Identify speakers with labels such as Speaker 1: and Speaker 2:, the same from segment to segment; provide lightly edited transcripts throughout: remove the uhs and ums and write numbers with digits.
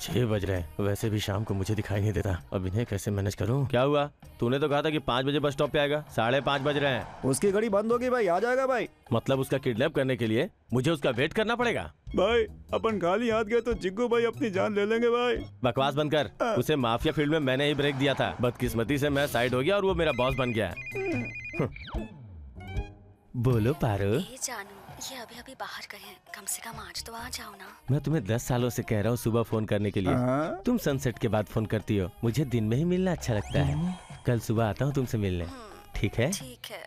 Speaker 1: 6 बज रहे हैं, वैसे भी शाम को मुझे दिखाई नहीं देता। अब इन्हें कैसे मैनेज करूं? क्या हुआ? तूने तो कहा था कि 5 बजे बस स्टॉप पे आएगा, 5:30 बज रहे हैं।
Speaker 2: उसकी घड़ी बंद होगी भाई, आ जाएगा भाई।
Speaker 1: मतलब उसका किडनैप करने के लिए मुझे उसका वेट करना पड़ेगा?
Speaker 2: भाई अपन खाली हाथ गए तो जिग्गू भाई अपनी जान ले लेंगे भाई।
Speaker 1: बकवास बंद कर। उसे माफिया फील्ड में मैंने ही ब्रेक दिया था, बदकिस्मती से मैं साइड हो गया और वो मेरा बॉस बन गया। बोलो पारो।
Speaker 3: जानू, ये अभी अभी बाहर गए हैं, कम से कम आज तो आ जाओ ना।
Speaker 1: मैं तुम्हें 10 सालों से कह रहा हूँ सुबह फोन करने के लिए, तुम सनसेट के बाद फोन करती हो। मुझे दिन में ही मिलना अच्छा लगता है। कल सुबह आता हूँ तुमसे मिलने, ठीक है?
Speaker 3: ठीक है।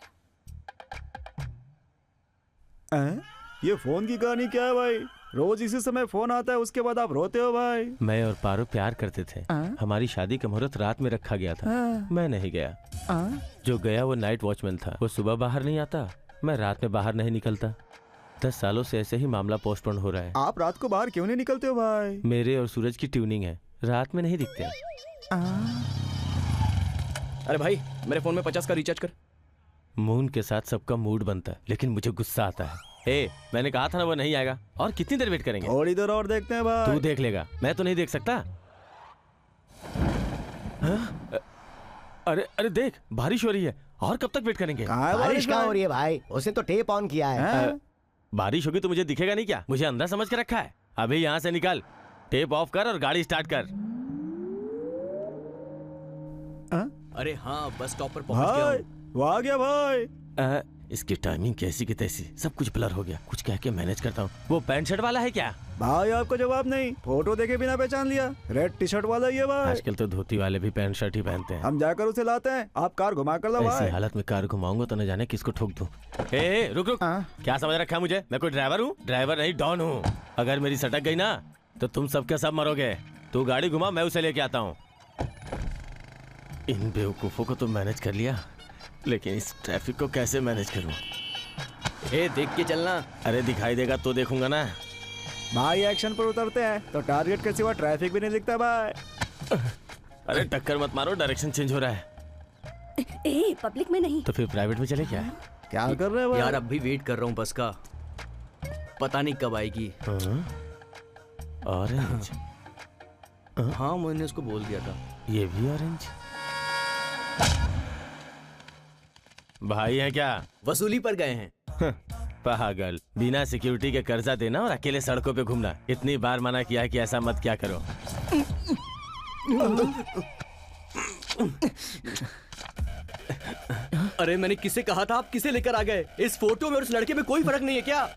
Speaker 2: ये फोन की कहानी क्या है भाई? रोज इसी समय फोन आता है, उसके बाद आप रोते हो भाई।
Speaker 1: मैं और पारो प्यार करते थे। हमारी शादी का मुहूर्त रात में रखा गया था। मैं नहीं गया। जो गया वो नाइट वॉचमैन था। वो सुबह बाहर नहीं आता, मैं रात में बाहर नहीं निकलता। 10 सालों से ऐसे ही मामला पोस्टपोन हो रहा है।
Speaker 2: आप रात को बाहर क्यों नहीं निकलते हो भाई?
Speaker 1: मेरे और सूरज की ट्यूनिंग है, रात में नहीं दिखते।
Speaker 4: अरे भाई मेरे फोन में 50 का रिचार्ज कर।
Speaker 1: मून के साथ सबका मूड बनता है, लेकिन मुझे गुस्सा आता है। मैंने कहा था ना वो नहीं आएगा। और कितनी देर वेट करेंगे?
Speaker 2: थोड़ी देर और देखते हैं भाई।
Speaker 1: तू देख लेगा, मैं तो नहीं देख सकता। अरे देख, बारिश हो रही है। और कब तक वेट करेंगे?
Speaker 5: बारिश कहाँ हो रही है भाई? उसने तो टेप ऑन किया है।
Speaker 1: बारिश होगी तो मुझे दिखेगा नहीं क्या? मुझे अंदर समझ के रखा है। अभी यहाँ से निकल, टेप ऑफ कर और गाड़ी स्टार्ट कर।
Speaker 4: अरे हाँ, बस स्टॉप पर पहुंच गया हूँ।
Speaker 2: वो आ गया भाई।
Speaker 1: इसकी टाइमिंग कैसी की तैसी, सब कुछ ब्लर हो गया। कुछ कह के मैनेज करता हूँ। वो पैंट शर्ट वाला है क्या?
Speaker 2: भाई आपको जवाब नहीं, फोटो देखे बिना पहचान लिया। रेड टी शर्ट वाला ही है भाई।
Speaker 1: आजकल तो धोती वाले भी पैंट शर्ट ही पहनते हैं।
Speaker 2: हम जाकर उसे लाते हैं, आप कार घुमा कर लो भाई।
Speaker 1: ऐसी हालत में कार घुमाऊंगा तो न जाने किसको ठोक दूं। रुक क्या समझ रखा है मुझे? मैं कोई ड्राइवर हूँ? ड्राइवर नहीं, डॉन हूँ। अगर मेरी सटक गई ना तो तुम सबके सब मरोगे। तू गाड़ी घुमा, मैं उसे लेके आता हूँ। इन बेवकूफों को तो मैनेज कर लिया, लेकिन इस ट्रैफिक को कैसे मैनेज करूँ?
Speaker 4: देख के चलना।
Speaker 1: अरे दिखाई देगा तो देखूंगा ना।
Speaker 2: भाई एक्शन पर उतरते हैं तो टारगेट के सिवा ट्रैफिक भी नहीं दिखता भाई।
Speaker 1: अरे टक्कर मत मारो, डायरेक्शन चेंज हो रहा है।
Speaker 3: पब्लिक में नहीं
Speaker 1: तो फिर प्राइवेट में चले क्या?
Speaker 2: क्या कर रहे हो
Speaker 4: यार? अब भी वेट कर रहा हूँ बस का, पता नहीं कब आएगी।
Speaker 1: ऑरेंज?
Speaker 4: हाँ मैंने उसको बोल दिया था।
Speaker 1: ये भी ऑरेंज? भाई है क्या?
Speaker 4: वसूली पर गए हैं।
Speaker 1: पागल, बिना सिक्योरिटी के कर्जा देना और अकेले सड़कों पे घूमना। इतनी बार मना किया है कि ऐसा मत क्या करो।
Speaker 4: अरे मैंने किसे कहा था, आप किसे लेकर आ गए? इस फोटो में और उस लड़के में कोई फर्क नहीं है क्या?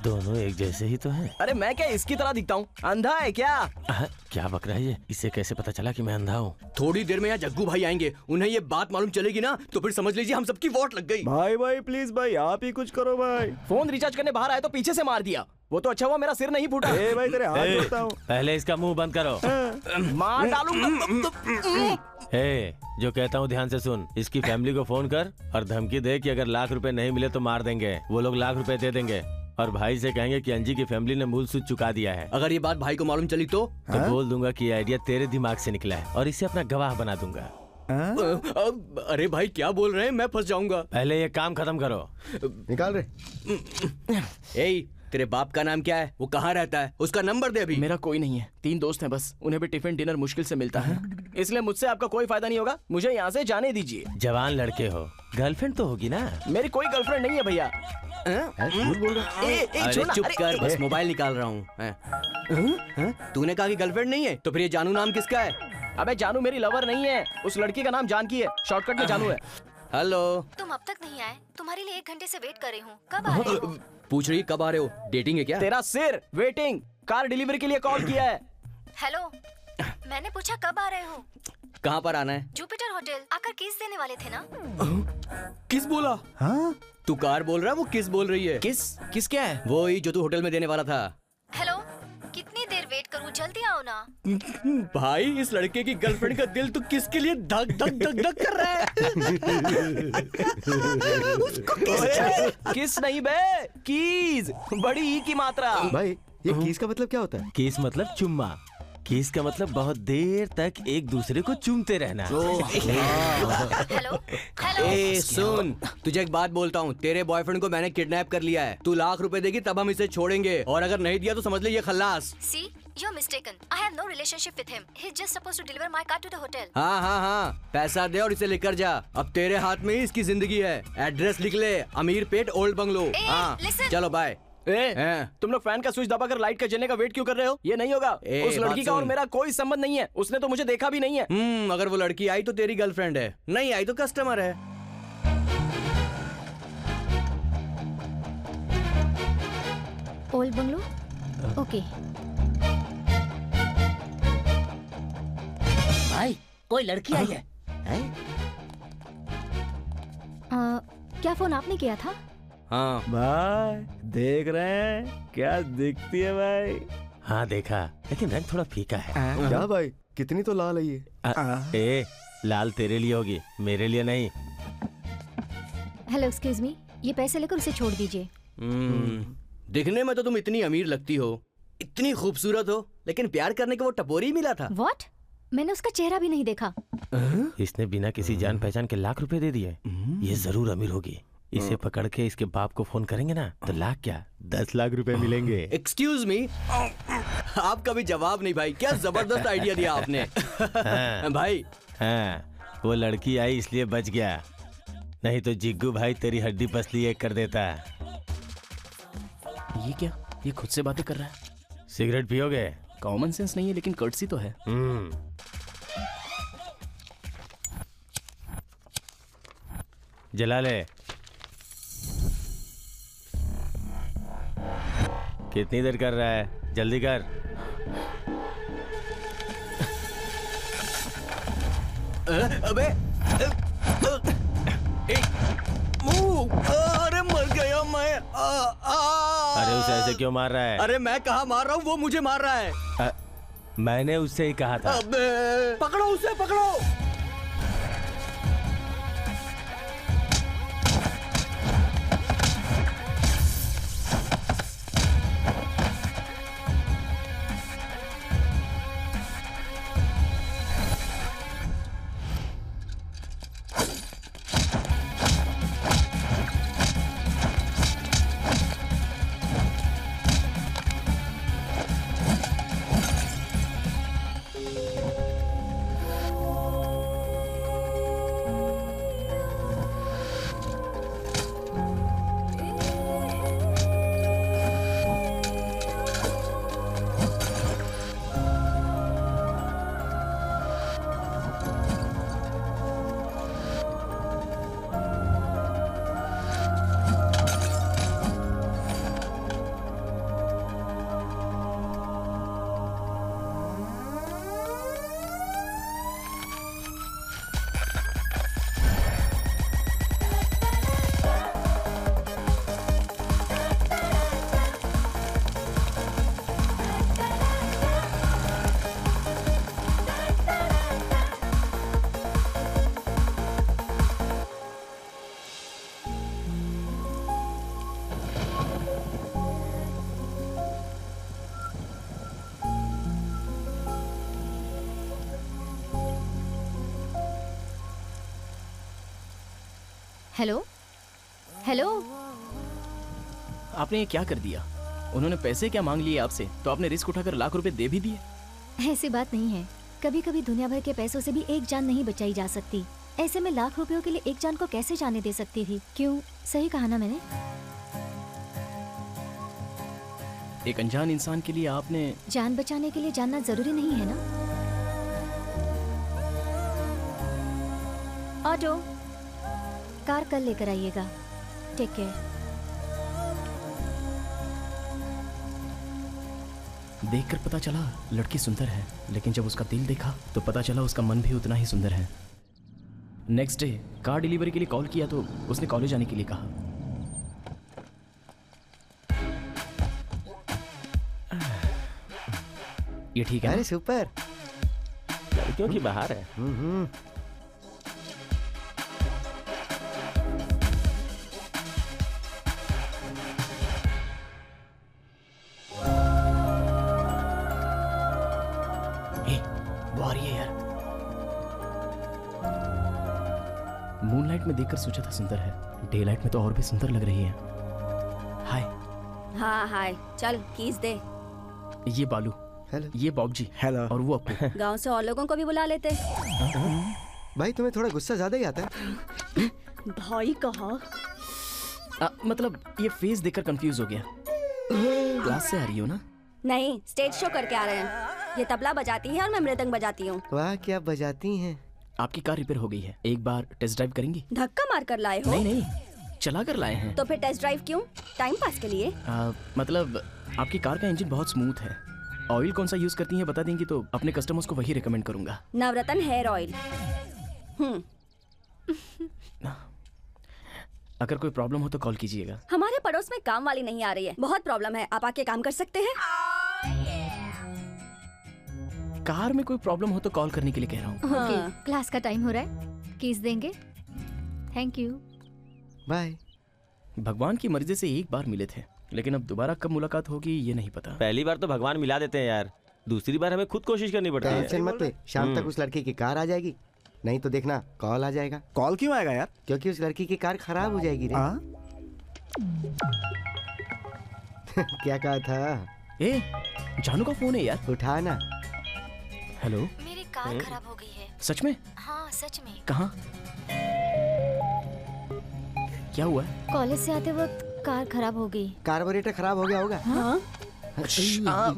Speaker 1: दोनों एक जैसे ही तो हैं।
Speaker 4: अरे मैं क्या इसकी तरह दिखता हूँ? अंधा है क्या?
Speaker 1: क्या बक रहा है ये? इसे कैसे पता चला कि मैं अंधा हूँ?
Speaker 4: थोड़ी देर में यहाँ जग्गू भाई आएंगे, उन्हें ये बात मालूम चलेगी ना तो फिर समझ लीजिए हम सबकी वोट लग गई।
Speaker 2: भाई प्लीज भाई, आप ही कुछ करो भाई।
Speaker 4: फोन रिचार्ज करने बाहर आए तो पीछे से मार दिया। वो तो अच्छा हुआ मेरा सिर नहीं फूटा।
Speaker 2: भाई तेरे हाथ जोड़ता हूँ।
Speaker 1: पहले इसका मुंह बंद करो।
Speaker 4: मार डालूंगा।
Speaker 1: जो कहता हूँ ध्यान से सुन। इसकी फैमिली को फोन कर और धमकी दे कि अगर लाख रुपए नहीं मिले तो मार देंगे। वो लोग लाख रुपए दे देंगे और भाई से कहेंगे कि अंजी की फैमिली ने मूल सूद चुका दिया है।
Speaker 4: अगर ये बात भाई को मालूम चली तो
Speaker 1: बोल दूंगा कि ये आइडिया तेरे दिमाग से निकला है और इसे अपना गवाह बना दूंगा।
Speaker 4: अरे भाई क्या बोल रहे हैं? मैं फंस जाऊंगा।
Speaker 1: पहले ये काम खत्म करो।
Speaker 5: निकाल रहे।
Speaker 4: तेरे बाप का नाम क्या है? वो कहाँ रहता है? उसका नंबर दे अभी।
Speaker 6: मेरा कोई नहीं है, 3 दोस्त हैं बस। उन्हें भी टिफिन डिनर मुश्किल से मिलता है, इसलिए मुझसे आपका कोई फायदा नहीं होगा। मुझे यहाँ से जाने दीजिए।
Speaker 1: जवान लड़के हो, गर्लफ्रेंड तो होगी ना?
Speaker 6: मेरी कोई गर्लफ्रेंड नहीं है भैया।
Speaker 4: अरे चुप कर, बस मोबाइल निकाल रहा हूँ। तूने कहा कि गर्लफ्रेंड नहीं है, तो फिर ये जानू नाम किसका है?
Speaker 6: अबे जानू मेरी लवर नहीं है, उस लड़की का नाम जानकी है, शॉर्टकट में जानू है।
Speaker 4: हेलो,
Speaker 3: तुम अब तक नहीं आए? तुम्हारे लिए 1 घंटे से वेट कर रही हूँ, कब आ रहे हो?
Speaker 4: पूछ रही कब आ रहे हो? डेटिंग है क्या?
Speaker 6: तेरा सिर वेटिंग, कार डिलीवरी के लिए कॉल किया है।
Speaker 3: हेलो, मैंने पूछा कब आ रहे हो?
Speaker 4: कहाँ पर आना है?
Speaker 3: Jupiter hotel. आकर किस देने वाले थे ना?
Speaker 4: किस बोला?
Speaker 2: हाँ?
Speaker 4: तू कार बोल रहा है, वो किस बोल रही है?
Speaker 6: किस क्या है?
Speaker 4: वो ही जो तू होटल में देने वाला था।
Speaker 3: हेलो, कितनी देर वेट करूँ? जल्दी आओ ना।
Speaker 4: भाई इस लड़के की गर्लफ्रेंड का दिल तो किसके लिए धक धक धक धक कर रहा है।
Speaker 6: उसको किस नहीं बे, कीज, बड़ी ई की मात्रा।
Speaker 5: भाई ये कीस का मतलब क्या होता है?
Speaker 1: कीस मतलब चुम्मा। किस का मतलब बहुत देर तक एक दूसरे को चूमते रहना।
Speaker 3: Hello hello.
Speaker 4: ए सुन, तुझे एक बात बोलता हूँ, तेरे बॉयफ्रेंड को मैंने किडनैप कर लिया है। तू ₹1,00,000 देगी तब हम इसे छोड़ेंगे, और अगर नहीं दिया तो समझ ले ये खल्लास।
Speaker 3: See, you're mistaken. I have no relationship with him. He's just supposed to deliver my car to the hotel.
Speaker 4: हाँ, पैसा दे और इसे लेकर जा। अब तेरे हाथ में ही इसकी जिंदगी है। एड्रेस लिख ले, अमीर पेट ओल्ड बंगलो।
Speaker 3: ए,
Speaker 4: हाँ,
Speaker 3: listen.
Speaker 4: चलो बाय।
Speaker 6: तुम लोग फैन का स्विच दबाकर लाइट का जलने का वेट क्यों कर रहे हो? ये नहीं होगा। उस लड़की का और मेरा कोई संबंध नहीं है। उसने तो मुझे देखा भी नहीं है।
Speaker 4: अगर वो लड़की आई तो तेरी गर्लफ्रेंड है, नहीं आई तो कस्टमर है।
Speaker 3: Old bungalow? Okay.
Speaker 7: भाई कोई लड़की आई है?
Speaker 3: क्या फोन आपने किया था?
Speaker 4: हाँ
Speaker 2: भाई देख रहे हैं क्या दिखती है भाई।
Speaker 1: हाँ देखा, लेकिन रंग थोड़ा फीका है।
Speaker 5: क्या भाई, कितनी तो लाल है ये।
Speaker 1: ए, लाल तेरे लिए होगी, मेरे लिए नहीं।
Speaker 3: हेलो एक्सक्यूज मी, ये पैसे लेकर उसे छोड़ दीजिए।
Speaker 4: दिखने में तो तुम इतनी अमीर लगती हो, इतनी खूबसूरत हो, लेकिन प्यार करने को वो टपोरी ही मिला था।
Speaker 3: What? मैंने उसका चेहरा भी नहीं देखा।
Speaker 1: इसने बिना किसी जान पहचान के ₹1,00,000 दे दिए। ये जरूर अमीर होगी। इसे पकड़ के इसके बाप को फोन करेंगे ना तो लाख क्या ₹10,00,000 मिलेंगे।
Speaker 4: एक्सक्यूज मी, आपका भी जवाब नहीं भाई, क्या जबरदस्त आइडिया दिया आपने। भाई
Speaker 1: हाँ, वो लड़की आई इसलिए बच गया, नहीं तो जिग्गू भाई तेरी हड्डी पसली एक कर देता।
Speaker 6: ये क्या? ये खुद से बातें कर रहा है।
Speaker 1: सिगरेट पियोगे?
Speaker 6: कॉमन सेंस नहीं है लेकिन कर्टसी तो है।
Speaker 1: जला ले। कितनी देर कर रहा है? जल्दी कर।
Speaker 4: अबे अरे मर गया मैं।
Speaker 1: अरे उसे ऐसे क्यों मार रहा है?
Speaker 4: अरे मैं कहाँ मार रहा हूँ, वो मुझे मार रहा है।
Speaker 1: मैंने उससे ही कहा था।
Speaker 4: अबे पकड़ो उसे, पकड़ो।
Speaker 3: Hello hello.
Speaker 6: आपने ये क्या कर दिया? उन्होंने पैसे क्या मांग लिए आपसे, तो आपने रिस्क उठाकर ₹1,00,000 दे भी दिए।
Speaker 3: ऐसी बात नहीं है, कभी कभी दुनिया भर के पैसों से भी एक जान नहीं बचाई जा सकती। ऐसे में ₹1,00,000 के लिए एक जान को कैसे जाने दे सकती थी? क्यों, सही कहा ना मैंने?
Speaker 6: एक अनजान इंसान के लिए आपने
Speaker 3: जान बचाने के लिए जानना जरूरी नहीं है ना। ऑटो, कार कल लेकर आइएगा। Take care.
Speaker 6: देखकर पता चला लड़की सुंदर है, लेकिन जब उसका दिल देखा तो पता चला उसका मन भी उतना ही सुंदर है। नेक्स्ट डे कार डिलीवरी के लिए कॉल किया तो उसने कॉलेज आने के लिए कहा। ये ठीक है?
Speaker 5: अरे सुपर।
Speaker 1: लड़कियों की बाहर है।
Speaker 6: मूनलाइट में देखकर सोचा था सुंदर है, डे लाइट में तो और भी सुंदर लग रही है। हाय।
Speaker 8: हाँ हाय, चल कीज दे।
Speaker 6: ये बालू,
Speaker 5: हेलो।
Speaker 6: ये बॉब जी,
Speaker 2: हेलो।
Speaker 6: और वो अपू।
Speaker 8: गांव से और लोगों को भी बुला लेते।
Speaker 5: भाई तुम्हें थोड़ा गुस्सा ज्यादा ही आता है।
Speaker 8: भाई कहा?
Speaker 6: मतलब ये फेस देखकर कंफ्यूज हो गया। क्लास से आ रही हो ना?
Speaker 8: नहीं, स्टेज शो करके आ रहे हैं। ये तबला बजाती है और मैं मृदंग बजाती हूँ।
Speaker 5: वाह क्या बजाती हैं।
Speaker 6: आपकी कार रिपेयर हो गई है, एक बार टेस्ट ड्राइव करेंगी?
Speaker 8: धक्का मार कर लाए हो?
Speaker 6: नहीं नहीं, चला कर लाए हैं।
Speaker 8: तो फिर टेस्ट ड्राइव क्यों? टाइम पास के लिए?
Speaker 6: मतलब आपकी कार का इंजन बहुत स्मूथ है। ऑयल कौन सा यूज करती हैं बता देंगी तो अपने कस्टमर्स को वही रिकमेंड करूंगा।
Speaker 8: नवरत्न हेयर ऑयल।
Speaker 6: अगर कोई प्रॉब्लम हो तो कॉल कीजिएगा।
Speaker 8: हमारे पड़ोस में काम वाली नहीं आ रही है, बहुत प्रॉब्लम है। आप आके काम कर सकते हैं?
Speaker 6: कार में कोई प्रॉब्लम हो तो कॉल करने के लिए कह रहा हूँ।
Speaker 3: ओके, क्लास का टाइम हो रहा है, कीज देंगे? Thank you.
Speaker 5: बाय।
Speaker 6: भगवान की मर्जी से एक बार मिले थे, लेकिन अब दोबारा कब मुलाकात होगी ये नहीं पता।
Speaker 1: पहली बार तो भगवान मिला देते हैं यार, दूसरी बार हमें खुद कोशिश करनी पड़ती है।
Speaker 5: टेंशन मत ले, शाम तक उस लड़की की कार आ जाएगी, नहीं तो देखना कॉल आ जाएगा।
Speaker 2: कॉल क्यों आएगा यार?
Speaker 5: क्योंकि उस लड़की की कार खराब हो जाएगी रे। क्या कहा था?
Speaker 6: ए, जानू का फोन है यार,
Speaker 5: उठा ना।
Speaker 6: हेलो।
Speaker 3: मेरी कार खराब हो गई है।
Speaker 6: सच में?
Speaker 3: हाँ सच में।
Speaker 6: कहाँ? क्या हुआ है?
Speaker 3: कॉलेज से आते वक्त कार खराब हो गई।
Speaker 5: कार्बोरेटर खराब हो गया होगा।
Speaker 8: हाँ?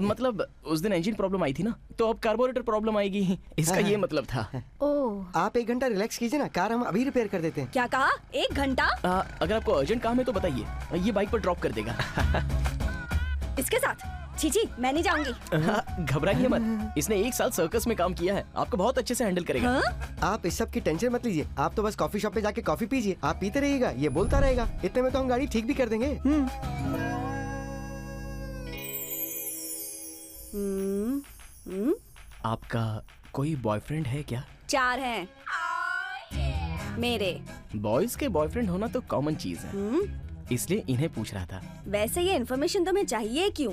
Speaker 6: मतलब उस दिन इंजन प्रॉब्लम आई थी ना, तो अब कार्बोरेटर प्रॉब्लम आएगी, इसका ये मतलब था।
Speaker 3: ओह।
Speaker 5: आप 1 घंटा रिलैक्स कीजिए ना, कार हम अभी रिपेयर कर देते हैं।
Speaker 8: क्या कहा? 1 घंटा?
Speaker 6: अगर आपको अर्जेंट काम है तो बताइए, ये बाइक पर ड्रॉप कर देगा।
Speaker 8: इसके साथ? छी, मैं नहीं जाऊंगी।
Speaker 6: घबराइए मत, इसने 1 साल सर्कस में काम किया है, आपको बहुत अच्छे से हैंडल करेगा।
Speaker 5: आप इस सब की टेंशन मत लीजिए, आप तो बस कॉफी शॉप पे जाके कॉफी पीजिए, आप पीते रहिएगा, ये बोलता रहेगा, इतने में तो हम गाड़ी ठीक भी कर देंगे।
Speaker 6: आपका कोई बॉयफ्रेंड है क्या?
Speaker 8: 4 हैं मेरे।
Speaker 6: बॉयज के बॉयफ्रेंड होना तो कॉमन चीज है, इसलिए इन्हें पूछ रहा था।
Speaker 8: वैसे ये इन्फॉर्मेशन तुम्हें चाहिए क्यों?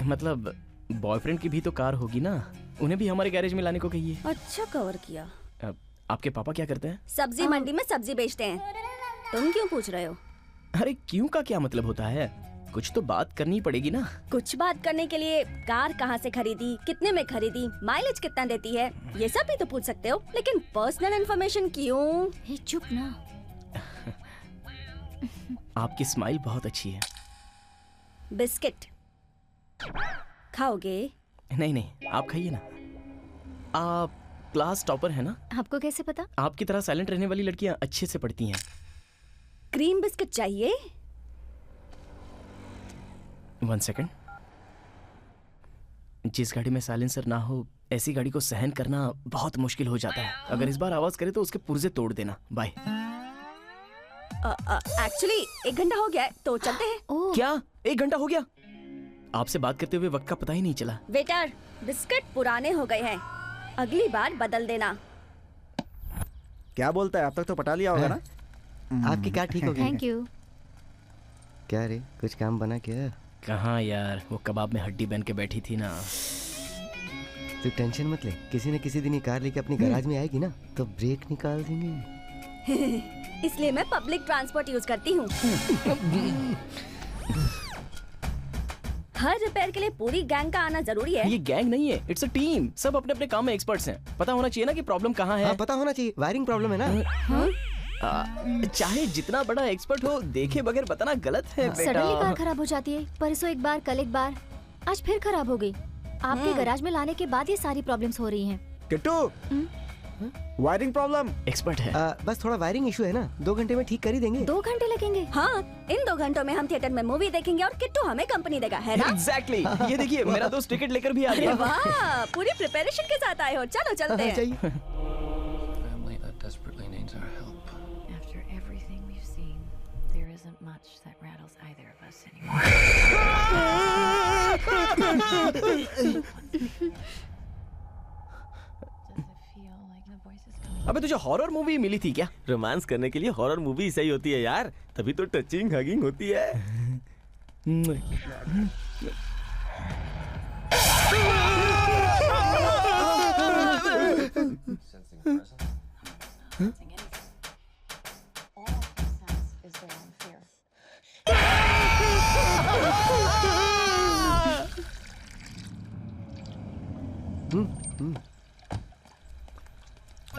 Speaker 6: मतलब बॉयफ्रेंड की भी तो कार होगी ना, उन्हें भी हमारे गैरेज में लाने को कहिए।
Speaker 8: अच्छा कवर किया।
Speaker 6: आपके पापा क्या करते हैं?
Speaker 8: सब्जी मंडी में सब्जी बेचते हैं। तुम क्यों पूछ रहे हो?
Speaker 6: अरे क्यों का क्या मतलब होता है, कुछ तो बात करनी पड़ेगी ना।
Speaker 8: कुछ बात करने के लिए कार कहाँ से खरीदी, कितने में खरीदी, माइलेज कितना देती है, ये सब भी तो पूछ सकते हो, लेकिन पर्सनल इन्फॉर्मेशन क्यों?
Speaker 3: हे चुप ना।
Speaker 6: आपकी स्माइल बहुत अच्छी है।
Speaker 8: बिस्किट खाओगे?
Speaker 6: नहीं नहीं, आप खाइए ना। आप क्लास टॉपर है ना?
Speaker 3: आपको कैसे पता?
Speaker 6: आपकी तरह साइलेंट रहने वाली लड़कियां अच्छे से पढ़ती हैं।
Speaker 8: क्रीम बिस्किट चाहिए?
Speaker 6: 1 सेकंड। जिस गाड़ी में साइलेंसर ना हो, ऐसी गाड़ी को सहन करना बहुत मुश्किल हो जाता है। अगर इस बार आवाज करे तो उसके पुर्जे तोड़ देना। बाय।
Speaker 8: एक्चुअली 1 घंटा हो गया है, तो चलते हैं।
Speaker 6: क्या 1 घंटा हो गया? आपसे बात करते हुए वक्त का पता ही नहीं चला।
Speaker 8: वेटर, बिस्किट पुराने हो गए हैं, अगली बार बदल देना।
Speaker 2: क्या बोलता है? अब तक तो पटा लिया होगा ना?
Speaker 5: आपकी कार ठीक हो गई।
Speaker 3: Thank you.
Speaker 5: क्या रे, कुछ काम बना क्या?
Speaker 6: कहाँ यार, वो कबाब में हड्डी बन के बैठी थी ना।
Speaker 5: तू टेंशन मत ले, किसी न किसी दिन ये कार लेके अपनी गैराज में आएगी ना, तो ब्रेक निकाल देंगे।
Speaker 8: इसलिए मैं पब्लिक ट्रांसपोर्ट यूज करती हूँ। हर रिपेयर के लिए पूरी गैंग का आना जरूरी है।
Speaker 6: ये गैंग नहीं है, इट्स अ टीम। सब अपने अपने काम में एक्सपर्ट्स हैं। पता होना चाहिए ना कि प्रॉब्लम कहाँ है।
Speaker 5: हाँ, पता होना चाहिए, वायरिंग प्रॉब्लम है ना।
Speaker 6: चाहे जितना बड़ा एक्सपर्ट हो, देखे बगैर बताना गलत है बेटा।
Speaker 3: सडनली कार खराब हो जाती है, परसों एक बार, कल एक बार, आज फिर खराब हो गई। आपके गैराज में लाने के बाद ये सारी प्रॉब्लम्स हो रही हैं।
Speaker 2: Kittu, wiring problem.
Speaker 6: एक्सपर्ट है।
Speaker 5: बस थोड़ा वायरिंग इशू है ना, 2 घंटे में ठीक कर ही देंगे।
Speaker 3: 2 घंटे लगेंगे?
Speaker 8: हाँ, इन 2 घंटों में हम थिएटर में मूवी देखेंगे और किट्टू हमें कंपनी देगा, है ना?
Speaker 6: एग्जैक्टली। ये देखिए, मेरा दोस्त टिकट लेकर भी आ
Speaker 8: अरे
Speaker 6: गया।
Speaker 8: वाह, पूरी प्रिपरेशन के साथ आए हो। चलो चलते हैं।
Speaker 5: चाहिए।
Speaker 9: Family that desperately needs our help.
Speaker 10: After everything we've seen, there isn't much that rattles either of us anymore.
Speaker 6: अबे तुझे हॉरर मूवी मिली थी क्या?
Speaker 1: रोमांस करने के लिए हॉरर मूवी सही होती है यार, तभी तो टचिंग हगिंग होती है।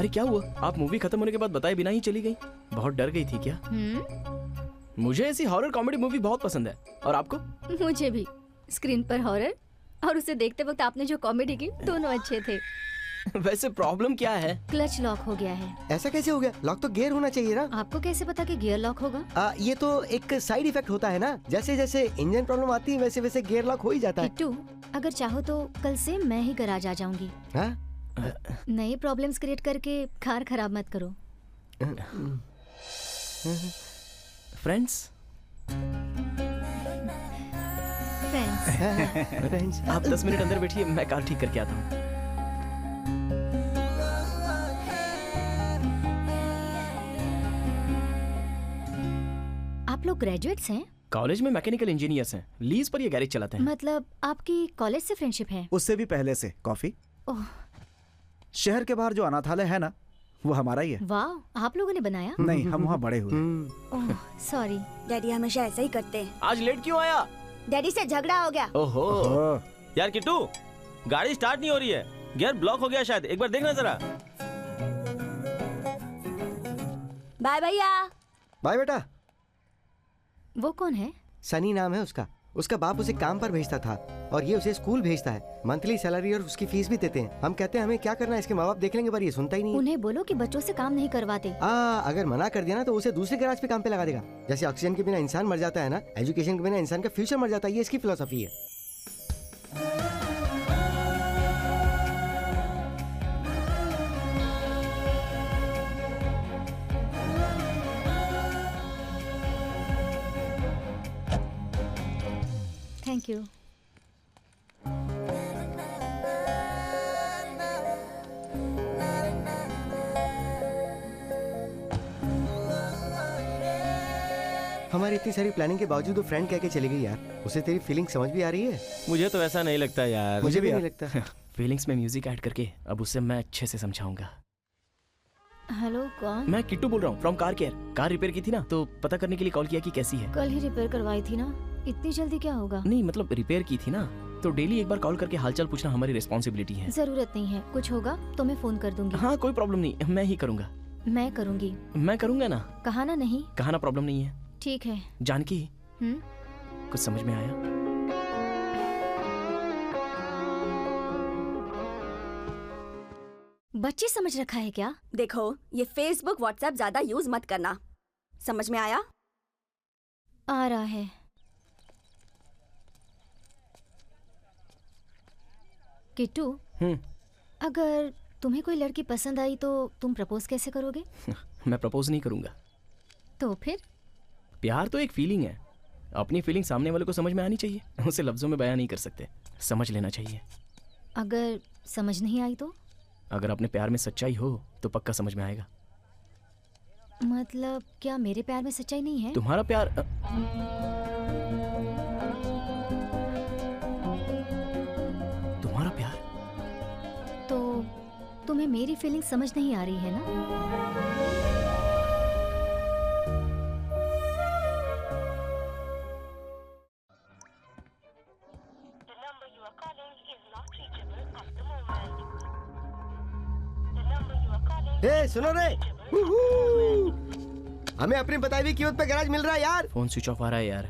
Speaker 6: अरे क्या हुआ? आप मूवी खत्म होने के बाद बताए बिना ही चली गई? बहुत डर गई थी क्या? मुझे ऐसी हॉरर कॉमेडी मूवी बहुत पसंद है। और आपको?
Speaker 3: मुझे भी। स्क्रीन पर हॉरर और उसे देखते वक्त आपने जो कॉमेडी की, दोनों अच्छे थे।
Speaker 6: वैसे प्रॉब्लम क्या है?
Speaker 3: क्लच लॉक हो गया है।
Speaker 5: ऐसा कैसे हो गया? लॉक तो गियर होना चाहिए ना।
Speaker 3: आपको कैसे पता कि गियर लॉक होगा?
Speaker 5: ये तो एक साइड इफेक्ट होता है ना, जैसे जैसे इंजन प्रॉब्लम आती है वैसे वैसे गियर लॉक हो ही जाता है।
Speaker 3: किट्टू, अगर चाहो तो कल से मैं ही गैराज आ जाऊंगी। नए प्रॉब्लम्स क्रिएट करके कार खराब मत करो।
Speaker 6: फ्रेंड्स आप 10 मिनट अंदर बैठिए, मैं कार ठीक करके आता हूँ।
Speaker 3: आप लोग ग्रेजुएट्स हैं?
Speaker 6: कॉलेज में मैकेनिकल इंजीनियर्स हैं, लीज पर ये गैरेज चलाते हैं।
Speaker 3: मतलब आपकी कॉलेज से फ्रेंडशिप है?
Speaker 2: उससे भी पहले से। कॉफी? शहर के बाहर जो अनाथालय है ना, वो हमारा ही है।
Speaker 3: वाह, आप लोगों ने बनाया?
Speaker 2: नहीं, हम वहाँ बड़े हुए।
Speaker 3: Oh sorry.
Speaker 8: डैडी हमेशा ऐसा ही करते हैं।
Speaker 6: आज लेट क्यों आया?
Speaker 8: डैडी से झगड़ा हो गया।
Speaker 1: ओहो यार किट्टू, गाड़ी स्टार्ट नहीं हो रही है, गियर ब्लॉक हो गया शायद, एक बार देखना जरा।
Speaker 8: बाय भैया।
Speaker 5: बाय बेटा।
Speaker 3: वो कौन है?
Speaker 5: सनी नाम है उसका। उसका बाप उसे काम पर भेजता था और ये उसे स्कूल भेजता है। मंथली सैलरी और उसकी फीस भी देते हैं। हम कहते हैं हमें क्या करना है, इसके माँ बाप देख लेंगे, पर ये सुनता ही नहीं है।
Speaker 3: उन्हें बोलो कि बच्चों से काम नहीं करवाते।
Speaker 5: अगर मना कर दिया ना तो उसे दूसरे गैराज पे काम पे लगा देगा। जैसे ऑक्सीजन के बिना इंसान मर जाता है ना, एजुकेशन के बिना इंसान का फ्यूचर मर जाता है। ये इसकी फिलोसफी है।
Speaker 3: Thank you.
Speaker 5: हमारी इतनी सारी प्लानिंग के बावजूद वो फ्रेंड कह के चली गई यार। उसे तेरी फीलिंग समझ भी आ रही है?
Speaker 1: मुझे तो ऐसा नहीं लगता यार।
Speaker 5: मुझे भी नहीं लगता।
Speaker 6: फीलिंग्स में म्यूजिक ऐड करके अब उससे मैं अच्छे से समझाऊंगा।
Speaker 3: हेलो, कौन?
Speaker 6: मैं किट्टू बोल रहा हूँ, from car care. Car repair की थी ना, तो पता करने के लिए कॉल किया कि कैसी है।
Speaker 3: कल ही रिपेयर करवाई थी ना, इतनी जल्दी क्या होगा?
Speaker 6: नहीं मतलब रिपेयर की थी ना, तो डेली एक बार कॉल करके हालचाल पूछना हमारी रिस्पॉन्सिबिलिटी है।
Speaker 3: जरूरत नहीं है, कुछ होगा तो मैं फोन कर दूंगी।
Speaker 6: हाँ कोई प्रॉब्लम नहीं, मैं ही करूँगा।
Speaker 3: मैं करूँगी।
Speaker 6: मैं करूँगा ना।
Speaker 3: कहा ना नहीं?
Speaker 6: कहा ना, प्रॉब्लम नहीं है।
Speaker 3: ठीक है।
Speaker 6: जानकी, कुछ समझ में आया?
Speaker 8: बच्चे समझ रखा है क्या? देखो, ये फेसबुक व्हाट्सएप ज्यादा यूज मत करना। समझ में आया?
Speaker 3: आ रहा है। किट्टू, अगर तुम्हें कोई लड़की पसंद आई तो तुम प्रपोज कैसे करोगे?
Speaker 6: मैं प्रपोज नहीं करूंगा।
Speaker 3: तो फिर?
Speaker 6: प्यार तो एक फीलिंग है। अपनी फीलिंग सामने वाले को समझ में आनी चाहिए, उसे लफ्जों में बयां नहीं कर सकते, समझ लेना चाहिए।
Speaker 3: अगर समझ नहीं आई तो?
Speaker 6: अगर अपने प्यार में सच्चाई हो तो पक्का समझ में आएगा।
Speaker 3: मतलब क्या मेरे प्यार में सच्चाई नहीं है?
Speaker 6: तुम्हारा प्यार तुम्हारा प्यार
Speaker 3: तो तुम्हें मेरी फीलिंग समझ नहीं आ रही है ना?
Speaker 5: सुनो रे, हमें अपनी बताई हुई कीमत पे गैराज मिल रहा है यार।
Speaker 6: फोन स्विच ऑफ आ रहा है यार।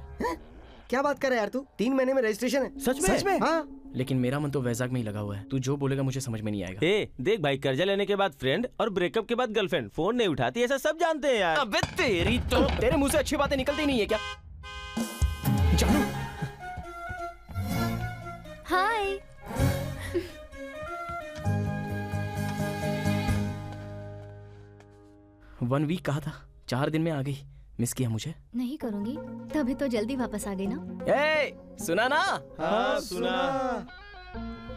Speaker 5: क्या बात कर रहा है यार तू? 3 महीने में रजिस्ट्रेशन है।
Speaker 6: सच में?
Speaker 5: हाँ।
Speaker 6: लेकिन मेरा मन तो वैजाग में ही लगा हुआ है। तू जो बोलेगा मुझे समझ में नहीं आएगा।
Speaker 1: देख भाई, कर्जा लेने के बाद फ्रेंड और ब्रेकअप के बाद गर्लफ्रेंड फोन नहीं उठाती, ऐसा सब जानते हैं यार।
Speaker 6: अबे तेरी तो तेरे मुंह से अच्छी बातें निकलती नहीं है क्या? जानू।
Speaker 3: हाय।
Speaker 6: 1 वीक कहा था, 4 दिन में आ गई। मिस किया मुझे?
Speaker 3: नहीं करूंगी, तभी तो जल्दी वापस आ गई ना।
Speaker 6: सुना ना?
Speaker 1: हाँ सुना।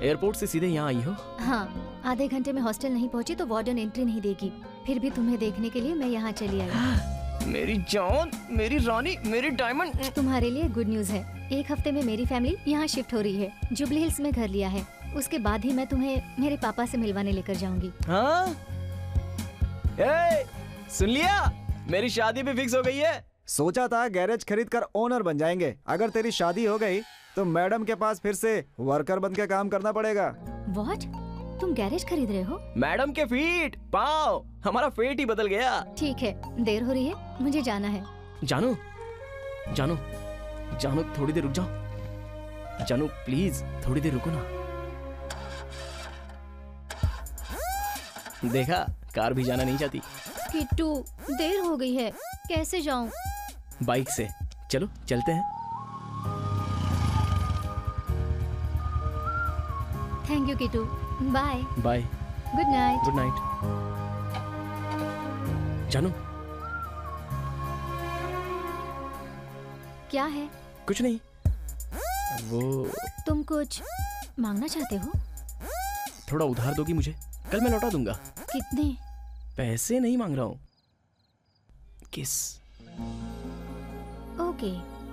Speaker 6: एयरपोर्ट से सीधे यहाँ आई हो?
Speaker 3: हाँ, आधे घंटे में हॉस्टल नहीं पहुँची तो वार्डन एंट्री नहीं देगी। फिर भी तुम्हें देखने के लिए मैं यहाँ चली आई।
Speaker 6: मेरी जान, मेरी रानी, मेरी डायमंड।
Speaker 3: तुम्हारे लिए गुड न्यूज है, 1 हफ्ते में मेरी फैमिली यहाँ शिफ्ट हो रही है। जुबली हिल्स में घर लिया है। उसके बाद ही मैं तुम्हें मेरे पापा से मिलवाने लेकर जाऊंगी।
Speaker 6: हाँ? सुन लिया? मेरी शादी भी फिक्स हो गई है।
Speaker 2: सोचा था गैरेज खरीद कर ओनर बन जाएंगे। अगर तेरी शादी हो गई तो मैडम के पास फिर से वर्कर बन के काम करना पड़ेगा।
Speaker 3: What? तुम गैरेज खरीद रहे हो?
Speaker 6: मैडम के फीट पाँव, हमारा फेट ही बदल गया।
Speaker 3: ठीक है, देर हो रही है, मुझे जाना है।
Speaker 6: जानू जानू जानू थोड़ी देर रुक जाओ। जानू प्लीज थोड़ी देर रुको ना। देखा, कार भी जाना नहीं चाहती।
Speaker 3: किट्टू, देर हो गई है, कैसे जाऊं?
Speaker 6: बाइक से चलो, चलते हैं।
Speaker 3: Thank you Kittu, bye.
Speaker 6: Bye.
Speaker 3: Good night.
Speaker 6: Good night. जानू,
Speaker 3: क्या है?
Speaker 6: कुछ नहीं। वो
Speaker 3: तुम कुछ मांगना चाहते हो?
Speaker 6: थोड़ा उधार दोगी मुझे? कल मैं लौटा दूंगा।
Speaker 3: कितने?
Speaker 6: पैसे नहीं मांग रहा हूँ, किस।
Speaker 3: ओके,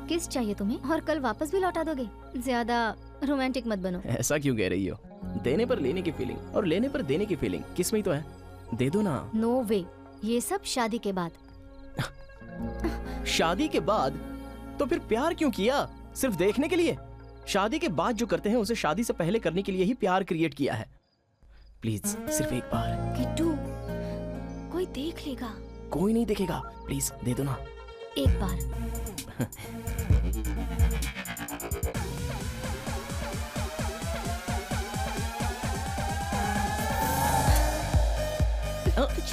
Speaker 3: किस चाहिए तुम्हें? और कल वापस भी लौटा दोगे? ज्यादा रोमांटिक मत बनो।
Speaker 6: ऐसा क्यों कह रही हो? देने पर लेने की फीलिंग और लेने पर देने की फीलिंग किस में ही तो है। दे दो ना।
Speaker 3: नो वे, ये सब शादी के बाद।
Speaker 6: शादी के बाद? तो फिर प्यार क्यों किया? सिर्फ देखने के लिए? शादी के बाद जो करते हैं उसे शादी से पहले करने के लिए ही प्यार क्रिएट किया है। प्लीज सिर्फ एक बार।
Speaker 3: किट्टू, कोई देख लेगा।
Speaker 6: कोई नहीं देखेगा, प्लीज दे दो ना।
Speaker 3: एक बार।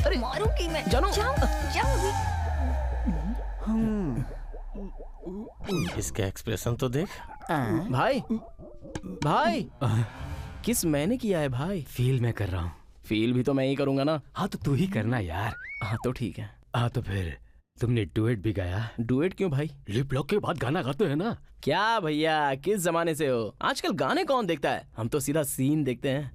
Speaker 6: अरे
Speaker 3: मारूंगी मैं।
Speaker 6: जानो।
Speaker 3: जाओ, जाओ अभी।
Speaker 1: इसका एक्सप्रेशन तो देख।
Speaker 6: भाई भाई किस मैंने किया है भाई?
Speaker 11: फील मैं कर रहा हूँ।
Speaker 6: फील भी तो मैं ही करूंगा ना।
Speaker 11: हाँ तो तू ही करना यार।
Speaker 6: हाँ तो ठीक है।
Speaker 11: हाँ तो फिर तुमने डुएट भी गाया?
Speaker 6: डुएट क्यों भाई?
Speaker 11: लिप लॉक के बाद गाना गाते हैं ना।
Speaker 6: क्या भैया, किस जमाने से हो? आजकल गाने कौन देखता है? हम तो सीधा सीन देखते हैं।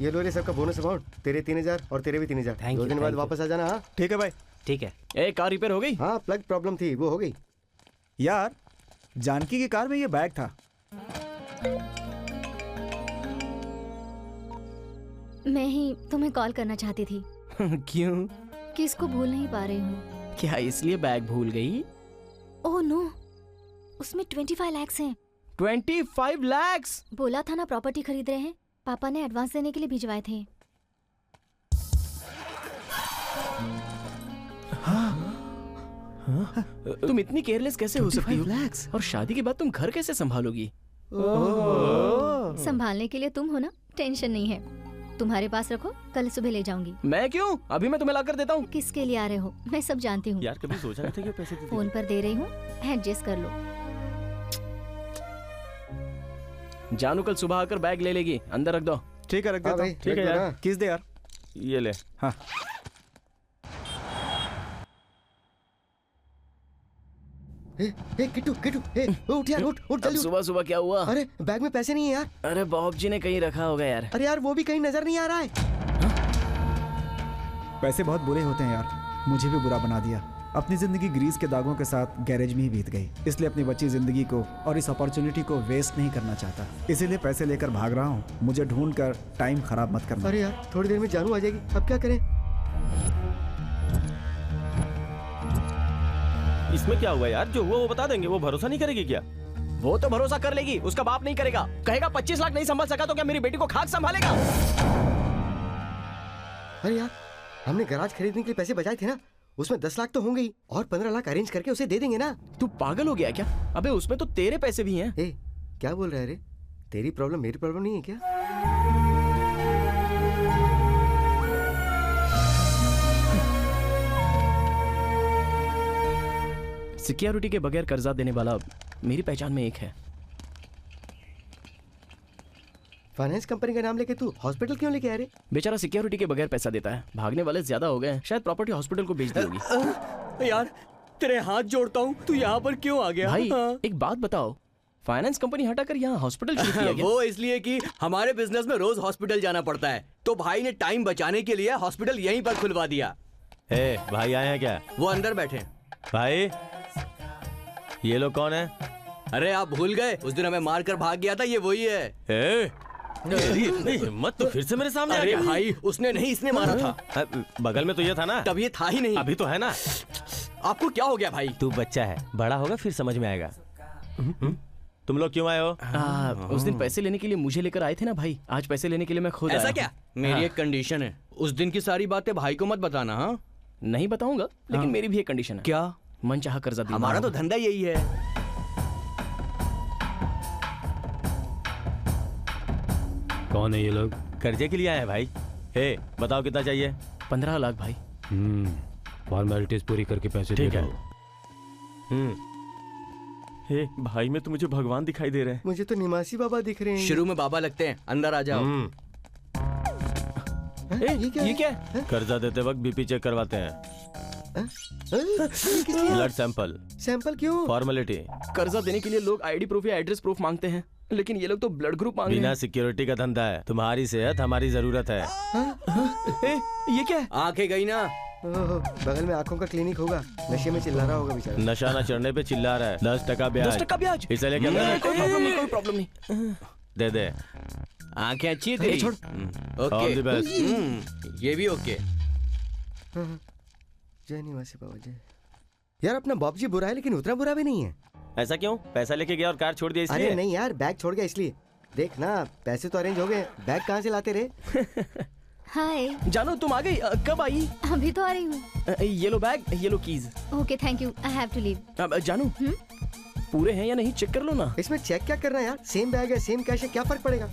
Speaker 5: ये लो रे सबका बोनस अमाउंट, तेरे 3000 और तेरे भी 3000।
Speaker 11: Thank
Speaker 5: 2
Speaker 11: you,
Speaker 5: दिन बाद
Speaker 11: thank you।
Speaker 5: वापस आ जाना। हाँ
Speaker 2: ठीक है भाई।
Speaker 11: ठीक है।
Speaker 6: ए, कार रिपेयर हो गई?
Speaker 5: हाँ, प्लग प्रॉब्लम थी, वो हो गई।
Speaker 2: यार, जानकी की कार में ये बैग था।
Speaker 3: मैं ही तुम्हें कॉल करना चाहती थी।
Speaker 6: क्यों?
Speaker 3: कि इसको भूल नहीं पा रही हूँ।
Speaker 6: क्या इसलिए बैग भूल गई?
Speaker 3: ओह नो, उसमें 25 लाख हैं।
Speaker 6: 25 लाख?
Speaker 3: बोला था ना प्रॉपर्टी खरीद रहे हैं। पापा ने एडवांस देने के लिए भिजवाए थे।
Speaker 6: तुम इतनी केयरलेस कैसे हो सकती हो? और शादी के बाद तुम घर कैसे संभालोगी?
Speaker 3: संभालने के लिए तुम हो ना, टेंशन नहीं है। तुम्हारे पास रखो, कल सुबह ले जाऊंगी।
Speaker 6: मैं क्यों? अभी मैं तुम्हें ला कर देता हूँ।
Speaker 3: किसके लिए आ रहे हो मैं सब जानती हूँ।
Speaker 1: यार कभी सोचा नहीं था कि पैसे देती
Speaker 3: फोन पर दे रही हूँ, एडजस्ट कर लो।
Speaker 6: जानू कल सुबह आकर बैग ले लेगी, अंदर रख दो।
Speaker 2: ठीक है, रख देता हूँ।
Speaker 1: ठीक है यार।
Speaker 2: किस दे यार।
Speaker 1: ये ले।
Speaker 2: हाँ।
Speaker 5: किट्टू किट्टू, उठ यार, उठ जल्दी।
Speaker 6: सुबह सुबह क्या हुआ?
Speaker 5: अरे बैग में पैसे नहीं है यार।
Speaker 6: अरे बॉब जी ने कहीं रखा होगा यार।
Speaker 5: अरे यार वो भी कहीं नजर नहीं आ रहा है।
Speaker 2: पैसे बहुत बुरे होते हैं यार, मुझे भी बुरा बना दिया। अपनी जिंदगी ग्रीस के दागों के साथ गैरेज में ही बीत गई, इसलिए अपनी बची जिंदगी को और इस अपॉर्चुनिटी को वेस्ट नहीं करना चाहता, इसीलिए पैसे लेकर भाग रहा हूँ। मुझे ढूंढ कर टाइम खराब मत करना।
Speaker 5: अरे यार थोड़ी देर में जानू आ जाएगी, अब क्या करें?
Speaker 1: इसमें क्या हुआ यार? जो हुआ वो बता देंगे। वो भरोसा नहीं करेगी क्या?
Speaker 6: वो तो भरोसा कर लेगी, उसका बाप नहीं करेगा। कहेगा 25 लाख नहीं संभाल सका तो क्या मेरी बेटी को खाक संभालेगा?
Speaker 5: अरे यार हमने गैराज खरीदने के लिए पैसे बचाए थे ना, उसमें 10 लाख तो होंगे ही, और 15 लाख अरेंज करके उसे दे देंगे ना।
Speaker 6: तू पागल हो गया क्या? अबे उसमें तो तेरे पैसे भी हैं।
Speaker 5: ए, क्या बोल रहा है रे? तेरी प्रॉब्लम मेरी प्रॉब्लम नहीं है क्या?
Speaker 6: सिक्योरिटी के बगैर कर्जा देने वाला मेरी पहचान में एक है।
Speaker 5: फाइनेंस कंपनी का नाम लेके तू हॉस्पिटल क्यों लेके आ रहे?
Speaker 6: बेचारा सिक्योरिटी के बगैर पैसा देता है। भागने वाले ज्यादा हो गए हैं, शायद प्रॉपर्टी हॉस्पिटल को बेच दी होगी।
Speaker 4: यार तेरे हाथ जोड़ता हूँ, तू यहाँ पर क्यों आ गया?
Speaker 6: भाई एक बात बताओ, फाइनेंस कंपनी हटाकर यहाँ हॉस्पिटल शुरू किया गया?
Speaker 4: वो इसलिए कि हमारे बिजनेस में रोज हॉस्पिटल जाना पड़ता है, तो भाई ने टाइम बचाने के लिए हॉस्पिटल यहीं पर खुलवा दिया।
Speaker 1: भाई आए हैं क्या?
Speaker 4: वो अंदर बैठे।
Speaker 1: भाई ये लोग कौन है?
Speaker 4: अरे आप भूल गए, उस दिन हमें मार कर भाग गया था, ये वही है।
Speaker 1: इतनी हिम्मत तो फिर से मेरे सामने आ गया।
Speaker 4: भाई उसने नहीं, इसने मारा था।
Speaker 1: बगल में तो ये था ना।
Speaker 4: तब ये था ही नहीं।
Speaker 1: अभी तो है ना।
Speaker 4: आपको क्या हो गया भाई?
Speaker 1: तू बच्चा है, बड़ा होगा फिर समझ में आएगा। तुम लोग क्यों आए हो?
Speaker 6: उस दिन पैसे लेने के लिए मुझे लेकर आए थे ना भाई, आज पैसे लेने के लिए मैं खुद
Speaker 4: ऐसा
Speaker 6: आया
Speaker 4: क्या?
Speaker 6: हूँ।
Speaker 4: मेरी
Speaker 6: हाँ।
Speaker 4: एक कंडीशन है, उस दिन की सारी बातें भाई को मत बताना। हाँ
Speaker 6: नहीं बताऊंगा, लेकिन मेरी भी एक कंडीशन है।
Speaker 4: क्या?
Speaker 6: मन चाहा कर्जा दिलवाना
Speaker 4: हमारा तो
Speaker 6: होगा।
Speaker 4: धंधा यही है।
Speaker 11: कौन है ये लोग?
Speaker 1: कर्जे के लिए आए हैं भाई। हे बताओ कितना चाहिए?
Speaker 6: 15 लाख भाई।
Speaker 11: फॉर्मेलिटीज पूरी करके पैसे दे
Speaker 1: ठीक है।
Speaker 11: दो।
Speaker 1: हे भाई में तो मुझे भगवान दिखाई दे रहे हैं।
Speaker 5: मुझे तो निवासी बाबा दिख रहे हैं।
Speaker 4: शुरू में बाबा लगते हैं, अंदर आ जाओ।
Speaker 5: ये क्या
Speaker 6: है?
Speaker 1: कर्जा देते वक्त बीपी चेक करवाते हैं। Blood sample.
Speaker 5: सैंपल क्यों?
Speaker 1: फॉर्मेलिटी।
Speaker 6: कर्जा देने के लिए लोग आईडी प्रूफ या एड्रेस प्रूफ मांगते हैं, लेकिन ये लोग तो ब्लड ग्रुप मांग रहे
Speaker 1: बिना
Speaker 6: हैं।
Speaker 1: सिक्योरिटी का धंधा है। तुम्हारी सेहत हमारी जरूरत है।
Speaker 6: ये क्या है?
Speaker 4: आंखें गई ना।
Speaker 5: बगल में आंखों का क्लिनिक होगा, नशे में चिल्ला रहा होगा बेचारा।
Speaker 1: नशा न चढ़ने पे चिल्ला रहा है। 10% ब्याज।
Speaker 6: 10% ब्याज?
Speaker 1: इसे लेके अंदर
Speaker 6: कोई प्रॉब्लम नहीं, कोई प्रॉब्लम नहीं।
Speaker 1: दे दे।
Speaker 4: आंखें अच्छी है तेरी।
Speaker 6: छोड़।
Speaker 1: All the best.
Speaker 4: ये भी ओके।
Speaker 5: जय निवासी बाबा जय। यार अपना बॉब जी बुरा है, लेकिन उतना बुरा भी नहीं है।
Speaker 1: ऐसा क्यों? पैसा लेके गया और कार छोड़ दिया इसलिए?
Speaker 5: अरे नहीं यार, बैग छोड़ गया इसलिए। देख ना, पैसे तो अरेंज हो गए, बैग कहाँ से लाते रहे?
Speaker 3: हाय।
Speaker 6: जानो तुम आ गई? कब आई?
Speaker 3: अभी तो आ रही हूँ।
Speaker 6: ये लो बैग, ये लो keys.
Speaker 3: Okay thank you, I have to leave.
Speaker 6: जानू पूरे हैं या नहीं चेक कर लो ना।
Speaker 5: इसमें चेक क्या करना है यार, सेम बैग है, सेम कैश है, क्या फर्क पड़ेगा?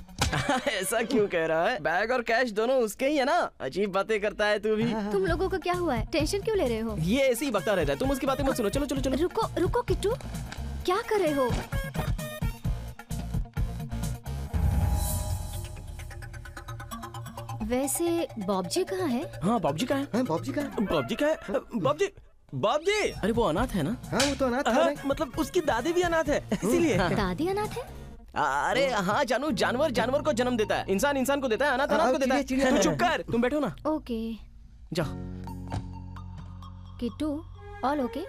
Speaker 6: ऐसा क्यों कह रहा है? बैग और कैश दोनों उसके ही है ना। अजीब बातें करता है तू भी।
Speaker 3: तुम लोगों को क्या हुआ है? टेंशन क्यों ले रहे हो?
Speaker 6: ये ऐसे ही बकता रहता है, तुम उसकी बातें मत सुनो। चलो चलो चलो।
Speaker 3: रुको रुको किट्टू, क्या कर रहे हो? वैसे बॉब जी कहाँ है?
Speaker 6: हाँ बॉब जी कहाँ है?
Speaker 5: बॉब जी कहाँ है?
Speaker 1: बॉब जी कहाँ है? बॉब जी, बॉब जी।
Speaker 6: अरे वो अनाथ है ना?
Speaker 5: हाँ वो तो अनाथ है।
Speaker 1: मतलब उसकी दादी भी अनाथ है, इसीलिए।
Speaker 3: दादी अनाथ है?
Speaker 6: अरे हाँ जानू, जानवर जानवर को जन्म देता है, इंसान इंसान को देता है, अनाथ अनाथ को देता है। तू चुप कर, तुम बैठो ना।
Speaker 3: ओके
Speaker 6: जाओ।
Speaker 3: Kittu all okay?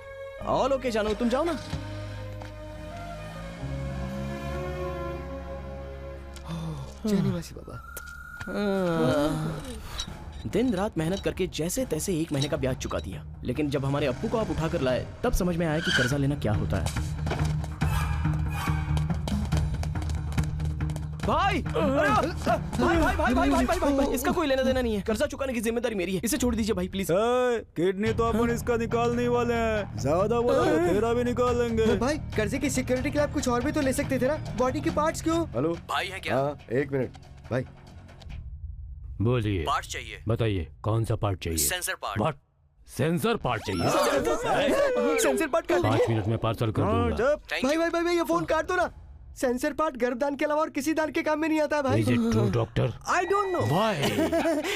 Speaker 6: All okay जानू, तुम जाओ ना।
Speaker 5: जय निवासी बाबा।
Speaker 6: दिन रात मेहनत करके जैसे तैसे 1 महीने का ब्याज चुका दिया, लेकिन जब हमारे अप्पू को आप उठा कर लाए तब समझ में आया कि कर्जा लेना क्या होता है। भाई भाई भाई भाई भाई भाई भाई भाई, इसका कोई लेना देना नहीं है, कर्जा चुकाने की जिम्मेदारी मेरी है, इसे छोड़ दीजिए भाई प्लीज।
Speaker 2: किडनी तो अपन इसका निकालने वाले हैं, ज्यादा बोला तो तेरा भी निकाल लेंगे।
Speaker 5: भाई कर्जे की सिक्योरिटी के लिए आप कुछ और भी तो ले सकते थे ना, बॉडी के पार्ट्स क्यों?
Speaker 2: हेलो
Speaker 4: भाई है क्या?
Speaker 5: हाँ 1 मिनट भाई।
Speaker 11: बोलिए।
Speaker 4: पार्ट चाहिए।
Speaker 11: बताइए कौन सा पार्ट चाहिए?
Speaker 4: Sensor part.
Speaker 11: What? Sensor part चाहिए?
Speaker 5: सेंसर पार्ट कर
Speaker 11: 5 मिनट में पार्सल कर दूंगा।
Speaker 5: भाई भाई भाई ये फोन काट दो ना। सेंसर पार्ट गर्भदान के अलावा और किसी दान के काम में नहीं आता है भाई।
Speaker 11: Is it true, doctor?
Speaker 4: I don't know
Speaker 11: Why?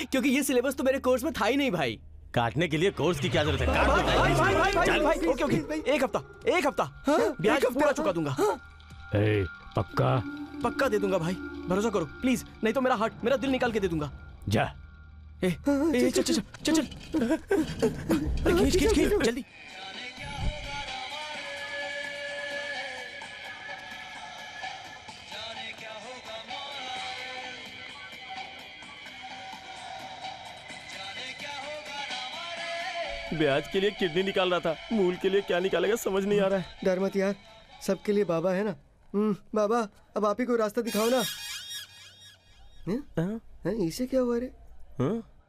Speaker 4: क्योंकि ये सिलेबस तो मेरे कोर्स में था ही नहीं भाई।
Speaker 1: काटने के लिए कोर्स की क्या जरूरत है? काट दो
Speaker 6: भाई भाई भाई भाई
Speaker 1: चल।
Speaker 6: भाई, ओके ओके, एक हफ्ता ब्याज पूरा चुका दूंगा।
Speaker 11: ए, पक्का?
Speaker 6: पक्का दे दूंगा भाई, भरोसा करो प्लीज, नहीं तो मेरा हार्ट, मेरा दिल निकाल के दे दूंगा।
Speaker 11: जा।
Speaker 6: ए, चल चल चल चल, खींच खींच खींच जल्दी।
Speaker 1: ब्याज के लिए किडनी निकाल रहा था, मूल के लिए क्या निकालेगा समझ नहीं आ रहा है।
Speaker 5: डर मत यार, सबके लिए बाबा है ना। बाबा अब आप ही कोई रास्ता दिखाओ ना। इसे क्या हुआ रे?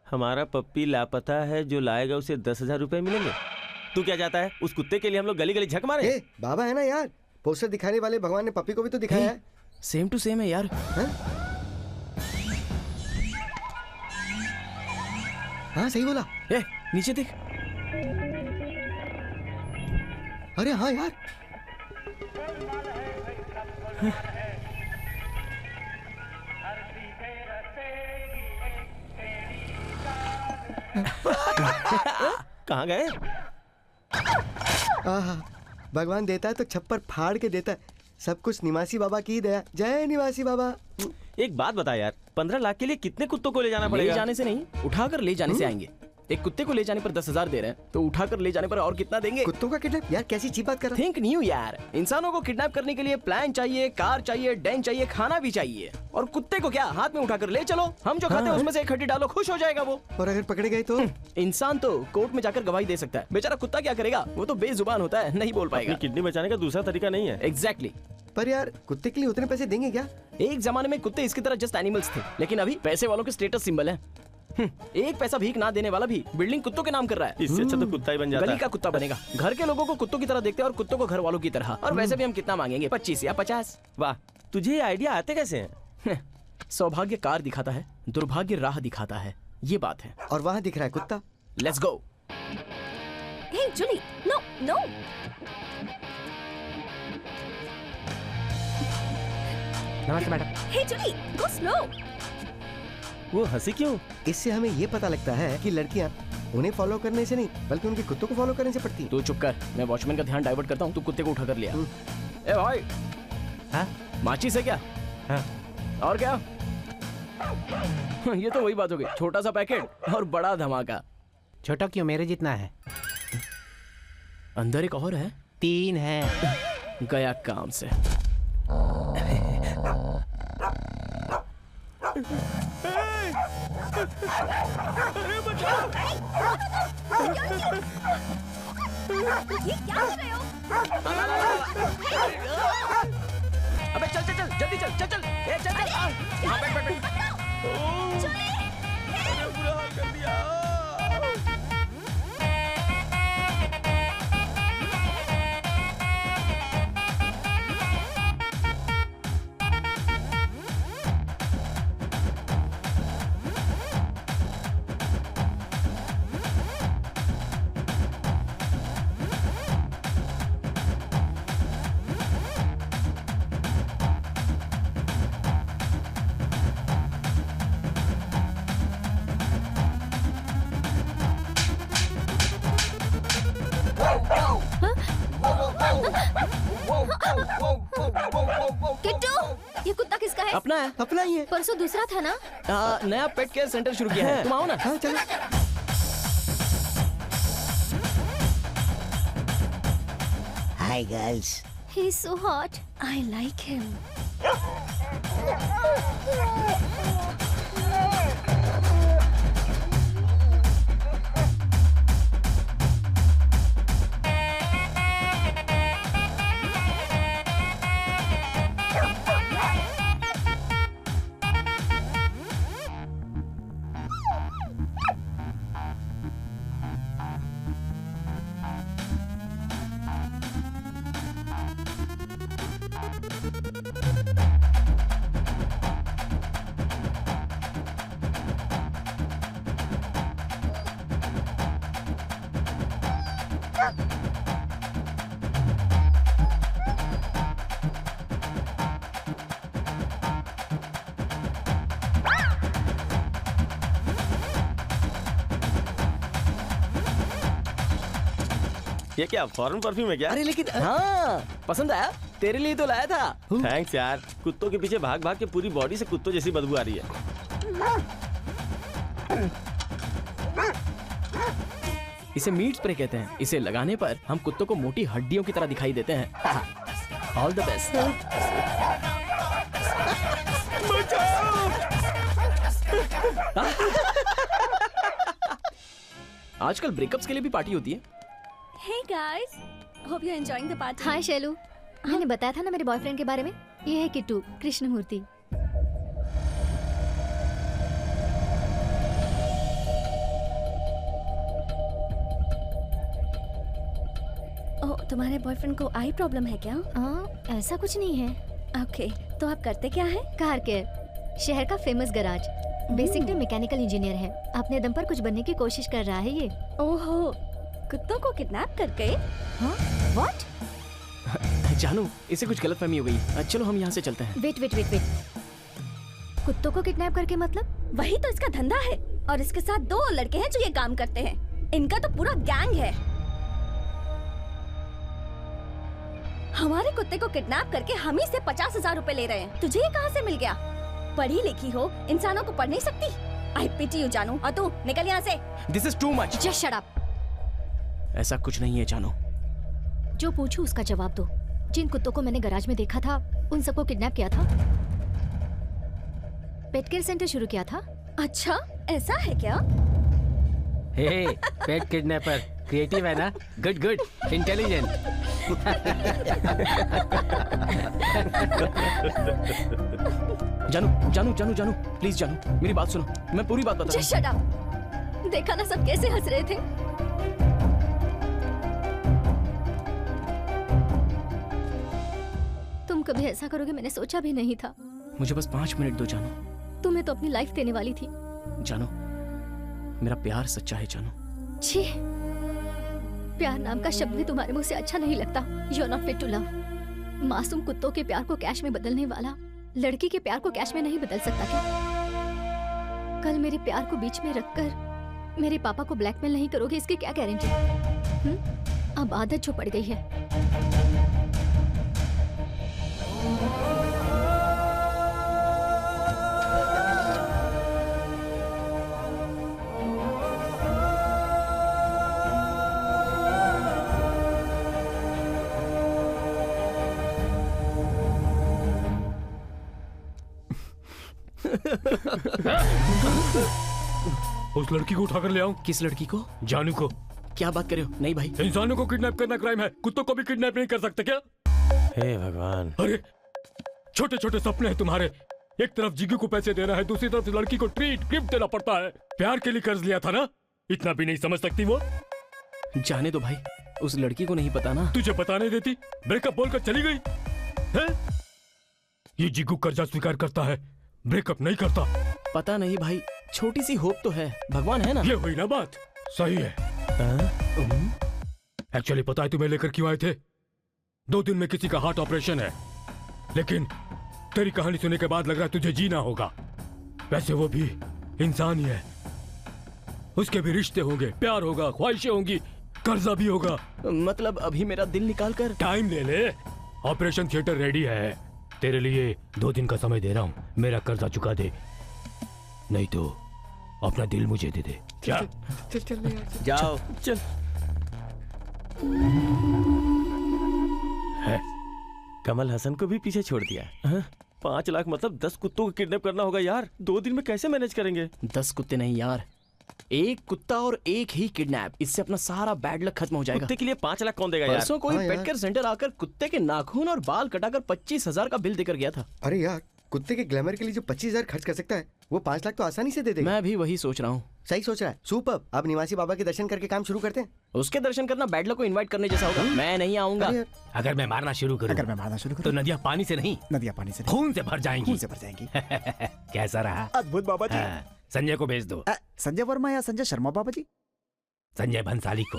Speaker 1: हमारा पप्पी लापता है, जो लाएगा उसे 10,000 रुपए मिलेंगे। तू क्या चाहता है? उस कुत्ते के लिए हम लोग गली गली झक मारे?
Speaker 5: बाबा है ना यार, पोस्टर दिखाने वाले भगवान ने पप्पी को भी तो दिखाया है।
Speaker 6: सेम टू सेम है यार।
Speaker 5: हाँ सही बोला।
Speaker 6: नीचे देख।
Speaker 5: अरे हाँ यार।
Speaker 1: कहाँ गए?
Speaker 5: भगवान देता है तो छप्पर फाड़ के देता है, सब कुछ निवासी बाबा की दया। जय निवासी बाबा।
Speaker 1: एक बात बता यार, 15 लाख के लिए कितने कुत्तों को ले जाना पड़ेगा?
Speaker 6: ले जाने से नहीं, उठाकर ले जाने से आएंगे। एक कुत्ते को ले जाने पर 10,000 दे रहे हैं, तो उठाकर ले जाने पर और कितना देंगे?
Speaker 5: कुत्तों का किडनैप? यार कैसी चीप बात कर रहा है?
Speaker 6: थिंक न्यू यार। इंसानों को किडनैप करने के लिए प्लान चाहिए, कार चाहिए, डेन चाहिए, खाना भी चाहिए, और कुत्ते को क्या हाथ में उठाकर ले चलो, हम जो खाते हैं उसमें से एक हड्डी डालो, खुश हो जाएगा वो।
Speaker 5: और अगर पकड़े गए तो?
Speaker 6: इंसान तो कोर्ट में जाकर गवाही दे सकता है, बेचारा कुत्ता क्या करेगा? वो तो बेजुबान होता है, नहीं बोल पाएगा।
Speaker 1: किडनी बचाने का दूसरा तरीका नहीं है।
Speaker 6: एग्जैक्टली।
Speaker 5: पर यार कुत्ते के लिए उतने पैसे देंगे क्या?
Speaker 6: एक जमाने में कुत्ते इसकी तरह जस्ट एनिमल्स थे, लेकिन अभी पैसे वालों के स्टेटस सिंबल है। एक पैसा भीख ना देने वाला भी बिल्डिंग कुत्तों के नाम कर रहा है।
Speaker 1: इससे अच्छा तो कुत्ता ही बन जाता
Speaker 6: गली
Speaker 1: है।
Speaker 6: का कुत्ता बनेगा। घर के लोगों को कुत्तों की तरह देखते हैं और कुत्तों को घर वालों की तरह। और वैसे भी हम कितना मांगेंगे? 25 या 50।
Speaker 1: वाह, तुझे ये आइडिया आते कैसे हैं?
Speaker 6: सौभाग्य कार दिखाता है, दुर्भाग्य राह दिखाता है, ये बात है।
Speaker 5: और वहाँ दिख रहा है कुत्ता।
Speaker 6: Let's go.
Speaker 8: Hey Julie, no no.
Speaker 12: नमस्ते madam.
Speaker 8: Hey Julie, go slow.
Speaker 1: वो हंसी क्यों?
Speaker 5: इससे हमें ये पता लगता है कि लड़कियाँ उन्हें फॉलो करने से नहीं बल्कि उनके कुत्तों को फॉलो करने से पड़ती हैं।
Speaker 6: तू चुप कर, मैं वॉचमैन का ध्यान डाइवर्ट करता हूँ, तू कुत्ते को उठा कर लिया। ए भाई,
Speaker 12: हाँ?
Speaker 6: माचिस है क्या?
Speaker 12: हाँ।
Speaker 6: और क्या? ये तो वही बात हो गई, छोटा सा पैकेट और बड़ा धमाका।
Speaker 12: छोटा क्यों, मेरे जितना है।
Speaker 6: अंदर एक और है।
Speaker 12: 3 है।
Speaker 6: गया काम से।
Speaker 8: ये क्या कर रहे हो?
Speaker 6: अबे चल चल चल, जल्दी चल चल चल, ए चल चल। हाँ, बैठ बैठ बैठ।
Speaker 1: बुरा हाल कर दिया।
Speaker 3: किट्टू, ये कुत्ता किसका है?
Speaker 6: अपना है।
Speaker 5: अपना ही है।
Speaker 3: परसों दूसरा था ना?
Speaker 6: नया पेट केयर सेंटर शुरू किया है, तुम आओ ना।
Speaker 5: हाँ चलो।
Speaker 7: Hi girls.
Speaker 3: He's so hot.
Speaker 8: I like him.
Speaker 1: ये क्या फॉरेन परफ्यूम है क्या?
Speaker 5: अरे लेकिन
Speaker 6: हाँ, पसंद आया? तेरे लिए तो लाया था।
Speaker 1: थैंक्स यार। कुत्तों के पीछे भाग भाग के पूरी बॉडी से कुत्तों जैसी बदबू आ रही है।
Speaker 6: इसे मीट स्प्रे कहते हैं। इसे लगाने पर हम कुत्तों को मोटी हड्डियों की तरह दिखाई देते हैं। All the best. आजकल ब्रेकअप्स के लिए भी पार्टी होती है।
Speaker 8: Hey guys, hope you're enjoying the party.
Speaker 3: हाय शैलू, मैंने बताया था ना मेरे बॉयफ्रेंड के बारे में। ये है किट्टू, कृष्णमूर्ति।
Speaker 8: ओह, तुम्हारे बॉयफ्रेंड को आई प्रॉब्लम है क्या?
Speaker 3: ऐसा कुछ नहीं है।
Speaker 8: ओके, तो आप करते क्या है?
Speaker 3: कार केयर, शहर का famous garage. Basically mechanical engineer है। अपने दम पर कुछ बनने की कोशिश कर रहा है ये।
Speaker 8: ओहो, कुत्तों को किडनैप कर गए?
Speaker 3: हाँ? What?
Speaker 6: जानू, इसे कुछ गलतफहमी हो गई। चलो हम यहाँ से चलते हैं।
Speaker 3: वेट वेट वेट वेट, कुत्तों को किडनैप करके मतलब?
Speaker 8: वही तो इसका धंधा है। और इसके साथ 2 लड़के हैं जो ये काम करते हैं। इनका तो पूरा गैंग है। हमारे कुत्ते को किडनैप करके हम ही से 50,000 रुपए ले रहे हैं। तुझे ये कहाँ से मिल गया? पढ़ी लिखी हो, इंसानों को पढ़ नहीं सकती? आई पिटी यू जानू। और तू निकल यहाँ से।
Speaker 6: This is too much.
Speaker 3: Just shut up.
Speaker 6: ऐसा कुछ नहीं है जानू।
Speaker 3: जो पूछूं उसका जवाब दो। जिन कुत्तों को मैंने गैराज में देखा था, उन सबको किडनैप किया था। पेट केयर सेंटर शुरू किया था।
Speaker 8: अच्छा, ऐसा है क्या?
Speaker 12: हे पेट किडनैपर, क्रिएटिव है ना? Good good, intelligent.
Speaker 6: जानू जानू जानू जानू प्लीज जानू, मेरी बात सुनो, मैं पूरी बात बता
Speaker 8: Just shut up। देखा ना सब कैसे हंस रहे थे।
Speaker 3: तुम कभी ऐसा करोगे मैंने सोचा भी नहीं था।
Speaker 6: मुझे बस 5 मिनट दो जानू।
Speaker 3: तुम्हें तो अपनी लाइफ देने वाली थी।
Speaker 6: जानू, मेरा प्यार सच्चा है जानू।
Speaker 3: छी, प्यार नाम का शब्द भी तुम्हारे मुंह से अच्छा नहीं लगता। You are not fit to love. मासूम कुत्तों के प्यार को कैश में बदलने वाला लड़की के प्यार को कैश में नहीं बदल सकता क्या? कल मेरे प्यार को बीच में रखकर मेरे पापा को ब्लैकमेल नहीं करोगे, इसकी क्या गारंटी? अब आदत जो पड़ गई है।
Speaker 11: उस लड़की को उठाकर ले आऊं।
Speaker 6: किस लड़की को?
Speaker 11: जानू को।
Speaker 6: क्या बात कर रहे हो? नहीं भाई,
Speaker 11: इंसानों को किडनैप करना क्राइम है, कुत्तों को भी किडनैप नहीं कर सकते क्या?
Speaker 1: हे भगवान।
Speaker 11: अरे छोटे छोटे सपने हैं तुम्हारे। एक तरफ जिग्गू को पैसे देना है, दूसरी तरफ लड़की को ट्रीट गिफ्ट देना पड़ता है। प्यार के लिए कर्ज लिया था ना, इतना भी नहीं समझ सकती वो?
Speaker 6: जाने दो भाई, उस लड़की को नहीं पता ना।
Speaker 11: तुझे पता नहीं देती, ब्रेकअप बोलकर चली गई है? ये जिग्गू कर्जा स्वीकार करता है, ब्रेकअप नहीं करता।
Speaker 6: पता नहीं भाई, छोटी सी होप तो है, भगवान है ना।
Speaker 11: ये हुई ना बात, सही है। एक्चुअली पता है तुम्हें लेकर क्यों आए थे? 2 दिन में किसी का हार्ट ऑपरेशन है, लेकिन तेरी कहानी सुनने के बाद लग रहा है तुझे जीना होगा। वैसे वो भी इंसान ही है, उसके भी रिश्ते होंगे, प्यार होगा, ख्वाहिशें होंगी, कर्जा भी होगा।
Speaker 6: मतलब अभी मेरा दिल निकाल कर?
Speaker 11: टाइम ले ले, ऑपरेशन थिएटर रेडी है। तेरे लिए 2 दिन का समय दे रहा हूँ, मेरा कर्जा चुका दे, नहीं तो अपना दिल मुझे दे दे। क्या?
Speaker 4: चल जाओ।
Speaker 1: चल। है कमल हसन को भी पीछे छोड़ दिया। 5 लाख मतलब 10 कुत्तों को किडनैप करना होगा यार। 2 दिन में कैसे मैनेज करेंगे?
Speaker 6: 10 कुत्ते नहीं यार, 1 कुत्ता और 1 ही किडनैप। इससे अपना सारा बैड लक खत्म हो जाएगा।
Speaker 1: कुत्ते के लिए 5 लाख कौन देगा यार?
Speaker 6: परसों कोई पेट केयर सेंटर आकर कुत्ते के नाखून और बाल कटाकर 25,000 का बिल देकर गया था।
Speaker 5: अरे यार, कुत्ते के ग्लैमर के लिए जो 25,000 खर्च कर सकता है, वो 5 लाख तो आसानी से दे देगा।
Speaker 6: मैं भी वही सोच रहा हूँ।
Speaker 5: सही सोच रहा है। सुपर। अब निवासी बाबा के दर्शन करके काम शुरू करते हैं।
Speaker 6: उसके दर्शन करना बैड लक को इनवाइट करने जैसा होगा। मैं नहीं आऊंगा।
Speaker 11: अगर मैं मारना शुरू करूं तो नदियां पानी से नहीं, खून से भर जाएंगी। कैसा रहा?
Speaker 2: अद्भुत बाबा जी।
Speaker 11: संजय को भेज दो।
Speaker 2: संजय वर्मा या संजय शर्मा बाबा जी?
Speaker 11: संजय भंसाली को।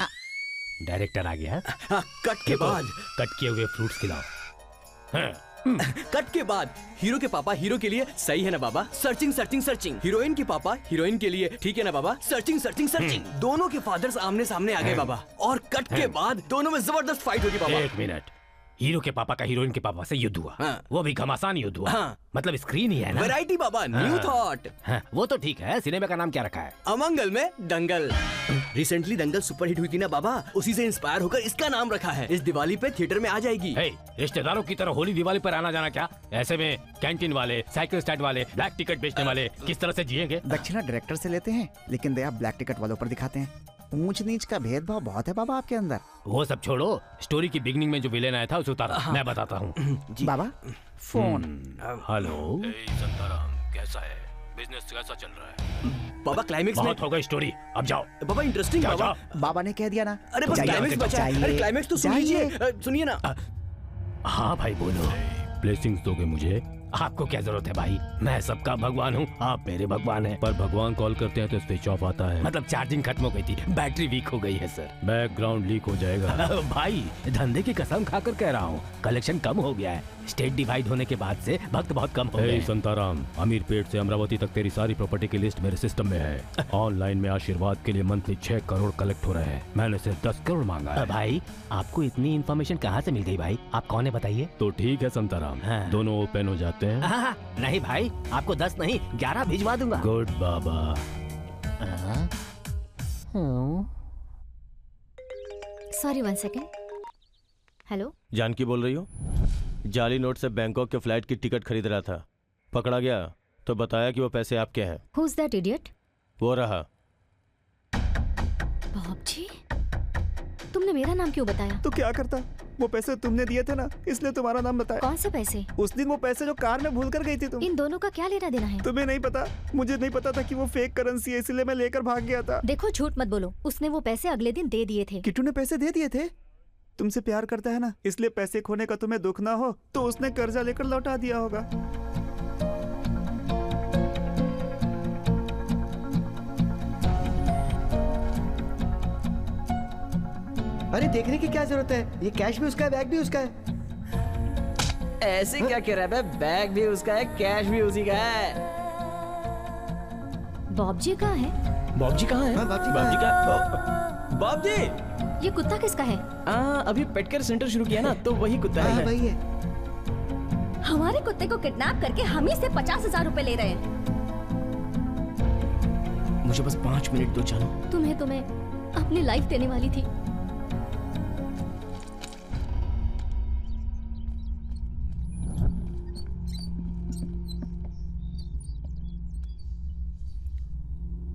Speaker 11: डायरेक्टर आ गया।
Speaker 4: कट के बाद
Speaker 11: कट किए हुए फ्रूट्स खिलाओ।
Speaker 4: कट के बाद हीरो के पापा हीरो के लिए सही है ना बाबा? Searching searching searching. हीरोइन के पापा हीरोइन के लिए ठीक है ना बाबा? Searching searching searching. दोनों के फादर्स आमने सामने आ गए बाबा, और कट के बाद दोनों में जबरदस्त फाइट होगी बाबा।
Speaker 11: 1 मिनट, हीरो के पापा का हीरोइन के पापा से युद्ध हुआ। वो भी घमासान युद्ध हुआ। मतलब स्क्रीन ही है ना?
Speaker 4: वैरायटी बाबा, न्यू थॉट।
Speaker 11: वो तो ठीक है। सिनेमा का नाम क्या रखा है?
Speaker 4: अमंगल में दंगल। रिसेंटली दंगल सुपरहिट हुई थी ना बाबा, उसी से इंस्पायर होकर इसका नाम रखा है। इस दिवाली पे थिएटर में आ जाएगी।
Speaker 11: रिश्तेदारों की तरह होली दिवाली पर आना जाना क्या? ऐसे में कैंटीन वाले, साइकिल स्टैंड वाले, ब्लैक टिकट बेचने वाले किस तरह से जिएंगे?
Speaker 2: दक्षिणा डायरेक्टर से लेते हैं, लेकिन दया ब्लैक टिकट वालों पर दिखाते हैं। ऊंच नीच का भेदभाव बहुत है बाबा आपके अंदर।
Speaker 11: वो सब छोड़ो, स्टोरी की बिगनिंग में जो विलेन आया था उसे उतारा। मैं बताता हूँ।
Speaker 2: बाबा फोन।
Speaker 11: हेलो संताराम, कैसा है? बिजनेस कैसा चल रहा है?
Speaker 4: बाबा क्लाइमेक्स में
Speaker 11: बहुत हो गई स्टोरी, अब जाओ।
Speaker 4: बाबा इंटरेस्टिंग बाबा।
Speaker 2: बाबा ने कह दिया ना।
Speaker 4: अरे बस क्लाइमेक्स बचा है। अरे क्लाइमेक्स तो सुन लीजिए, सुनिए ना।
Speaker 11: हाँ भाई बोलो। ब्लेसिंग्स दोगे मुझे? आपको क्या जरूरत है भाई? मैं सबका भगवान हूँ, आप मेरे भगवान हैं। पर भगवान कॉल करते हैं तो स्विच ऑफ आता है। मतलब चार्जिंग खत्म हो गई थी, बैटरी वीक हो गई है सर। बैकग्राउंड लीक हो जाएगा। भाई धंधे की कसम खाकर कह रहा हूँ, कलेक्शन कम हो गया है। स्टेट डिवाइड होने के बाद से भक्त बहुत कम हो गए। संताराम, अमीर पेट से अमरावती तक तेरी सारी प्रॉपर्टी की लिस्ट मेरे सिस्टम में है। ऑनलाइन में आशीर्वाद के लिए मंथली 6 करोड़ कलेक्ट हो रहे हैं। मैंने सिर्फ 10 करोड़ मांगा है।
Speaker 12: भाई आपको इतनी इन्फॉर्मेशन कहाँ से मिल गई भाई? आप कौन है बताइए?
Speaker 11: तो ठीक है संताराम, दोनों ओपन हो जाते हैं।
Speaker 12: नहीं भाई, आपको 10 नहीं 11 भिजवा दूंगा।
Speaker 11: गुड बाबा।
Speaker 3: Sorry 1 second. हेलो,
Speaker 1: जानकी बोल रही हो? जाली नोट से बैंकॉक के फ्लाइट की टिकट खरीद रहा था, पकड़ा गया तो बताया कि वो पैसे आपके हैं।
Speaker 3: Who's that idiot?
Speaker 1: वो रहा।
Speaker 3: बाप जी, तूने मेरा नाम क्यों बताया?
Speaker 2: तो क्या करता, वो पैसे तुमने दिए थे ना, इसलिए तुम्हारा नाम बताया।
Speaker 3: कौन से पैसे?
Speaker 2: उस दिन वो पैसे जो कार में भूल कर गई थी तुम।
Speaker 3: इन दोनों का क्या लेना देना है?
Speaker 2: तुम्हें नहीं पता, मुझे नहीं पता था कि वो फेक करेंसी है, इसलिए मैं लेकर भाग गया था।
Speaker 3: देखो झूठ मत बोलो, उसने वो पैसे अगले दिन दे दिए थे।
Speaker 2: किट्टू ने पैसे दे दिए थे? तुमसे प्यार करता है ना, इसलिए पैसे खोने का तुम्हें दुख ना हो तो उसने कर्जा लेकर लौटा दिया होगा।
Speaker 5: अरे देखने की क्या जरूरत है, ये कैश भी उसका है, बैग भी उसका है।
Speaker 6: ऐसे क्या कह रहा है? बैग भी उसका है, कैश भी उसी का है।
Speaker 3: बॉब जी कहाँ है?
Speaker 6: बॉब जी कहाँ है?
Speaker 5: हाँ, बॉब जी
Speaker 6: बॉब जी
Speaker 5: कहाँ
Speaker 6: का बॉब जी।
Speaker 3: ये कुत्ता किसका है?
Speaker 6: अभी पेट केयर सेंटर शुरू किया ना, तो वही कुत्ता है।
Speaker 5: वही है।
Speaker 8: हमारे कुत्ते को किडनैप करके हम ही से 50,000 रुपए ले रहे हैं।
Speaker 6: मुझे बस 5 मिनट दो जानू।
Speaker 3: तुम्हें अपनी लाइफ देने वाली थी।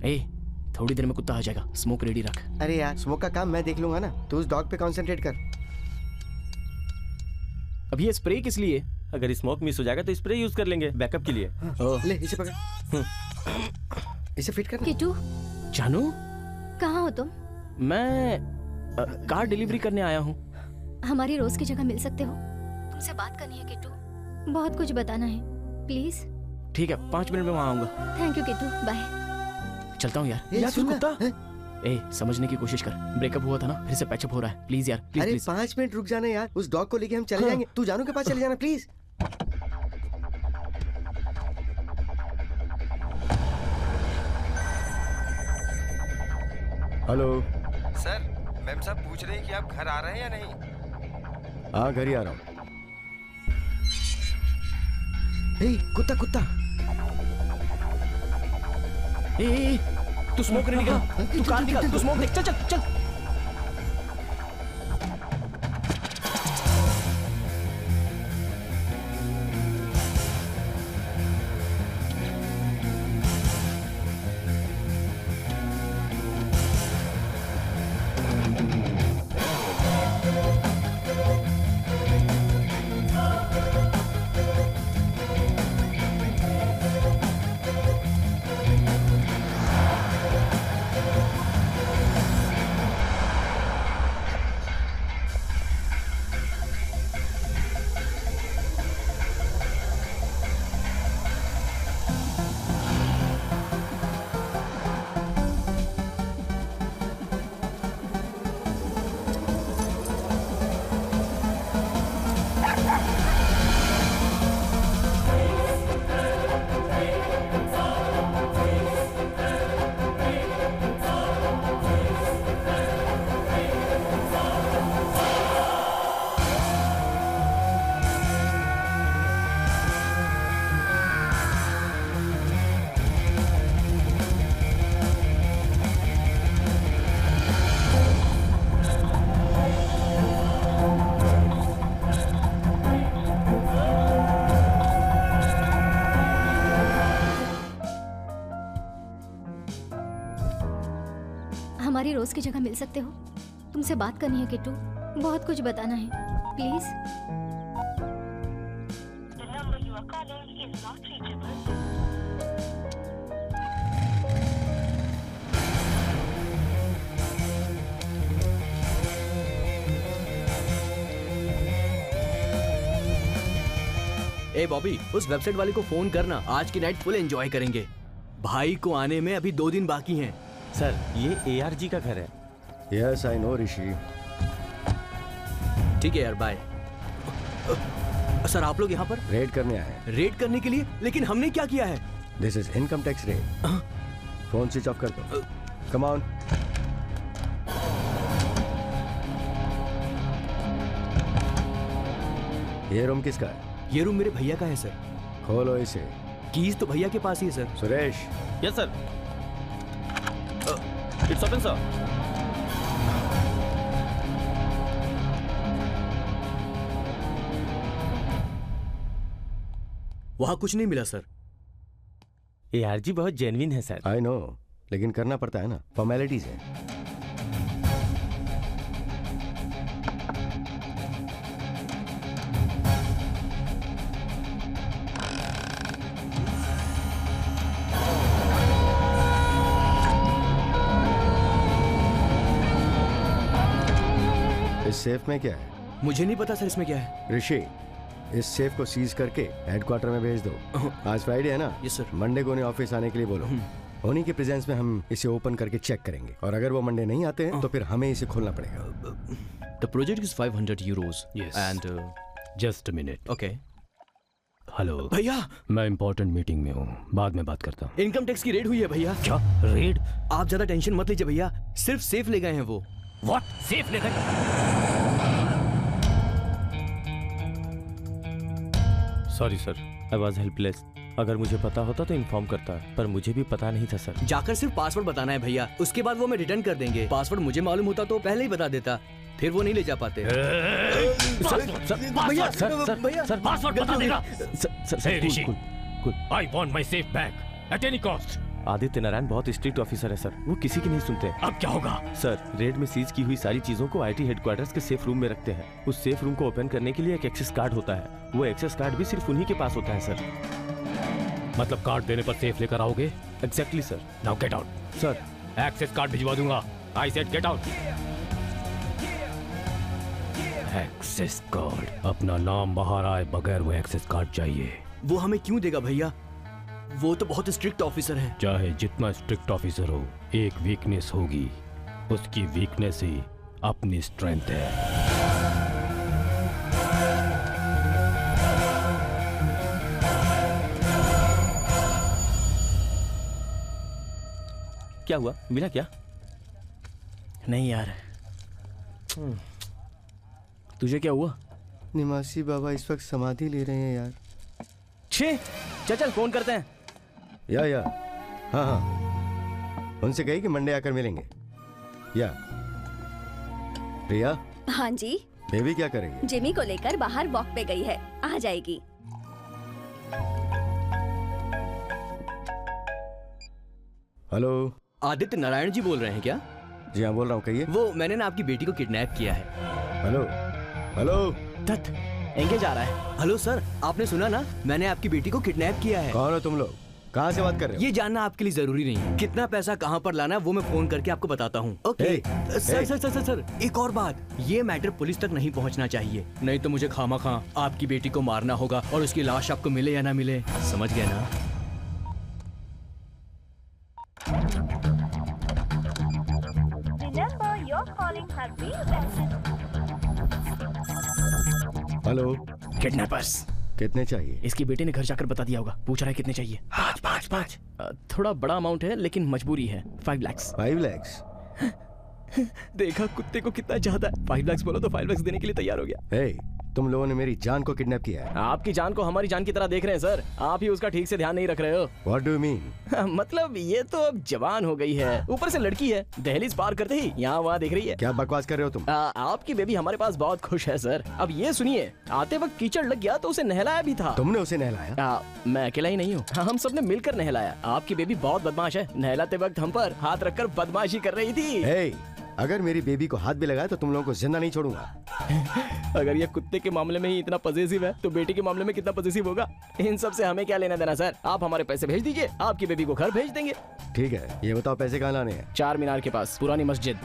Speaker 6: ए, थोड़ी देर में कुत्ता आ जाएगा, स्मोक रेडी रख।
Speaker 5: अरे यार, स्मोक का काम मैं देख लूंगा ना, तू उस डॉग पे कंसंट्रेट कर।
Speaker 6: अब ये स्प्रे किस लिए?
Speaker 1: अगर स्मोक मिस हो जाएगा तो स्प्रे यूज कर लेंगे बैकअप के लिए।
Speaker 5: ले इसे पकड़, इसे फिट कर।
Speaker 3: किट्टू,
Speaker 6: जानू
Speaker 3: कहाँ हो तुम?
Speaker 6: मैं कार डिलीवरी करने आया हूँ।
Speaker 3: हमारी रोज की जगह मिल सकते हो? तुमसे बात करनी है किट्टू, बहुत कुछ बताना है, प्लीज।
Speaker 6: ठीक है, 5 मिनट में वहाँ आऊंगा।
Speaker 3: Thank you Kittu, bye.
Speaker 6: चलता हूँ यार। यार कुत्ता, ए समझने की कोशिश कर, ब्रेकअप हुआ था ना, फिर से पैचअप हो रहा है, प्लीज यार प्लीज।
Speaker 5: अरे 5 मिनट रुक जाना यार, उस डॉग को लेके हम चले जाएंगे। तू जानू के पास चले जाना प्लीज।
Speaker 13: हेलो
Speaker 14: सर, मैम साहब पूछ रहे हैं कि आप घर आ रहे हैं या नहीं?
Speaker 13: हाँ, घर ही आ रहा हूँ।
Speaker 6: कुत्ता कुत्ता, तू स्मोक रेडी कर, तू कार निकाल, तू स्मोक देख, चल चल चल।
Speaker 3: हमारी रोज की जगह मिल सकते हो? तुमसे बात करनी है किट्टू, बहुत कुछ बताना है, प्लीज।
Speaker 4: ए बॉबी, उस वेबसाइट वाले को फोन करना, आज की नाइट फुल एंजॉय करेंगे। भाई को आने में अभी 2 दिन बाकी हैं।
Speaker 1: सर, ये ARG का घर है।
Speaker 13: यस आई नो ऋषि।
Speaker 4: ठीक है यार, बाय। सर, आप लोग यहाँ पर
Speaker 13: रेड करने आए हैं।
Speaker 4: रेड करने के लिए? लेकिन हमने क्या किया है?
Speaker 13: This is income tax raid. Phone switch off कर दो। Come on. ये रूम किसका है?
Speaker 4: ये रूम मेरे भैया का है सर।
Speaker 13: खोलो इसे।
Speaker 4: कीज तो भैया के पास ही है sir.
Speaker 13: Suresh.
Speaker 1: Yes sir. It's open sir.
Speaker 4: वहां कुछ नहीं मिला सर।
Speaker 1: ARG बहुत जेन्युइन है सर।
Speaker 13: आई नो, लेकिन करना पड़ता है ना, फॉर्मेलिटीज है। सेफ में क्या है?
Speaker 4: मुझे नहीं पता सर इसमें क्या है।
Speaker 13: ऋषि, इस सेफ को सीज करके हेडक्वार्टर में भेज दो। आज फ्राइडे है ना?
Speaker 4: Yes sir.
Speaker 13: मंडे को उन्हें ऑफिस आने के लिए बोलो। उन्हीं के प्रेजेंस में हम इसे ओपन करके चेक करेंगे, और अगर वो मंडे नहीं आते हैं तो फिर हमें इसे खोलना पड़ेगा।
Speaker 6: The project is 500 euros and
Speaker 11: just a minute.
Speaker 6: Okay.
Speaker 11: Hello
Speaker 4: भैया,
Speaker 11: मैं इंपॉर्टेंट मीटिंग में हूँ, बाद में बात करता हूँ।
Speaker 4: इनकम टैक्स की रेड हुई है भैया।
Speaker 11: क्या रेड?
Speaker 4: आप ज्यादा टेंशन मत लीजिए भैया, सिर्फ सेफ ले गए हैं वो।
Speaker 11: व्हाट? सेफ ले गए?
Speaker 1: Sorry sir, I was helpless. अगर मुझे पता होता तो इन्फॉर्म करता, पर मुझे भी पता नहीं था सर।
Speaker 4: जाकर सिर्फ पासवर्ड बताना है भैया, उसके बाद वो हमें रिटर्न कर देंगे। पासवर्ड मुझे मालूम होता तो पहले ही बता देता, फिर वो नहीं ले जा पाते।
Speaker 11: भैया सर पासवर्ड बता देगा।
Speaker 1: Sir
Speaker 11: Rishi, I want my safe back at any cost.
Speaker 1: Aditya Narayan बहुत स्ट्रिक्ट ऑफिसर है सर, वो किसी की नहीं सुनते।
Speaker 11: अब क्या होगा?
Speaker 1: सर, रेड में सीज की हुई सारी चीजों को आईटी हेडक्वार्टर्स के सेफ रूम में रखते हैं। उस सेफ रूम को ओपन करने के लिए एक एक्सेस कार्ड होता है, वो एक्सेस कार्ड भी सिर्फ उन्हीं के पास होता है सर।
Speaker 11: मतलब कार्ड देने पर सेफ लेकर आओगे?
Speaker 1: Exactly sir.
Speaker 11: Now get out.
Speaker 1: Sir,
Speaker 11: access card भिजवा दूंगा। I said get out. Access card? अपना नाम बाहर आए बगैर वो एक्सेस कार्ड चाहिए।
Speaker 4: वो हमें क्यों देगा भैया? वो तो बहुत स्ट्रिक्ट ऑफिसर है।
Speaker 11: चाहे जितना स्ट्रिक्ट ऑफिसर हो, एक वीकनेस होगी। उसकी वीकनेस ही अपनी स्ट्रेंथ है।
Speaker 1: क्या हुआ? मिला क्या?
Speaker 6: नहीं यार। तुझे क्या हुआ?
Speaker 5: निवासी बाबा इस वक्त समाधि ले रहे हैं यार।
Speaker 6: छे, चल फोन करते हैं।
Speaker 13: या हाँ, उनसे कही कि मंडे आकर मिलेंगे। या प्रिया?
Speaker 8: हाँ जी।
Speaker 13: बेबी क्या करेगी?
Speaker 8: जिमी को लेकर बाहर वॉक पे गई है, आ जाएगी।
Speaker 13: हेलो,
Speaker 4: आदित्य नारायण जी बोल रहे हैं क्या?
Speaker 13: जी हाँ, बोल रहा हूँ, कहिए।
Speaker 4: वो मैंने ना आपकी बेटी को किडनैप किया है।
Speaker 13: Hello hello.
Speaker 6: तत एंगेज आ रहा है।
Speaker 4: हेलो सर, आपने सुना ना, मैंने आपकी बेटी को किडनैप किया है।
Speaker 13: कौन हो तुम लोग? कहाँ से बात कर रहे हो?
Speaker 4: ये जानना आपके लिए जरूरी नहीं। कितना पैसा कहाँ पर लाना है वो मैं फोन करके आपको बताता हूँ। ओके सर, एक और बात, ये मैटर पुलिस तक नहीं पहुँचना चाहिए, नहीं तो मुझे खामा आपकी बेटी को मारना होगा और उसकी लाश आपको मिले या ना मिले, समझ गए ना?
Speaker 13: हेलो।
Speaker 6: किडनैपर्स।
Speaker 13: कितने चाहिए?
Speaker 6: इसकी बेटे ने घर जाकर बता दिया होगा, पूछ रहा है कितने चाहिए। पाँच। थोड़ा बड़ा अमाउंट है लेकिन मजबूरी है। 5 लाख।
Speaker 13: 5 लाख?
Speaker 6: देखा कुत्ते को कितना चाहता है। 5 लाख बोलो तो 5 लाख देने के लिए तैयार हो गया।
Speaker 13: hey, तुम लोगों ने मेरी जान को किडनैप किया है।
Speaker 6: आपकी जान को हमारी जान की तरह देख रहे हैं सर, आप ही उसका ठीक से ध्यान नहीं रख रहे हो।
Speaker 13: What do you mean?
Speaker 6: मतलब ये तो अब जवान हो गई है, ऊपर से लड़की है, दहलीज पार करते ही यहाँ वहाँ देख रही है।
Speaker 13: क्या बकवास कर रहे हो तुम?
Speaker 6: आपकी बेबी हमारे पास बहुत खुश है सर। अब ये सुनिए, आते वक्त कीचड़ लग गया तो उसे नहलाया भी था।
Speaker 13: तुमने उसे नहलाया?
Speaker 6: मैं अकेला ही नहीं हूँ, हम सबने मिलकर नहलाया। आपकी बेबी बहुत बदमाश है, नहलाते वक्त हम पर हाथ रखकर बदमाशी कर रही थी।
Speaker 13: hey, अगर मेरी बेबी को हाथ भी लगाया तो तुम लोगों को जिंदा नहीं छोड़ूंगा।
Speaker 6: अगर ये कुत्ते के मामले में ही इतना पॉजिटिव है तो बेटी के मामले में कितना पॉजिटिव होगा? इन सब से हमें क्या लेना देना सर, आप हमारे पैसे भेज दीजिए, आपकी बेबी को घर भेज देंगे।
Speaker 13: ठीक है, ये बताओ पैसे कहाँ लाने हैं?
Speaker 6: 4 मीनार के पास, पुरानी मस्जिद।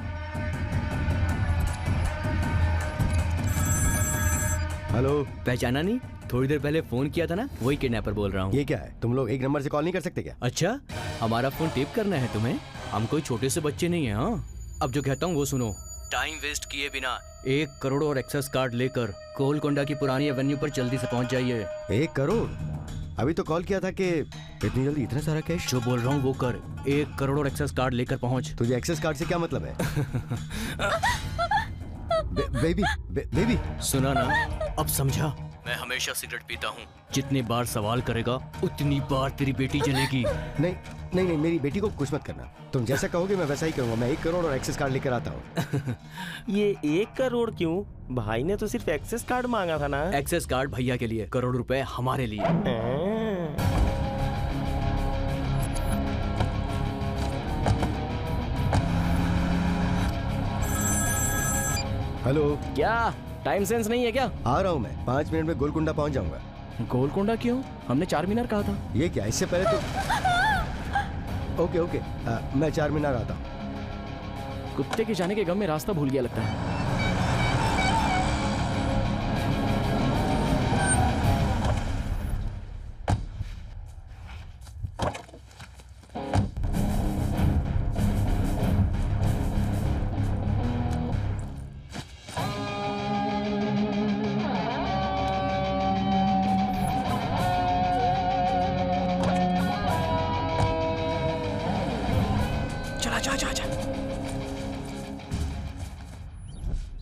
Speaker 13: हेलो,
Speaker 4: पहचाना नहीं? थोड़ी देर पहले फोन किया था ना, वही किडनैपर बोल रहा हूँ।
Speaker 13: ये क्या है? तुम लोग एक नंबर से कॉल नहीं कर सकते क्या?
Speaker 4: अच्छा, हमारा फोन टेप करना है तुम्हें? हम कोई छोटे से बच्चे नहीं है। हाँ, अब जो कहता हूँ वो सुनो। टाइम वेस्ट किए बिना 1 करोड़ और एक्सेस कार्ड लेकर गोलकोंडा की पुरानी एवेन्यू पर जल्दी से पहुँच जाइए।
Speaker 13: 1 करोड़? अभी तो कॉल किया था कि इतनी जल्दी इतना सारा कैश?
Speaker 4: जो बोल रहा हूँ वो कर, 1 करोड़ और एक्सेस कार्ड लेकर पहुँच।
Speaker 13: तुझे एक्सेस कार्ड से क्या मतलब है? बेबी
Speaker 4: सुना ना, अब समझा? मैं हमेशा सिगरेट पीता हूँ, जितनी बार सवाल करेगा उतनी बार तेरी बेटी जलेगी।
Speaker 13: नहीं, मेरी बेटी को कुछ मत करना। तुम जैसा कहोगे मैं वैसा ही करूँगा। मैं 1 करोड़ और एक्सेस कार्ड लेकर आता हूँ।
Speaker 1: ये 1 करोड़ क्यों? भाई ने तो सिर्फ एक्सेस कार्ड मांगा था ना।
Speaker 4: एक्सेस कार्ड भैया के लिए, करोड़ रुपए हमारे लिए।
Speaker 13: हेलो। क्या
Speaker 6: टाइम सेंस नहीं है क्या?
Speaker 13: आ रहा हूँ मैं, 5 मिनट में गोलकुंडा पहुँच जाऊंगा।
Speaker 6: गोलकुंडा क्यों? हमने 4 मीनार कहा था।
Speaker 13: ये क्या? इससे पहले तो ओके मैं 4 मीनार आता हूँ।
Speaker 6: कुत्ते के जाने के गम में रास्ता भूल गया लगता है।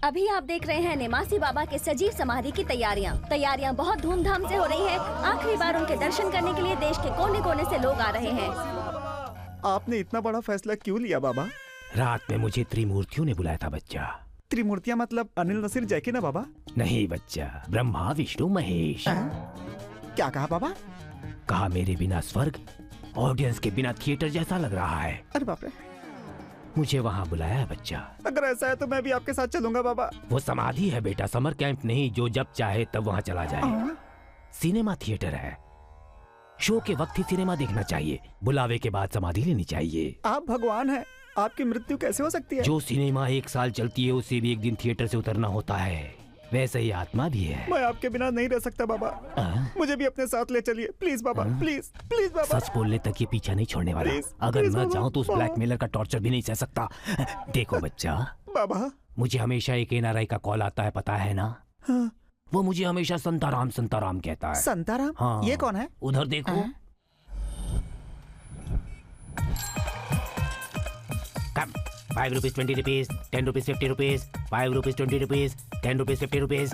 Speaker 8: अभी आप देख रहे हैं निमासी बाबा के सजीव समाधि की तैयारियां बहुत धूमधाम से हो रही है। आखिरी बार उनके दर्शन करने के लिए देश के कोने कोने से लोग आ रहे हैं।
Speaker 2: आपने इतना बड़ा फैसला क्यों लिया बाबा?
Speaker 11: रात में मुझे त्रिमूर्तियों ने बुलाया था बच्चा।
Speaker 2: त्रिमूर्तियाँ मतलब अनिल नसीर जैकी ना बाबा?
Speaker 11: नहीं बच्चा, ब्रह्मा विष्णु महेश।
Speaker 2: क्या कहा बाबा?
Speaker 11: कहा मेरे बिना स्वर्ग ऑडियंस के बिना थिएटर जैसा लग रहा है।
Speaker 2: अरे बाप रे,
Speaker 11: मुझे वहाँ बुलाया है बच्चा।
Speaker 2: अगर ऐसा है तो मैं भी आपके साथ चलूंगा बाबा।
Speaker 11: वो समाधि है बेटा, समर कैंप नहीं जो जब चाहे तब वहाँ चला जाए। सिनेमा थिएटर है, शो के वक्त ही सिनेमा देखना चाहिए, बुलावे के बाद समाधि लेनी चाहिए।
Speaker 2: आप भगवान हैं, आपकी मृत्यु कैसे हो सकती है?
Speaker 11: जो सिनेमा 1 साल चलती है उसे भी एक दिन थिएटर से उतरना होता है, वैसे ही आत्मा भी है।
Speaker 2: मैं आपके बिना नहीं रह सकता बाबा। मुझे भी अपने साथ ले चलिए प्लीज बाबा, प्लीज प्लीज बाबा।
Speaker 11: सच बोलने तक ये पीछा नहीं छोड़ने वाला। अगर
Speaker 2: प्लीज
Speaker 11: मैं
Speaker 2: बाबा,
Speaker 11: जाऊं तो उस
Speaker 2: बाबा।
Speaker 11: ब्लैकमेलर का टॉर्चर भी नहीं सह सकता। देखो बच्चा
Speaker 2: बाबा,
Speaker 11: मुझे हमेशा एक एनआरआई का कॉल आता है, पता है ना?
Speaker 2: हाँ।
Speaker 11: वो मुझे हमेशा संताराम संताराम कहता है।
Speaker 2: संताराम?
Speaker 11: हाँ।
Speaker 2: ये कौन है?
Speaker 11: उधर देखो। कम 5 rupees 20 rupees 10 rupees 50 rupees 5 rupees 20 rupees 10 rupees 50 rupees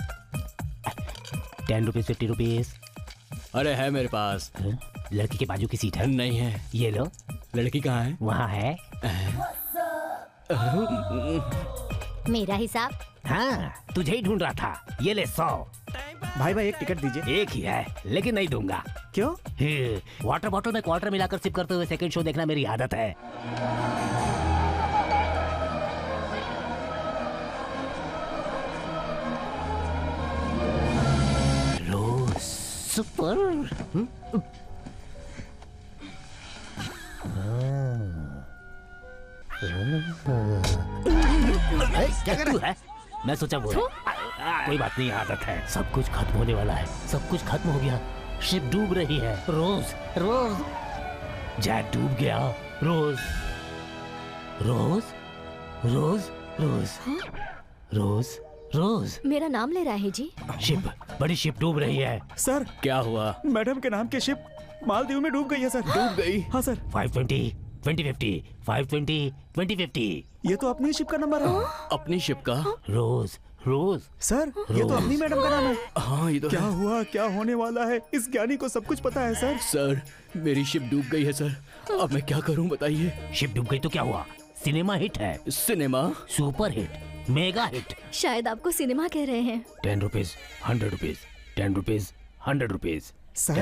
Speaker 11: 10 rupees 50 rupees.
Speaker 4: अरे है मेरे पास।
Speaker 11: लड़की के बाजू की सीट है?
Speaker 4: नहीं है।
Speaker 11: ये लो।
Speaker 4: लड़की कहाँ है?
Speaker 11: वहाँ है।
Speaker 3: मेरा हिसाब?
Speaker 11: हाँ, तुझे ही ढूंढ रहा था। ये ले 100।
Speaker 2: भाई भाई एक टिकट दीजिए।
Speaker 11: एक ही है लेकिन नहीं दूंगा।
Speaker 2: क्यों?
Speaker 11: वाटर बॉटल में क्वार्टर मिलाकर सिप करते हुए सेकंड शो देखना मेरी आदत है। रोज सुपर। क्या कर रहा है? मैं सोचा वो कोई बात नहीं, आदत है। सब कुछ खत्म होने वाला है, सब कुछ खत्म हो गया। शिप डूब रही है। रोज रोज जैक डूब गया। रोज रोज रोज रोज रोज रोज
Speaker 3: मेरा नाम ले रहा है जी।
Speaker 11: शिप, बड़ी शिप डूब रही है।
Speaker 2: सर
Speaker 4: क्या हुआ?
Speaker 2: मैडम के नाम की शिप मालदीव में डूब गई है सर।
Speaker 4: डूब गई?
Speaker 2: हाँ सर।
Speaker 11: 520 2050 520 2050।
Speaker 2: ये तो अपनी शिप का नंबर है।
Speaker 4: अपनी शिप का?
Speaker 11: रोज रोज
Speaker 2: सर, ये तो अपनी मैडम का नाम है।
Speaker 4: हाँ ये तो
Speaker 2: क्या
Speaker 4: है।
Speaker 2: हुआ, क्या होने वाला है? इस ज्ञानी को सब कुछ पता है सर।
Speaker 4: सर मेरी शिप डूब गई है सर, अब मैं क्या करूं बताइए।
Speaker 11: शिप डूब गई तो क्या हुआ? सिनेमा हिट है।
Speaker 4: Cinema?
Speaker 11: Super hit, mega hit.
Speaker 3: शायद आपको सिनेमा कह रहे हैं।
Speaker 11: 10 rupees 100 rupees 10 rupees 100 rupees.
Speaker 2: Sir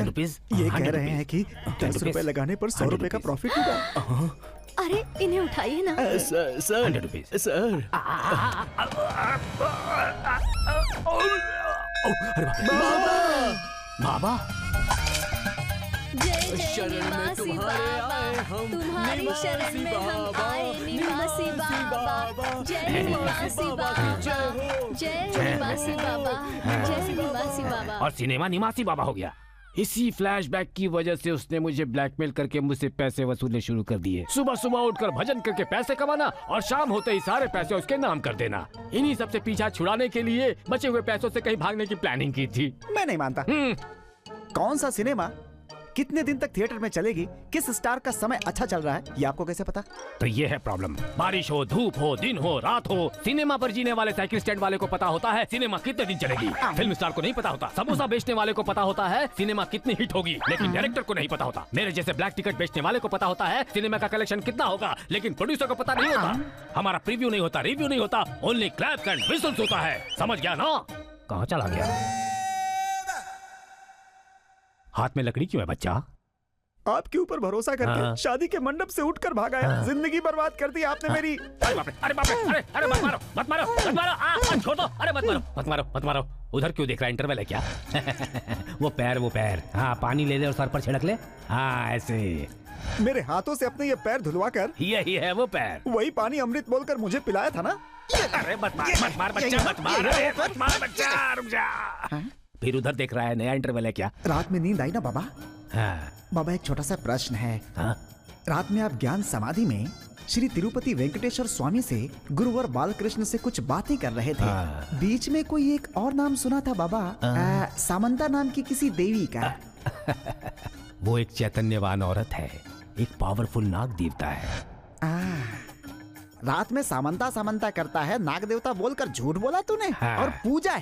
Speaker 2: ये कह रहे हैं कि 10 रुपए लगाने पर 100 रुपए का प्रॉफिट होगा।
Speaker 3: अरे इन्हें उठाइए ना।
Speaker 4: Sir sir
Speaker 11: 100 rupees
Speaker 4: sir.
Speaker 11: बाबा
Speaker 8: जय जय
Speaker 4: शरण में
Speaker 8: निवासी
Speaker 4: तुम्हारे
Speaker 8: बाबा,
Speaker 4: आए हम,
Speaker 8: तुम्हारी शरण में हम आए निवासी बाबा। जय निवासी बाबा, जय निवासी बाबा, जय निवासी बाबा।
Speaker 11: और सिनेमा निवासी बाबा हो गया। इसी फ्लैशबैक की वजह से उसने मुझे ब्लैकमेल करके मुझसे पैसे वसूलने शुरू कर दिए। सुबह सुबह उठकर भजन करके पैसे कमाना और शाम होते ही सारे पैसे उसके नाम कर देना। इन्हीं सबसे पीछा छुड़ाने के लिए बचे हुए पैसों से कहीं भागने की प्लानिंग की थी।
Speaker 2: मैं नहीं मानता। कौन सा सिनेमा कितने दिन तक थिएटर में चलेगी, किस स्टार का समय अच्छा चल रहा है, ये आपको कैसे पता?
Speaker 11: तो ये है प्रॉब्लम। बारिश हो, धूप हो, दिन हो, रात हो, सिनेमा पर जीने वाले साइकिल स्टैंड वाले को पता होता है सिनेमा कितने दिन चलेगी। फिल्म स्टार को नहीं पता होता। समोसा बेचने वाले को पता होता है सिनेमा कितनी हिट होगी, लेकिन डायरेक्टर को नहीं पता होता। मेरे जैसे ब्लैक टिकट बेचने वाले को पता होता है सिनेमा का कलेक्शन कितना होगा, लेकिन प्रोड्यूसर को पता नहीं होता। हमारा प्रीव्यू नहीं होता, रिव्यू नहीं होता, ओनली क्लैप्स एंड व्हिसल्स होता है। समझ गया ना? कहाँ चला गया? हाथ में लकड़ी क्यों है बच्चा?
Speaker 2: आपके ऊपर भरोसा करके शादी के मंडप से उठकर भागा है। जिंदगी बर्बाद कर दी आपने मेरी।
Speaker 11: अरे बाप रे, अरे बाप रे, अरे मत मारो, मत मारो, मत मारो, छोड़ दो। अरे मत मारो, मत मारो, मत मारो। उधर क्यों देख रहा है? इंटरवल है क्या? वो पैर। हाँ, पानी ले ले और सर पर छिड़क ले। हाँ ऐसे।
Speaker 2: मेरे हाथों से अपने ये पैर धुलवा कर।
Speaker 11: यही है वो पैर।
Speaker 2: वही पानी अमृत बोलकर मुझे पिलाया था ना।
Speaker 11: अरे मत मार बच्चा, मत मार बच्चा, रुक जा। फिर उधर देख रहा है, नया इंटरवल है क्या?
Speaker 2: रात में नींद आई ना बाबा?
Speaker 11: हाँ।
Speaker 2: बाबा एक छोटा सा प्रश्न है।
Speaker 11: हाँ?
Speaker 2: रात में आप ज्ञान समाधि में श्री तिरुपति वेंकटेश्वर स्वामी से गुरुवर बालकृष्ण से कुछ बातें कर रहे थे। बीच में कोई एक और नाम सुना था बाबा, सामंता नाम की किसी देवी का।
Speaker 11: वो एक चैतन्यवान औरत है, एक पावरफुल नाग देवता है।
Speaker 2: रात में सामंता सामंता करता है, नाग देवता बोलकर झूठ बोला तूने।
Speaker 11: हाँ।
Speaker 2: और पूजा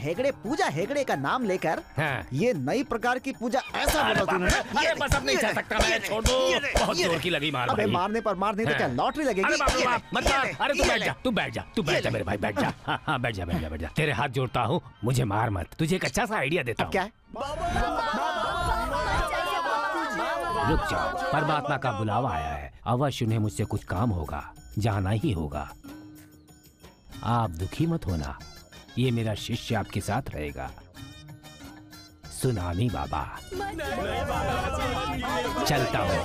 Speaker 2: हेगड़े का नाम लेकर
Speaker 11: हाँ।
Speaker 2: ये नई प्रकार की पूजा ऐसा बोला तूने।
Speaker 11: अरे बस अब नहीं चल सकता मैं, छोड़ दो। बहुत जोर की लगी मार
Speaker 2: अबे
Speaker 11: भाई।
Speaker 2: मारने पर मार नहीं तो क्या लॉटरी लगेगी?
Speaker 11: अरे बाप रे बाप, मत मार। अरे तू
Speaker 2: ये
Speaker 11: बैठ
Speaker 2: ले।
Speaker 11: जा, तू बैठ जा, तू बैठ जा मेरे भाई, बैठ जा। हाँ बैठ जा, बैठ जा, बैठ जा। तेरे हाथ जोड़ता हूँ, मुझे मार मत। तुझे एक अच्छा सा आइडिया देता हूँ।
Speaker 2: क्या है?
Speaker 11: रुक जाओ, परमात्मा का बुलावा आया है, अवश्य उन्हें मुझसे कुछ काम होगा, जाना ही होगा। आप दुखी मत होना, ये मेरा शिष्य आपके साथ रहेगा, सुनामी बाबा। चलता हूँ।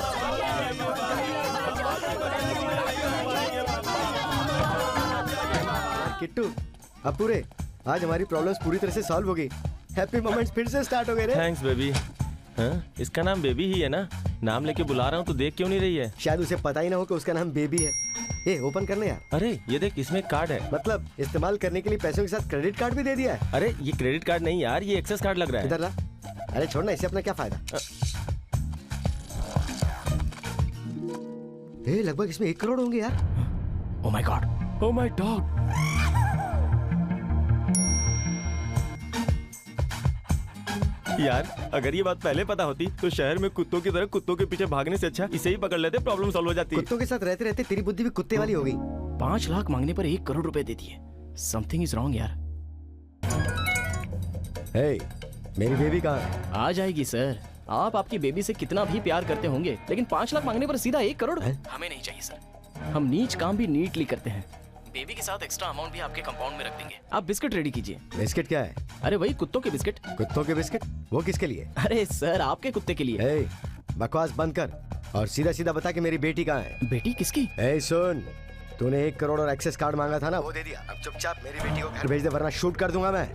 Speaker 5: किट्टू, अब पूरे आज हमारी प्रॉब्लम्स पूरी तरह से सॉल्व हो गई। हैप्पी मोमेंट्स फिर से स्टार्ट हो गए रे।
Speaker 1: Thanks baby. हाँ, इसका नाम बेबी ही है ना? नाम लेके बुला रहा हूँ तो देख क्यों नहीं रही है?
Speaker 5: शायद उसे पता ही ना हो कि उसका नाम बेबी है। ए ओपन करने यार।
Speaker 1: अरे ये देख, इसमें एक कार्ड है।
Speaker 5: मतलब इस्तेमाल करने के लिए पैसों के साथ क्रेडिट कार्ड भी दे दिया है।
Speaker 1: अरे ये क्रेडिट कार्ड नहीं यार, ये एक्सेस कार्ड लग रहा है।
Speaker 5: इधर ला। अरे छोड़ना, इससे अपना क्या फायदा? लगभग इसमें 1 करोड़ होंगे यार।
Speaker 6: Oh my God,
Speaker 1: oh my God. यार अगर ये बात पहले पता होती तो शहर में कुत्तों की तरह कुत्तों के पीछे भागने से अच्छा इसे ही पकड़ लेते, प्रॉब्लम सॉल्व हो जाती।
Speaker 5: कुत्तों के साथ रहते रहते तेरी बुद्धि भी कुत्ते वाली हो गई।
Speaker 6: 5 लाख मांगने पर 1 करोड़ रुपए दे दिए। समथिंग इज रॉन्ग यार।
Speaker 5: हे, मेरी बेबी कहाँ है?
Speaker 6: आ जाएगी सर। आप आपकी बेबी से कितना भी प्यार करते होंगे, लेकिन 5 लाख मांगने पर सीधा 1 करोड़ हमें नहीं चाहिए सर। हम नीच काम भी नीटली करते हैं। बेबी के साथ एक्स्ट्रा अमाउंट भी आपके कंपाउंड में रख देंगे। आप बिस्किट रेडी कीजिए।
Speaker 5: बिस्किट क्या है?
Speaker 6: अरे वही कुत्तों के बिस्किट।
Speaker 5: कुत्तों के बिस्किट? वो किसके लिए?
Speaker 6: अरे सर, आपके कुत्ते के लिए।
Speaker 5: हे, बकवास बंद कर और सीधा सीधा बता कि मेरी बेटी कहाँ है।
Speaker 6: बेटी किसकी?
Speaker 5: हे सुन, तूने 1 करोड़ और एक्सेस कार्ड मांगा था ना, वो दे दिया। अब चुपचाप मेरी बेटी को घर भेज दे वरना शूट कर दूंगा मैं।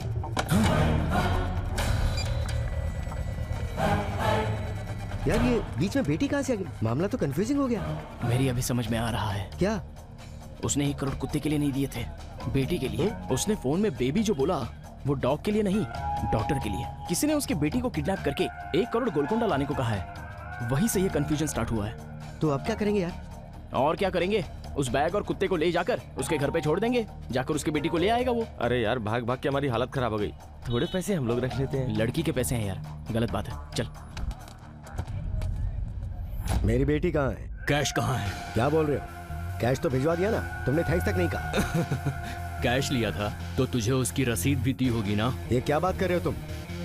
Speaker 5: यार ये बीच में बेटी कहाँ से आ गई? मामला तो कंफ्यूजिंग हो गया।
Speaker 6: मेरी अभी समझ में आ रहा है।
Speaker 5: क्या?
Speaker 6: उसने 1 करोड़ कुत्ते के लिए नहीं दिए थे, बेटी के लिए। उसने फोन में बेबी जो बोला वो डॉग के लिए नहीं, डॉक्टर के लिए। किसी ने उसकी बेटी को किडनैप करके 1 करोड़ गोलकोंडा लाने को कहा है। वहीं से ये कंफ्यूजन स्टार्ट हुआ है।
Speaker 5: तो अब क्या करेंगे यार?
Speaker 6: और क्या करेंगे, उस बैग और कुत्ते को ले जाकर उसके घर पे छोड़ देंगे। जाकर उसकी बेटी को ले आएगा वो।
Speaker 1: अरे यार भाग भाग के हमारी हालत खराब हो गई। थोड़े पैसे हम लोग रख लेते हैं।
Speaker 6: लड़की के पैसे हैं यार, गलत बात है। चल।
Speaker 5: मेरी बेटी कहाँ है?
Speaker 4: कैश कहाँ है?
Speaker 5: क्या बोल रहे हो? कैश तो भिजवा दिया ना, तुमने थैंक्स तक नहीं कहा।
Speaker 4: कैश लिया था तो तुझे उसकी रसीद भी दी होगी ना?
Speaker 5: ये क्या बात कर रहे हो तुम?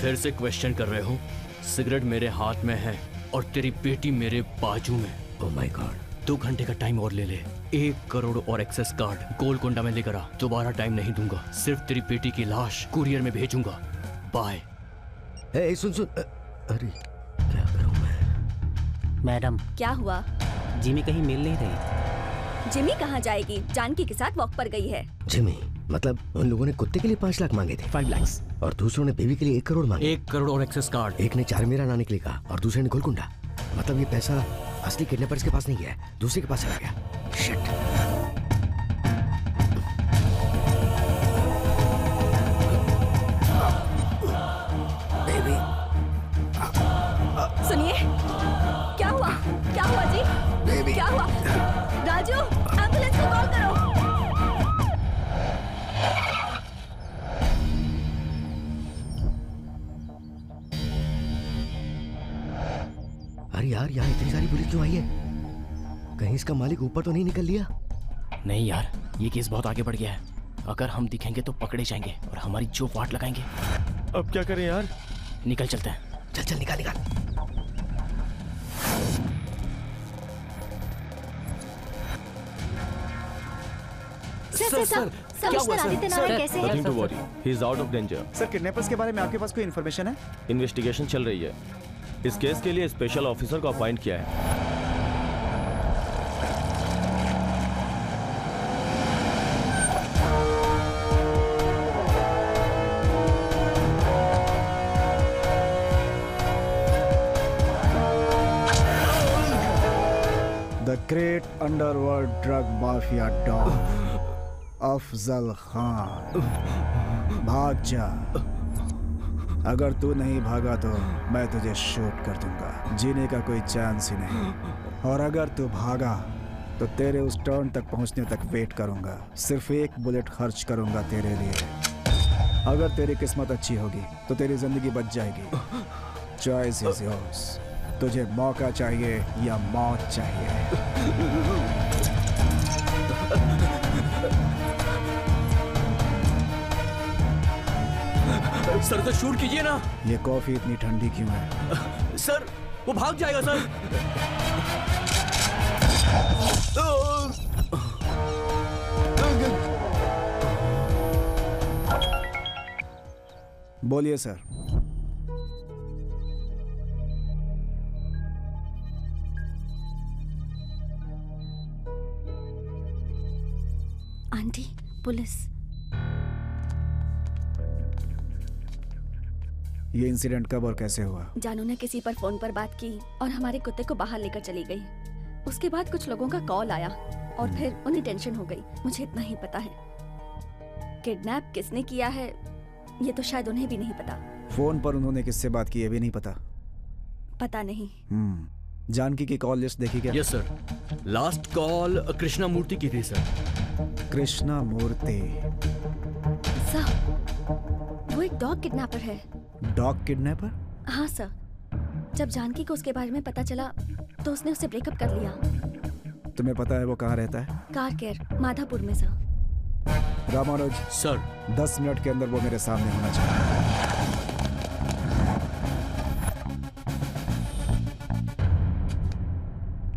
Speaker 4: फिर से क्वेश्चन कर रहे हो? सिगरेट मेरे हाथ में है और तेरी बेटी मेरे बाजू में।
Speaker 5: Oh my God.
Speaker 4: 2 घंटे का टाइम और ले ले। 1 करोड़ और एक्सेस कार्ड गोलकोंडा में लेकर आ। दोबारा टाइम नहीं दूंगा, सिर्फ तेरी बेटी की लाश कुरियर में भेजूंगा। बाय।
Speaker 5: सुन सुन, अरे क्या करूं मैं?
Speaker 12: मैडम,
Speaker 8: क्या हुआ?
Speaker 12: जिमी कहीं मिल नहीं रही।
Speaker 8: जिमी कहाँ जाएगी? जानकी के साथ वॉक पर गई है।
Speaker 5: जिमी? मतलब उन लोगों ने कुत्ते के लिए 5 लाख मांगे थे?
Speaker 6: 5 लाख।
Speaker 5: और दूसरों ने बेबी के लिए 1 करोड़ मांगे।
Speaker 4: 1 करोड़ और एक्सेस कार्ड।
Speaker 5: एक ने चारमीरा लाने के लिए कहा और दूसरे ने गोलकुंडा। मतलब ये पैसा असली किडनैपर्स के पास नहीं गया, दूसरे के पास चला गया। शिट। बेबी।
Speaker 8: सुनिए, क्या हुआ? क्या हुआ जी?
Speaker 5: बेबी।
Speaker 8: क्या हुआ? राजू, एम्बुलेंस को कॉल करो।
Speaker 5: अरे यार, यहाँ इतनी सारी पुलिस क्यों आई है? कहीं इसका मालिक ऊपर तो नहीं निकल लिया?
Speaker 6: नहीं यार, ये केस बहुत आगे बढ़ गया है। अगर हम दिखेंगे तो पकड़े जाएंगे और हमारी जो वाट लगाएंगे।
Speaker 1: अब क्या करें यार?
Speaker 6: निकल चलते हैं।
Speaker 5: चल चल, निकाल निकाल।
Speaker 3: सर, कमिश्नर आदित्य नारायण कैसे हैं?
Speaker 1: Nothing to worry. He is out of danger.
Speaker 2: Sir, kidnappers के बारे में आपके पास कोई इन्फॉर्मेशन है?
Speaker 1: इन्वेस्टिगेशन चल रही है। इस केस के लिए स्पेशल ऑफिसर को अपॉइंट किया है।
Speaker 2: The great underworld drug mafia don Afzal Khan, भाग जा। अगर तू नहीं भागा तो मैं तुझे शूट कर दूंगा। जीने का कोई चांस ही नहीं। और अगर तू भागा तो तेरे उस टर्न तक पहुंचने तक वेट करूंगा। सिर्फ एक बुलेट खर्च करूंगा तेरे लिए। अगर तेरी किस्मत अच्छी होगी तो तेरी जिंदगी बच जाएगी। Choice is yours. तुझे मौका चाहिए या मौत चाहिए?
Speaker 4: सर तो शूट कीजिए ना।
Speaker 2: ये कॉफी इतनी ठंडी क्यों है?
Speaker 4: सर वो भाग जाएगा सर।
Speaker 2: बोलिए सर।
Speaker 8: Aunty, police.
Speaker 2: ये इंसिडेंट कब और कैसे हुआ?
Speaker 8: जानू ने किसी पर फोन पर बात की और हमारे कुत्ते को बाहर लेकर चली गई। उसके बाद कुछ लोगों का कॉल आया और फिर उन्हें टेंशन हो गई। मुझे इतना ही पता है। किडनैप किसने किया है ये तो शायद उन्हें भी नहीं पता।
Speaker 2: फोन पर उन्होंने किससे बात की है भी नहीं पता?
Speaker 8: पता नहीं।
Speaker 2: जानकी की कॉल लिस्ट देखी क्या?
Speaker 4: Yes sir. Last call Krishna Murthy की थी सर।
Speaker 2: कृष्णा मूर्ति?
Speaker 8: सर, वो एक डॉग किडनैपर है।
Speaker 2: Dog kidnapper?
Speaker 8: हाँ सर। जब जानकी को उसके बारे में पता चला तो उसने उससे ब्रेकअप कर लिया।
Speaker 2: तुम्हें पता है वो कहाँ रहता है?
Speaker 8: कार केयर, माधापुर में सर।
Speaker 2: रामानुज
Speaker 4: सर,
Speaker 2: 10 मिनट के अंदर वो मेरे सामने होना चाहिए।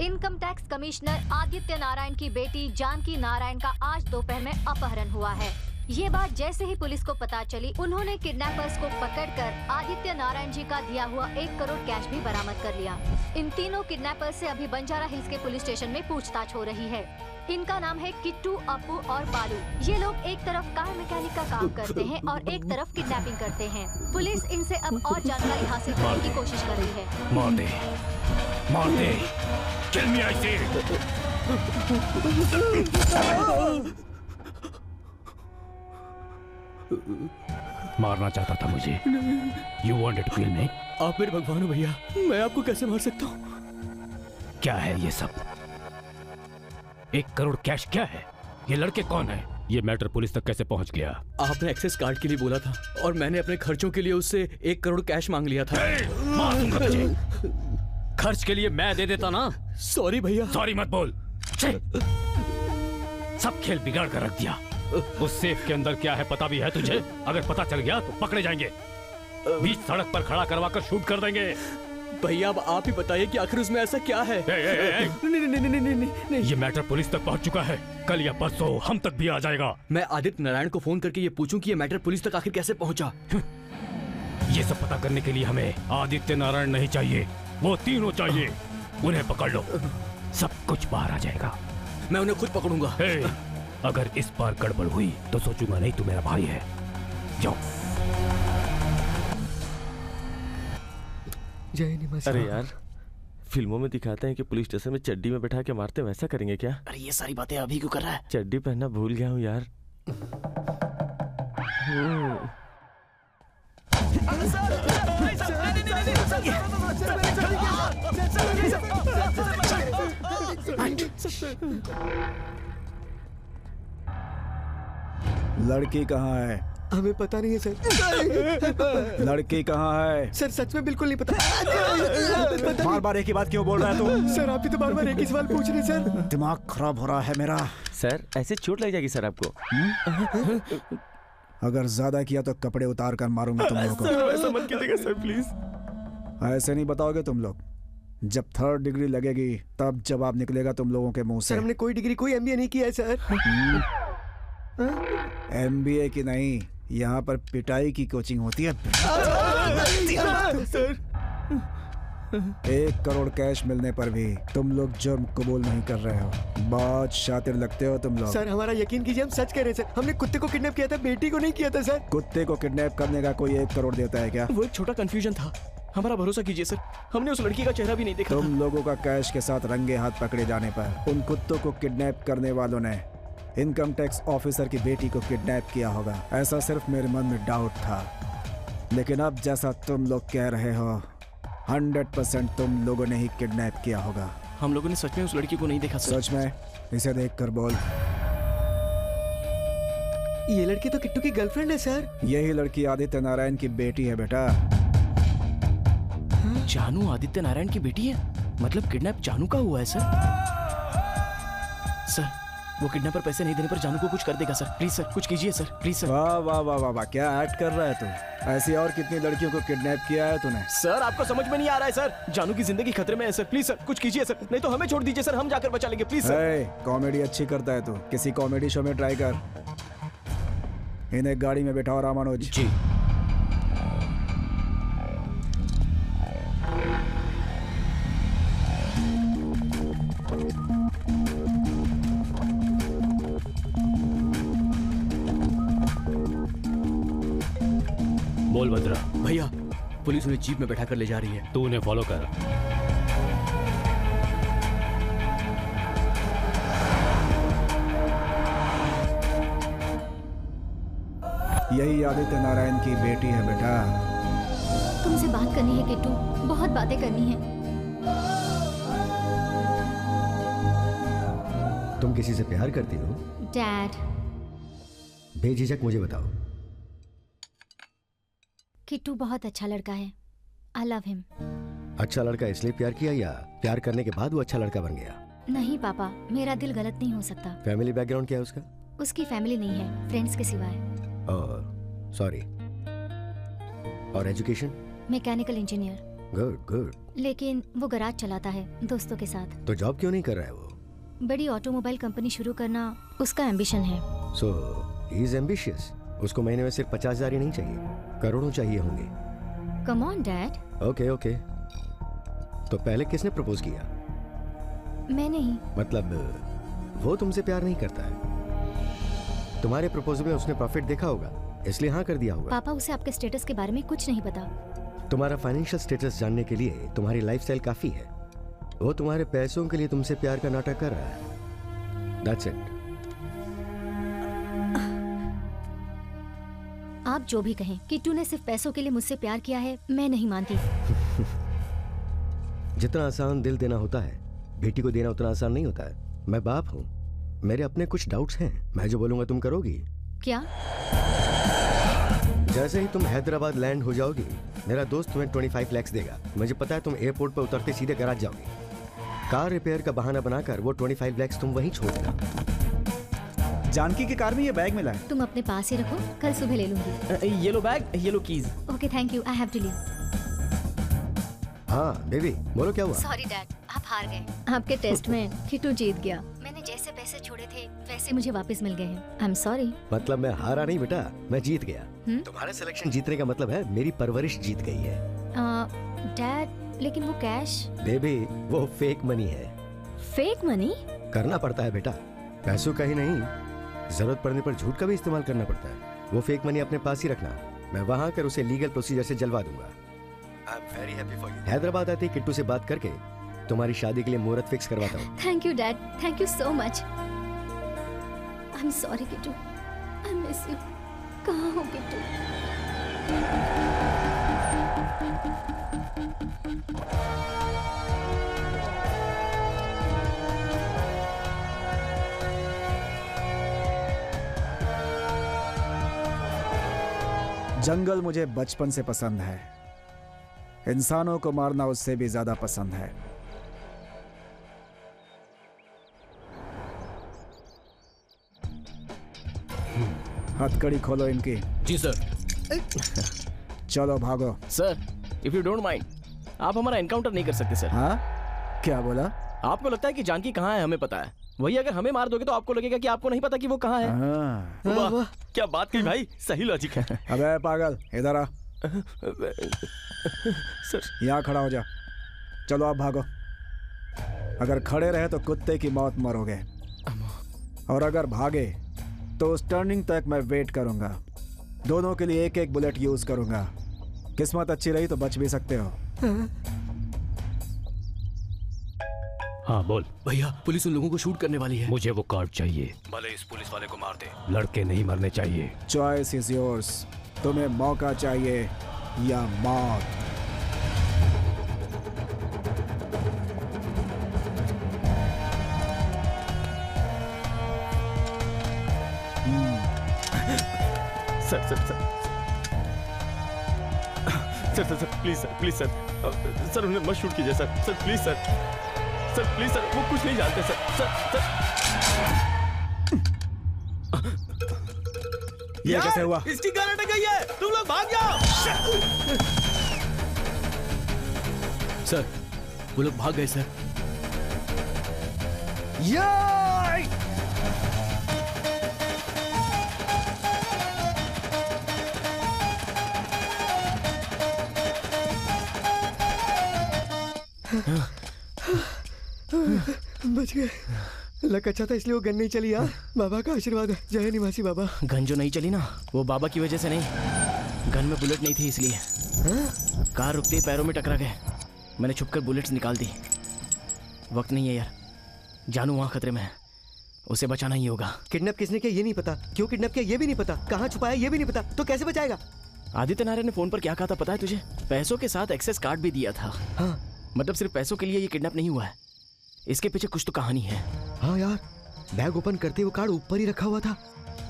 Speaker 15: Income tax commissioner Aditya Narayan की बेटी जानकी नारायण का आज दोपहर में अपहरण हुआ है। ये बात जैसे ही पुलिस को पता चली, उन्होंने किडनैपर्स को पकड़कर आदित्य नारायण जी का दिया हुआ 1 करोड़ कैश भी बरामद कर लिया। इन तीनों किडनैपर्स से अभी बंजारा हिल्स के पुलिस स्टेशन में पूछताछ हो रही है। इनका नाम है किट्टू, अपू और बालू। ये लोग एक तरफ कार मैकेनिक का काम करते हैं और एक तरफ किडनैपिंग करते हैं। पुलिस इनसे अब और जानकारी हासिल करने की कोशिश कर रही है।
Speaker 11: मार दे, मार दे, किल मी आई से। मारना चाहता था मुझे? You wanted to kill me?
Speaker 4: आप मेरे भगवान हो भैया, मैं आपको कैसे मार सकता हूँ?
Speaker 11: क्या है ये सब? 1 करोड़ कैश क्या है? ये लड़के कौन है? ये मैटर पुलिस तक कैसे पहुंच गया?
Speaker 4: आपने एक्सेस कार्ड के लिए बोला था और मैंने अपने खर्चों के लिए उससे 1 करोड़ कैश मांग लिया था।
Speaker 11: मार दूंगा तुझे। खर्च के लिए मैं दे देता ना।
Speaker 4: सॉरी भैया।
Speaker 11: सॉरी मत बोल। सब खेल बिगाड़ कर रख दिया। उस सेफ के अंदर क्या है पता भी है तुझे? अगर पता चल गया तो पकड़े जाएंगे। बीच सड़क पर खड़ा करवा कर शूट कर देंगे।
Speaker 4: भैया अब आप ही बताइए कि आखिर उसमें ऐसा क्या है?
Speaker 11: नहीं। ये मैटर पुलिस तक पहुंच चुका है। कल या परसों हम तक भी आ जाएगा।
Speaker 4: मैं आदित्य नारायण को फोन करके ये पूछूं कि ये मैटर पुलिस तक आखिर कैसे पहुंचा?
Speaker 11: ये सब पता करने के लिए हमें आदित्य नारायण नहीं चाहिए, वो तीनों चाहिए। उन्हें पकड़ लो, सब कुछ बाहर आ जाएगा।
Speaker 4: मैं उन्हें खुद पकड़ूंगा।
Speaker 11: अगर इस बार गड़बड़ हुई तो सोचूंगा नहीं तू मेरा भाई है। जाओ।
Speaker 1: अरे यार, फिल्मों में दिखाते हैं कि पुलिस स्टेशन में चड्डी में बैठा के मारते, वैसा करेंगे क्या?
Speaker 6: अरे ये सारी बातें अभी क्यों कर रहा है?
Speaker 1: चड्डी पहनना भूल गया हूँ यार।
Speaker 2: लड़की कहाँ है?
Speaker 5: हमें पता नहीं है सर।
Speaker 2: लड़की कहाँ है?
Speaker 5: सर सच में बिल्कुल नहीं पता।
Speaker 2: बार बार एक ही बात क्यों बोल रहा है तू?
Speaker 5: सर आप भी तो बार बार एक ही सवाल पूछ रहे सर।
Speaker 2: दिमाग खराब हो रहा है मेरा।
Speaker 1: सर ऐसे चोट लग जाएगी सर आपको।
Speaker 2: अगर ज्यादा किया तो कपड़े उतार कर मारूंगा तुम लोगों को।
Speaker 4: ऐसा मत कीजिएगा सर प्लीज।
Speaker 2: ऐसे नहीं बताओगे तुम लोग। जब 3rd डिग्री लगेगी तब जवाब निकलेगा तुम लोगों के मुंह से।
Speaker 5: सर हमने कोई डिग्री, कोई MBA नहीं किया है सर।
Speaker 2: MBA की नहीं, यहाँ पर पिटाई की कोचिंग होती है।
Speaker 5: सर
Speaker 2: 1 करोड़ कैश मिलने पर भी तुम लोग जुर्म कबूल नहीं कर रहे हो। बहुत शातिर लगते हो तुम लोग।
Speaker 5: सर हमारा यकीन कीजिए, हम सच कह रहे हैं सर। हमने कुत्ते को किडनैप किया था, बेटी को नहीं किया था सर।
Speaker 2: कुत्ते को किडनैप करने का कोई 1 करोड़ देता है क्या?
Speaker 6: वो एक छोटा कंफ्यूजन था, हमारा भरोसा कीजिए सर। हमने उस लड़की का चेहरा भी नहीं देखा।
Speaker 2: तुम लोगों का कैश के साथ रंगे हाथ पकड़े जाने पर उन कुत्तों को किडनैप करने वालों ने इनकम टैक्स ऑफिसर की बेटी को किडनैप किया होगा। ऐसा सिर्फ मेरे मन में डाउट था, लेकिन अब जैसा तुम लोग कह रहे हो 100% तुम लोगों ने ही किडनैप किया होगा।
Speaker 6: हम लोगों ने सच में उस लड़की को नहीं देखा सर।
Speaker 2: सच में? इसे देख कर बोल।
Speaker 5: ये लड़की तो किट्टू की गर्लफ्रेंड है सर।
Speaker 2: यही लड़की आदित्य नारायण की बेटी है बेटा।
Speaker 6: जानू आदित्य नारायण की बेटी है? मतलब किडनैप जानू का हुआ है सर? सर वो किडनैपर पैसे नहीं देने पर जानू को कुछ कर देगा सर। प्लीज सर कुछ कीजिए सर, प्लीज सर।
Speaker 2: वाह वाह वाह वाह वाह, क्या एक्ट कर रहा है तू। ऐसी और कितनी लड़कियों को किडनैप किया है तूने?
Speaker 6: सर आपको समझ में नहीं आ रहा है सर। जानू की जिंदगी खतरे में है सर। प्लीज सर कुछ कीजिए सर, नहीं तो हमें छोड़ दीजिए सर, हम जाकर बचा लेंगे प्लीज सर।
Speaker 2: कॉमेडी अच्छी करता है तू, किसी कॉमेडी शो में ट्राई कर। इन्हें गाड़ी में बैठाओ रामानुज।
Speaker 6: जी।
Speaker 11: बोल भद्रा।
Speaker 4: भैया पुलिस उन्हें जीप में बैठा कर ले जा रही है।
Speaker 11: तू उन्हें फॉलो कर।
Speaker 2: यही आदित्य नारायण की बेटी है बेटा।
Speaker 3: तुमसे बात करनी है किट्टू, बहुत बातें करनी है।
Speaker 13: तुम किसी से प्यार करती हो?
Speaker 3: डैड।
Speaker 13: बेझिझक मुझे बताओ।
Speaker 3: किट्टू बहुत अच्छा लड़का है। I love him.
Speaker 13: अच्छा लड़का इसलिए प्यार किया या प्यार करने के बाद वो अच्छा लड़का बन गया?
Speaker 3: नहीं पापा, मेरा दिल गलत नहीं हो सकता।
Speaker 13: फैमिली बैकग्राउंड क्या है उसका?
Speaker 3: उसकी फैमिली नहीं है, फ्रेंड्स के सिवाय।
Speaker 13: सॉरी। और education?
Speaker 3: Mechanical engineer.
Speaker 13: Good good.
Speaker 3: लेकिन वो गैराज चलाता है दोस्तों के साथ।
Speaker 13: तो जॉब क्यों नहीं कर रहा है वो?
Speaker 3: बड़ी ऑटोमोबाइल कंपनी शुरू करना उसका एम्बिशन है।
Speaker 13: सो ही इज एम्बिशियस। उसको महीने में सिर्फ 50,000 ही नहीं चाहिए, करोड़ों चाहिए होंगे।
Speaker 3: Come on dad.
Speaker 13: Okay okay. तो पहले किसने प्रपोज किया?
Speaker 3: मैं नहीं।
Speaker 13: मतलब वो तुमसे प्यार नहीं करता है? तुम्हारे प्रपोजल में उसने प्रॉफिट देखा होगा इसलिए हाँ कर दिया होगा।
Speaker 3: पापा उसे आपके स्टेटस के बारे में कुछ नहीं पता।
Speaker 13: तुम्हारा फाइनेंशियल स्टेटस जानने के लिए तुम्हारी लाइफस्टाइल काफी है। वो तुम्हारे पैसों के लिए तुमसे प्यार का नाटक कर रहा है। That's it.
Speaker 3: आप जो भी कहें, किट्टू ने सिर्फ पैसों के लिए मुझसे प्यार किया है, मैं नहीं मानती।
Speaker 13: जितना आसान दिल देना होता है, बेटी को देना उतना आसान नहीं होता है। मैं बाप हूँ, मेरे अपने कुछ डाउट्स हैं। मैं जो बोलूंगा तुम करोगी?
Speaker 3: क्या?
Speaker 13: जैसे ही तुम हैदराबाद लैंड हो जाओगी, मेरा दोस्त तुम्हें 25 लाख देगा। मुझे पता है तुम एयरपोर्ट पर उतरते सीधे गैराज जाओगी। कार रिपेयर का बहाना बनाकर वो 25 लाख तुम वहीं छोड़ देना।
Speaker 2: जानकी की कार में ये बैग मिला है।
Speaker 3: तुम अपने पास ही रखो, कल सुबह ले लूंगी।
Speaker 6: ये लो बैग, ये लो keys.
Speaker 3: Okay thank you, I have to leave.
Speaker 13: हाँ बेबी बोलो क्या हुआ?
Speaker 3: सॉरी डैड, आप हार गए। आपके टेस्ट में किट्टू जीत गया। मैंने जैसे पैसे छोड़े थे वैसे मुझे वापस मिल गए हैं। I am sorry.
Speaker 13: मतलब मैं हारा नहीं बेटा, मैं जीत गया। तुम्हारा सिलेक्शन जीतने का मतलब है मेरी परवरिश जीत गई है।
Speaker 3: डैड लेकिन वो कैश?
Speaker 13: बेबी वो फेक मनी है।
Speaker 3: Fake money?
Speaker 13: करना पड़ता है बेटा, पैसों का ही नहीं, जरूरत पड़ने पर झूठ का भी इस्तेमाल करना पड़ता है। वो फेक मनी अपने पास ही रखना, मैं वहां कर उसे लीगल प्रोसीजर से जलवा दूंगा। I am very happy for you. Hyderabad आते किट्टू से बात करके तुम्हारी शादी के लिए मुहूर्त फिक्स करवाता हूँ।
Speaker 3: Thank you dad, thank you so much. I am sorry Kittu, I miss you. कहाँ हो किट्टू?
Speaker 2: जंगल मुझे बचपन से पसंद है, इंसानों को मारना उससे भी ज्यादा पसंद है। हथकड़ी खोलो इनकी।
Speaker 6: जी सर।
Speaker 2: चलो भागो।
Speaker 6: Sir if you don't mind, आप हमारा एनकाउंटर नहीं कर सकते सर।
Speaker 2: हाँ क्या बोला?
Speaker 6: आपको लगता है कि जानकी कहाँ है हमें पता है, वही अगर हमें मार दोगे तो आपको लगेगा कि आपको नहीं पता कि वो कहाँ है। वाह क्या बात कही भाई, सही लॉजिक है।
Speaker 2: अबे पागल इधर आ।
Speaker 6: सर
Speaker 2: यहाँ खड़ा हो जा। चलो आप भागो। अगर खड़े रहे तो कुत्ते की मौत मरोगे, और अगर भागे तो उस टर्निंग तक मैं वेट करूंगा। दोनों के लिए एक एक बुलेट यूज करूंगा। किस्मत अच्छी रही तो बच भी सकते हो।
Speaker 11: हाँ बोल।
Speaker 4: भैया पुलिस उन लोगों को शूट करने वाली है।
Speaker 11: मुझे वो कार्ड चाहिए, भले इस पुलिस वाले को मार दे, लड़के नहीं मरने चाहिए।
Speaker 2: Choice is yours. तुम्हें मौका चाहिए या मौत?
Speaker 1: Sir sir sir sir sir sir please sir, please sir, sir उन्हें मत शूट कीजिए sir, sir please sir, sir please sir, वो कुछ नहीं जानते सर, सर सर।
Speaker 2: ये कैसे हुआ?
Speaker 4: इसकी कार अटक गई है, तुम लोग भाग जाओ। सर वो लोग भाग गए सर।
Speaker 5: बच गए। लक अच्छा था इसलिए वो गन नहीं चली यार। बाबा का आशीर्वाद है। जय निवासी बाबा।
Speaker 6: गन जो नहीं चली ना वो बाबा की वजह से नहीं, गन में बुलेट नहीं थी इसलिए। कार रुकते ही पैरों में टकरा गए। मैंने छुपकर बुलेट्स निकाल दी। वक्त नहीं है यार, जानू वहाँ खतरे में है, उसे बचाना ही होगा।
Speaker 5: किडनैप किसने किया ये नहीं पता, क्यों किडनैप किया ये भी नहीं पता, कहाँ छुपाया ये भी नहीं पता, तो कैसे बचाएगा?
Speaker 6: आदित्य नारायण ने फोन पर क्या कहा था पता है तुझे? पैसों के साथ एक्सेस कार्ड भी दिया था।
Speaker 5: हाँ
Speaker 6: मतलब सिर्फ पैसों के लिए ये किडनैप नहीं हुआ है, इसके पीछे कुछ तो कहानी है।
Speaker 5: हाँ यार, बैग ओपन करते वो कार्ड ऊपर ही रखा हुआ था।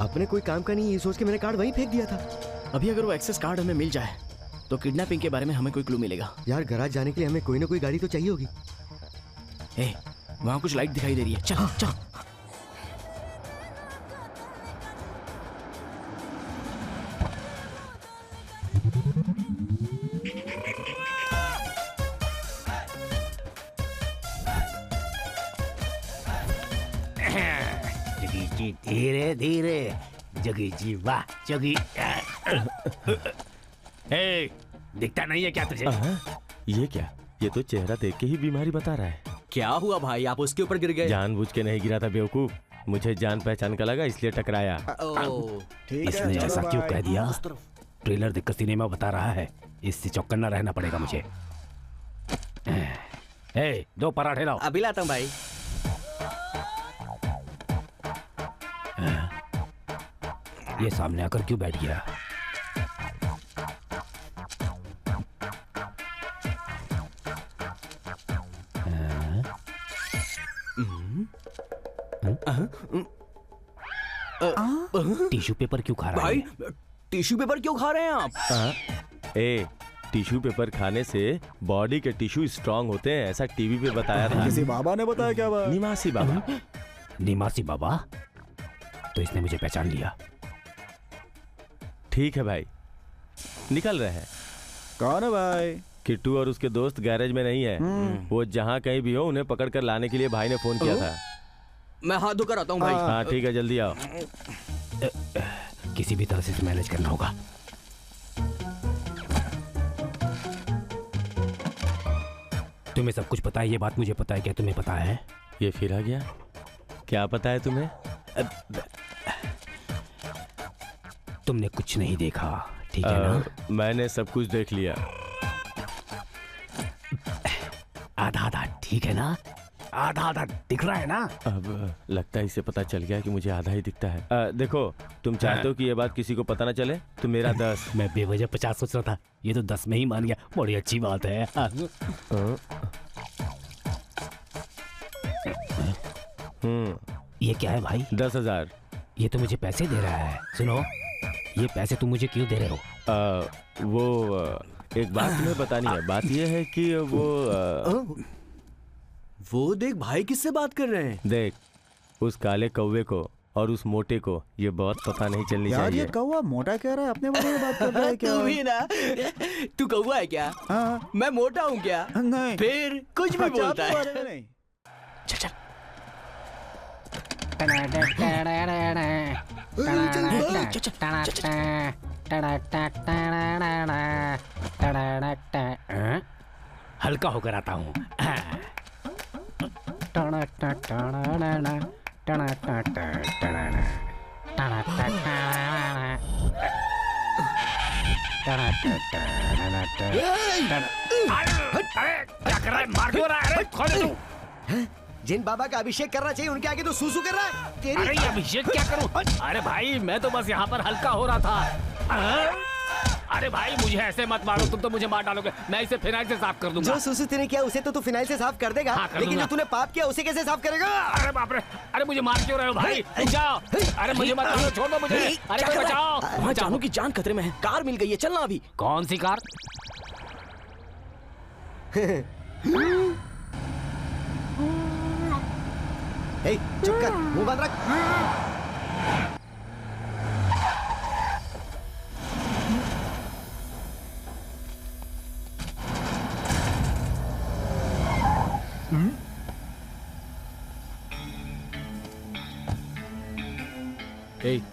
Speaker 5: अपने कोई काम का नहीं ये सोच के मैंने कार्ड वहीं फेंक दिया था।
Speaker 6: अभी अगर वो एक्सेस कार्ड हमें मिल जाए तो किडनैपिंग के बारे में हमें कोई क्लू मिलेगा।
Speaker 5: यार गैराज जाने के लिए हमें कोई ना कोई गाड़ी तो चाहिए होगी।
Speaker 6: वहाँ कुछ लाइट दिखाई दे रही है, चल चल।
Speaker 11: जगी जी धीरे धीरे, जगी जी वाह जगी। दिखता नहीं है क्या तुझे?
Speaker 1: ये क्या? ये तो चेहरा देख के ही बीमारी बता रहा है।
Speaker 4: क्या हुआ भाई, आप उसके ऊपर गिर गए?
Speaker 1: जानबूझ के नहीं गिरा था बेवकूफ, मुझे जान पहचान का लगा इसलिए टकराया।
Speaker 11: इसने ऐसा क्यों कह दिया? ट्रेलर देखकर सिनेमा बता रहा है, इससे चौकन्ना रहना पड़ेगा मुझे। दो पराठे लाओ।
Speaker 4: अभी लाता हूँ भाई।
Speaker 11: ये सामने आकर क्यों बैठ गया? टिश्यू पेपर क्यों खा रहा है?
Speaker 4: भाई टिश्यू पेपर क्यों खा रहे हैं आप?
Speaker 1: टिश्यू पेपर खाने से बॉडी के टिश्यू स्ट्रांग होते हैं, ऐसा टीवी पे बताया था।
Speaker 2: किसी बाबा ने बताया क्या?
Speaker 1: निमासी बाबा।
Speaker 11: निमासी बाबा? तो इसने मुझे पहचान लिया।
Speaker 1: ठीक है भाई, निकल रहे हैं।
Speaker 2: कौन है भाई?
Speaker 1: किट्टू और उसके दोस्त गैरेज में नहीं है, वो जहाँ कहीं भी हो उन्हें पकड़ कर लाने के लिए भाई ने फोन किया था।
Speaker 4: मैं हाथ धोकर आता हूँ भाई।
Speaker 1: हाँ ठीक है, जल्दी आओ।
Speaker 11: किसी भी तरह से मैनेज करना होगा। तुम्हें सब कुछ पता है, ये बात मुझे पता है। क्या तुम्हें पता है?
Speaker 1: ये फिर आ गया। क्या पता है तुम्हें?
Speaker 11: तुमने कुछ नहीं देखा, ठीक है ना?
Speaker 1: मैंने सब कुछ देख लिया।
Speaker 11: आधा आधा ठीक है ना? आधा आधा दिख रहा है ना?
Speaker 1: अब लगता है इसे पता चल गया कि मुझे आधा ही दिखता है। देखो, तुम चाहते हो कि ये बात किसी को पता ना चले तो मेरा 10।
Speaker 11: मैं बेवजह 50 सोच रहा था, ये तो 10 में ही मान गया। बड़ी अच्छी बात है। ये क्या है भाई?
Speaker 1: 10,000।
Speaker 11: ये तो मुझे पैसे दे रहा है। सुनो, ये पैसे तुम मुझे क्यों दे रहे हो?
Speaker 1: एक बात तुम्हें बतानी है। बात ये है कि
Speaker 4: वो देख भाई किससे बात कर रहे हैं।
Speaker 1: देख, उस काले कौवे को और उस मोटे को ये बहुत पता नहीं चलनी
Speaker 2: यार
Speaker 1: चाहिए।
Speaker 2: ये कौवा मोटा कह रहा है, अपने बारे में बात कर रहा है क्या?
Speaker 4: तू भी ना, तू कौवा है क्या?
Speaker 2: हाँ।
Speaker 4: मैं मोटा हूँ क्या?
Speaker 2: नहीं।
Speaker 4: फिर कुछ भी बोलता है।
Speaker 6: चल चल।
Speaker 11: हल्का होकर आता हूँ। क्या कर रहा है? मार क्यों रहा है? खोल दो।
Speaker 5: जिन बाबा का अभिषेक करना चाहिए उनके आगे तो सूसू कर रहा है। तेरी
Speaker 11: अरे अभिषेक क्या करूं? अरे भाई मैं तो बस यहाँ पर हल्का हो रहा था। अरे भाई मुझे ऐसे मत मारो, तुम तो मुझे मार डालोगे। मैं इसे फिनाइल से साफ कर दूंगा।
Speaker 5: जो सुसु तूने किया उसे तो तू फिनाइल से साफ कर देगा, लेकिन जो तूने पाप किया उसे कैसे साफ करेगा?
Speaker 11: अरे बाप रे, अरे मुझे मार क्यों रहे हो भाई? जाओ, अरे मुझे मत मारो, छोड़ दो मुझे। अरे कोई बचाओ।
Speaker 6: वहाँ जानू की जान खतरे में है, कार मिल गई है, चलना अभी।
Speaker 11: कौन सी कार?
Speaker 5: चुप कर, मुंह बंद रख।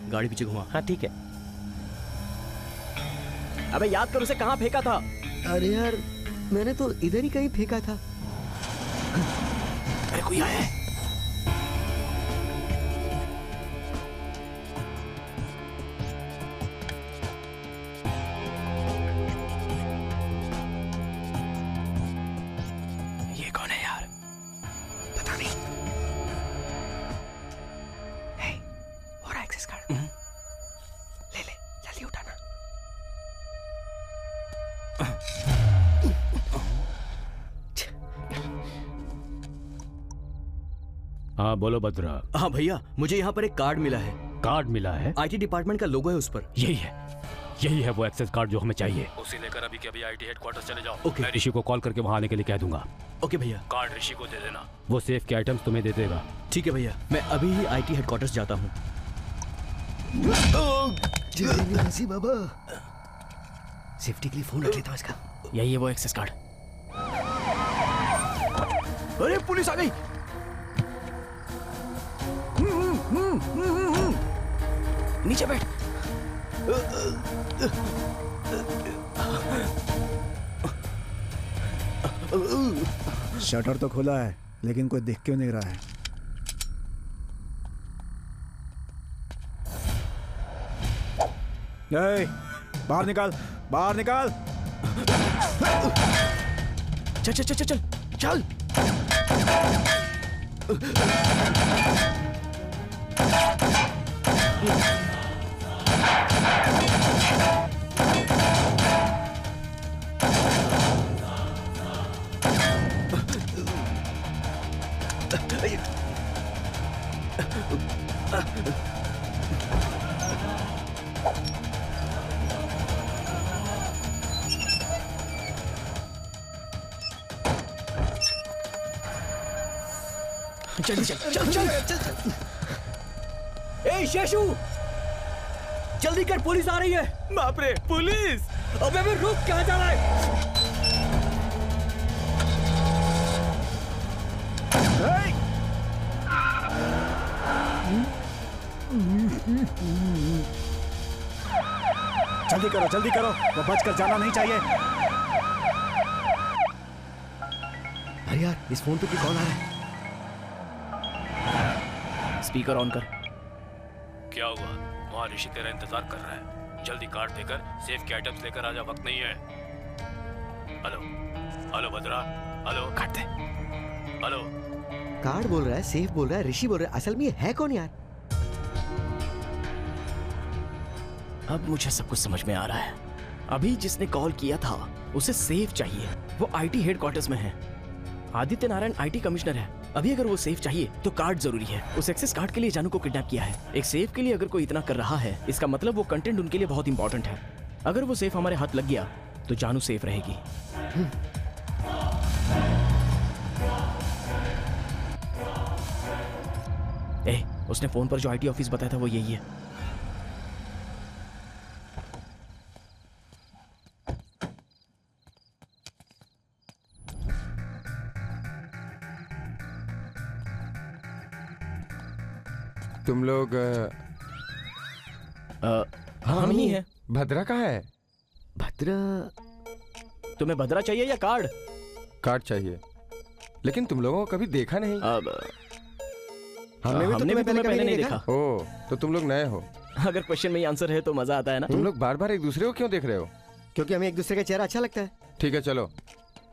Speaker 4: गाड़ी पीछे घुमा।
Speaker 1: हाँ ठीक है।
Speaker 6: अबे याद कर उसे कहाँ फेंका था?
Speaker 5: अरे यार मैंने तो इधर ही कहीं फेंका था।
Speaker 6: अरे कोई आया है। ये कौन है यार? पता नहीं। हे, और एक्सेस कार्ड ले ले, जल्दी उठाना।
Speaker 11: हाँ बोलो भद्रा।
Speaker 4: हाँ भैया, मुझे यहाँ पर एक कार्ड मिला है।
Speaker 11: कार्ड मिला है?
Speaker 4: आईटी डिपार्टमेंट का लोगो है उस पर।
Speaker 11: यही है वो एक्सेस कार्ड जो हमें चाहिए। उसे लेकर अभी के अभी आईटी हेडक्वार्टर्स चले जाओ। मैं ऋषि को कॉल करके वहाँ आने के लिए कह दूंगा।
Speaker 4: ओके भैया।
Speaker 11: कार्ड ऋषि को दे देना, वो सेफ के आइटम्स तुम्हें दे देगा।
Speaker 4: ठीक है भैया, मैं अभी ही आईटी हेडक्वार्टर्स जाता हूँ।
Speaker 5: बाबा, सेफ्टी के लिए फोन रख लेता हूँ इसका।
Speaker 6: यही है वो एक्सेस कार्ड। अरे पुलिस आ गई। नीचे बैठ।
Speaker 2: शटर तो खुला है लेकिन कोई दिख क्यों नहीं रहा है? बाहर निकाल, बाहर निकाल।
Speaker 6: चल चल चल चल चल चल। चल चल चल चल चल।
Speaker 4: ए शेषू, जल्दी कर, पुलिस आ रही है। बाप रे, पुलिस! अबे अबे रुक, कहाँ जा रहा है?
Speaker 2: जल्दी करो, जल्दी करो, वो बचकर जाना नहीं चाहिए।
Speaker 5: अरे यार, इस फोन पे कौन आ रहा है?
Speaker 6: स्पीकर ऑन कर।
Speaker 11: क्या हुआ? वहाँ ऋषि तेरा इंतजार कर रहा है। जल्दी कार्ड देकर सेफ के आइटम्स लेकर आजा, वक्त नहीं है। हेलो हेलो भद्रा, हेलो।
Speaker 6: काट दे।
Speaker 11: हेलो।
Speaker 5: कार्ड बोल रहा है, सेफ बोल रहा है, ऋषि बोल रहा है, असल में ये है कौन यार?
Speaker 6: अब मुझे सब कुछ समझ में आ रहा है। अभी जिसने कॉल किया था उसे सेफ चाहिए, वो आईटी हेडक्वार्टर्स में है। आदित्य नारायण आईटी कमिश्नर है। अभी अगर वो सेफ चाहिए तो कार्ड जरूरी है। उस एक्सेस कार्ड के लिए जानू को किडनैप किया है। एक सेफ के लिए अगर कोई इतना कर रहा है, इसका मतलब वो कंटेंट उनके लिए बहुत इंपॉर्टेंट है। अगर वो सेफ हमारे हाथ लग गया तो जानू सेफ रहेगी। उसने फोन पर जो आईटी ऑफिस बताया था वो यही है।
Speaker 14: तुम लोग
Speaker 6: हम ही हैं।
Speaker 14: भद्रा कहाँ है?
Speaker 5: भद्रा?
Speaker 6: तुम्हें भद्रा चाहिए या कार्ड?
Speaker 14: कार्ड चाहिए, लेकिन तुम लोगों को कभी देखा नहीं।
Speaker 5: हमने भी तुम्हें पहले नहीं देखा।
Speaker 14: ओह, तो तुम लोग नए हो।
Speaker 6: अगर क्वेश्चन में आंसर है तो मजा आता है ना।
Speaker 14: तुम लोग बार बार एक दूसरे को क्यों देख रहे हो?
Speaker 5: क्योंकि हमें एक दूसरे का चेहरा अच्छा लगता है।
Speaker 14: ठीक है चलो।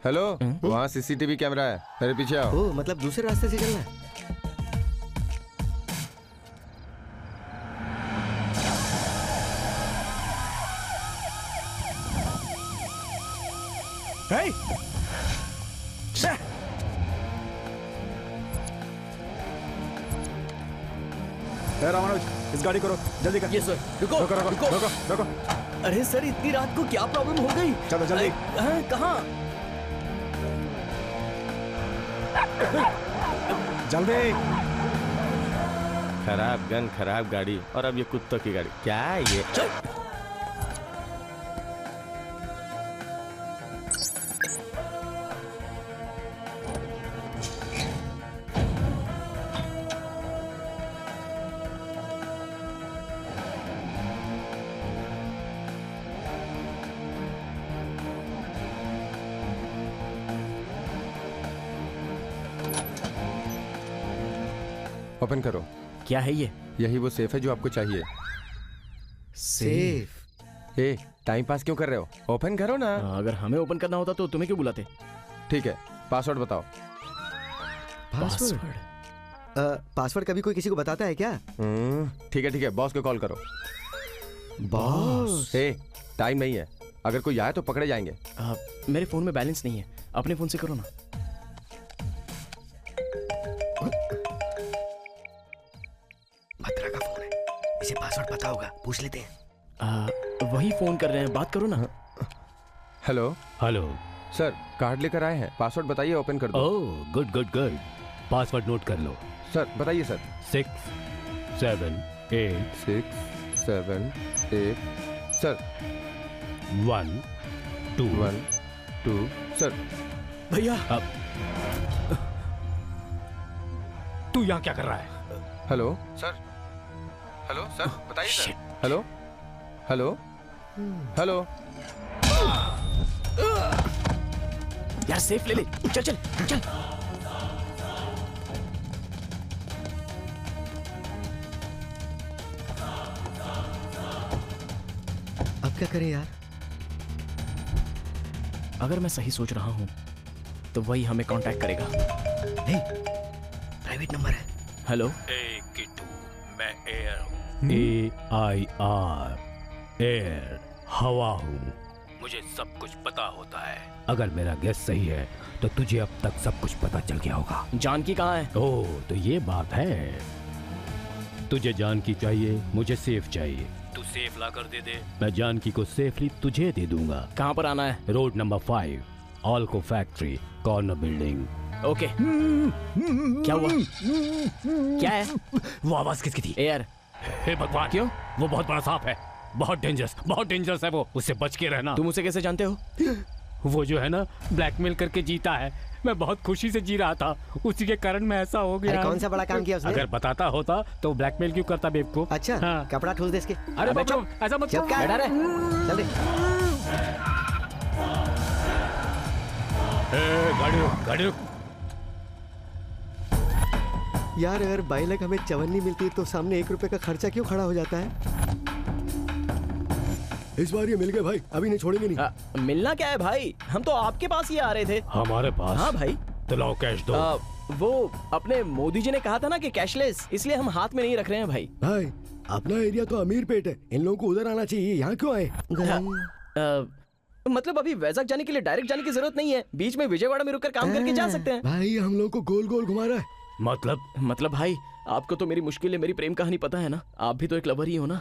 Speaker 14: हेलो, वहाँ सीसीटीवी कैमरा है, मेरे पीछे आओ।
Speaker 5: ओह, मतलब दूसरे रास्ते से चलना है।
Speaker 2: Hey! रामानुज, इस गाड़ी को रोक, जल्दी कर।
Speaker 4: Yes sir. रुको
Speaker 2: रोको रोको
Speaker 4: रुको
Speaker 2: रोको रोको।
Speaker 4: अरे सर, इतनी रात को क्या प्रॉब्लम हो गई?
Speaker 2: चलो जल्दी।
Speaker 4: कहाँ?
Speaker 2: जल्दी।
Speaker 1: खराब गन, खराब गाड़ी, और अब ये कुत्तों की गाड़ी। क्या है ये?
Speaker 14: ओपन करो।
Speaker 6: क्या है ये?
Speaker 14: यही वो सेफ है जो आपको चाहिए।
Speaker 6: सेफ?
Speaker 14: ए, टाइम पास क्यों कर रहे हो? ओपन करो ना।
Speaker 6: अगर हमें ओपन करना होता तो तुम्हें क्यों बुलाते?
Speaker 14: ठीक है, पासवर्ड बताओ।
Speaker 5: पासवर्ड कभी कोई किसी को बताता है क्या?
Speaker 14: ठीक है, बॉस को कॉल करो।
Speaker 6: बॉस?
Speaker 14: ए, टाइम नहीं है, अगर कोई आए तो पकड़े जाएंगे।
Speaker 6: मेरे फोन में बैलेंस नहीं है, अपने फोन से करो ना।
Speaker 5: भद्रा का फोन है, इसे पासवर्ड पता होगा, पूछ लेते हैं।
Speaker 6: वही फोन कर रहे हैं, बात करो ना।
Speaker 14: हेलो
Speaker 11: हेलो
Speaker 14: सर, कार्ड लेकर आए हैं, पासवर्ड बताइए, ओपन कर दो।
Speaker 11: Oh good good good, password note कर लो।
Speaker 14: सर बताइए सर।
Speaker 11: 6 7 8
Speaker 14: 6 7 8 sir
Speaker 11: 1 2
Speaker 14: 1 2 sir.
Speaker 6: भैया
Speaker 11: अब तू यहाँ क्या कर रहा है?
Speaker 14: हेलो सर, हेलो सर, बताइए सर। Hello hello hello.
Speaker 6: यार सेफ ले ले, चल चल चल।
Speaker 5: अब क्या करें यार?
Speaker 6: अगर मैं सही सोच रहा हूँ तो वही हमें कांटेक्ट करेगा।
Speaker 5: प्राइवेट नंबर है।
Speaker 6: हेलो।
Speaker 11: किट्टू, मैं एयर हूँ। AIR, एयर, हवा हूँ। मुझे सब कुछ पता होता है। अगर मेरा गेस सही है तो तुझे अब तक सब कुछ पता चल गया होगा।
Speaker 6: जानकी कहाँ है?
Speaker 11: ओह, तो ये बात है। तुझे जानकी चाहिए, मुझे सेफ चाहिए। तू सेफ ला कर दे दे, मैं जानकी को सेफली तुझे दे दूंगा।
Speaker 6: कहाँ पर आना है?
Speaker 11: Road number 5, Alco factory, corner building.
Speaker 6: Okay. क्या हुआ? क्या है?
Speaker 11: वो आवाज किसकी थी?
Speaker 6: एयर।
Speaker 11: हे भगवान,
Speaker 6: क्यों?
Speaker 11: वो बहुत बड़ा सांप है, बहुत डेंजरस है वो, उससे बच के रहना।
Speaker 6: तुम उसे कैसे जानते हो?
Speaker 11: वो जो है ना, ब्लैकमेल करके जीता है। मैं बहुत खुशी से जी रहा था, उसी के कारण मैं ऐसा हो गया।
Speaker 5: अरे कौन सा बड़ा काम किया उसने?
Speaker 11: अगर बताता होता तो ब्लैकमेल क्यों करता बेवकूफ?
Speaker 5: अच्छा,
Speaker 11: हाँ।
Speaker 5: कपड़ा ठूस दे इसके।
Speaker 11: अरे बच्चों, ऐसा मत करो।
Speaker 5: बैठा रहे, चल दे।
Speaker 11: गाड़ी रुक।
Speaker 5: यार अगर 22 लाख हमें चवन्नी मिलती है तो सामने 1 रुपए का खर्चा क्यों खड़ा हो जाता है?
Speaker 13: इस बार ये मिल गए भाई, अभी नहीं छोड़ेंगे नहीं।
Speaker 6: मिलना क्या है भाई, हम तो आपके पास ही आ रहे थे।
Speaker 11: हमारे पास?
Speaker 6: हाँ भाई।
Speaker 11: तो लाओ कैश दो।
Speaker 6: वो अपने मोदी जी ने कहा था ना कि कैशलेस, इसलिए हम हाथ में नहीं रख रहे हैं भाई।
Speaker 13: भाई अपना एरिया तो अमीर पेट है, इन लोगों को उधर आना चाहिए, यहाँ क्यों आए?
Speaker 6: मतलब अभी वैजाग जाने के लिए डायरेक्ट जाने की जरूरत नहीं है, बीच में विजयवाड़ा में रुककर काम करके जा सकते हैं।
Speaker 13: भाई हम लोग को गोल गोल घुमा रहा है।
Speaker 6: मतलब भाई, आपको तो मेरी मुश्किल, मेरी प्रेम कहानी पता है ना, आप भी तो एक लवर ही हो ना,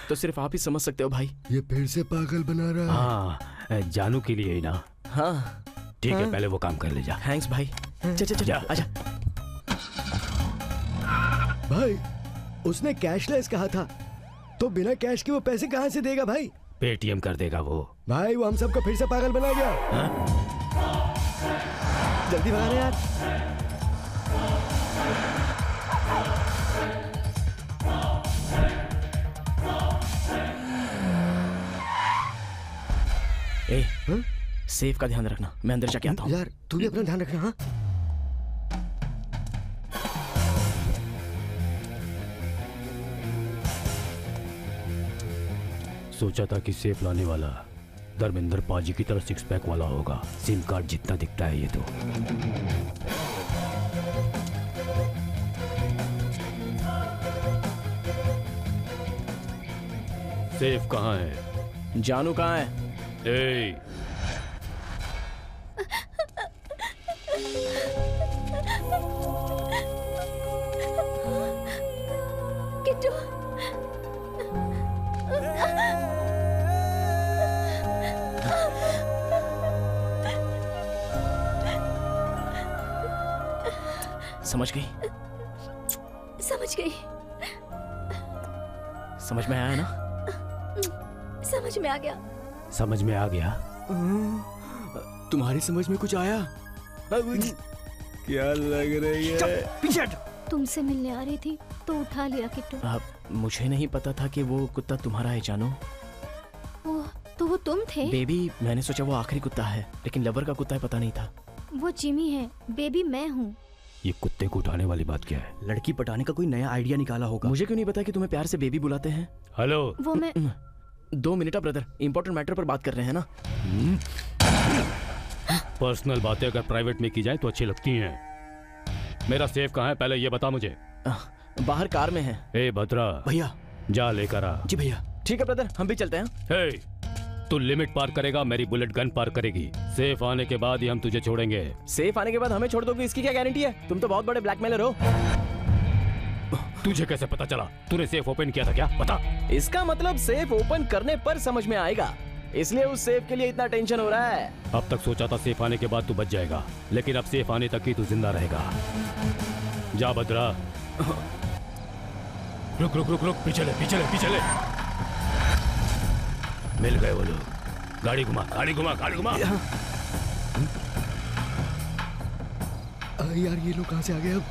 Speaker 6: तो सिर्फ आप ही समझ सकते हो भाई।
Speaker 13: ये फिर से पागल बना रहा है।
Speaker 11: हाँ, जानू के लिए ही ना।
Speaker 6: हाँ
Speaker 11: ठीक है, पहले वो काम कर ले जा।
Speaker 6: थैंक्स भाई। चल जा, आजा।
Speaker 13: भाई उसने कैशलेस कहा था, तो बिना कैश के वो पैसे कहाँ से देगा भाई?
Speaker 11: पेटीएम कर देगा वो।
Speaker 13: भाई वो हम सबको फिर से पागल बना गया।
Speaker 5: जल्दी भगाना यार।
Speaker 6: सेफ का ध्यान रखना, मैं अंदर जाके आता हूँ।
Speaker 5: यार तू भी अपना ध्यान रखना। हाँ
Speaker 11: सोचा था कि सेफ लाने वाला धर्मेंद्र पाजी की तरह 6 पैक वाला होगा, सिम कार्ड जितना दिखता है ये तो। सेफ कहाँ है?
Speaker 6: जानू कहाँ है?
Speaker 11: ए,
Speaker 3: किट्टू।
Speaker 6: समझ गई?
Speaker 3: समझ गई।
Speaker 6: समझ में आया ना?
Speaker 3: समझ में आ गया।
Speaker 11: समझ में आ गया।
Speaker 4: तुम्हारी समझ में कुछ आया?
Speaker 2: क्या लग रही है?
Speaker 4: पीछे हट।
Speaker 3: तुमसे मिलने आ रही थी तो उठा लिया किट्टू।
Speaker 6: मुझे नहीं पता था कि वो कुत्ता तुम्हारा है जानो।
Speaker 3: तो वो तुम थे?
Speaker 6: बेबी, मैंने सोचा वो आखिरी कुत्ता है, लेकिन लवर का कुत्ता है पता नहीं था।
Speaker 3: वो जिमी है, बेबी मैं हूँ।
Speaker 11: ये कुत्ते को उठाने वाली बात क्या है?
Speaker 4: लड़की पटाने का कोई नया आइडिया निकाला होगा।
Speaker 6: मुझे क्यों नहीं पता कि तुम्हें प्यार से बेबी बुलाते हैं?
Speaker 11: हेलो।
Speaker 3: वो मैं
Speaker 6: 2 मिनट ब्रदर, इंपॉर्टेंट मैटर पर बात कर रहे हैं ना।
Speaker 11: पर्सनल बातें अगर प्राइवेट में की जाए तो अच्छी लगती हैं। मेरा सेफ कहाँ है पहले ये बता मुझे।
Speaker 6: बाहर कार में है।
Speaker 11: ए भद्रा
Speaker 4: भैया,
Speaker 11: जा लेकर आ।
Speaker 4: जी भैया।
Speaker 6: ठीक है ब्रदर, हम भी चलते हैं।
Speaker 11: हे, तू लिमिट पार करेगा, मेरी बुलेट गन पार करेगी। सेफ आने के बाद ही हम तुझे छोड़ेंगे।
Speaker 6: सेफ आने के बाद हमें छोड़ दोगे, इसकी क्या गारंटी है? तुम तो बहुत बड़े ब्लैकमेलर हो।
Speaker 11: तुझे कैसे पता चला? तूने सेफ ओपन किया था क्या? बता।
Speaker 6: इसका मतलब सेफ ओपन करने पर समझ में आएगा, इसलिए उस सेफ के लिए इतना टेंशन हो रहा है।
Speaker 11: अब तक सोचा था सेफ आने के बाद तू बच जाएगा, लेकिन अब सेफ आने तक ही तू जिंदा रहेगा। जा भद्रा। रुक रुक रुक रुक, पीछे ले पीछे ले पीछे ले। मिल गए वो लोग। गाड़ी घुमा गाड़ी घुमा गाड़ी घुमा।
Speaker 5: यार ये लोग कहाँ से आ गए अब?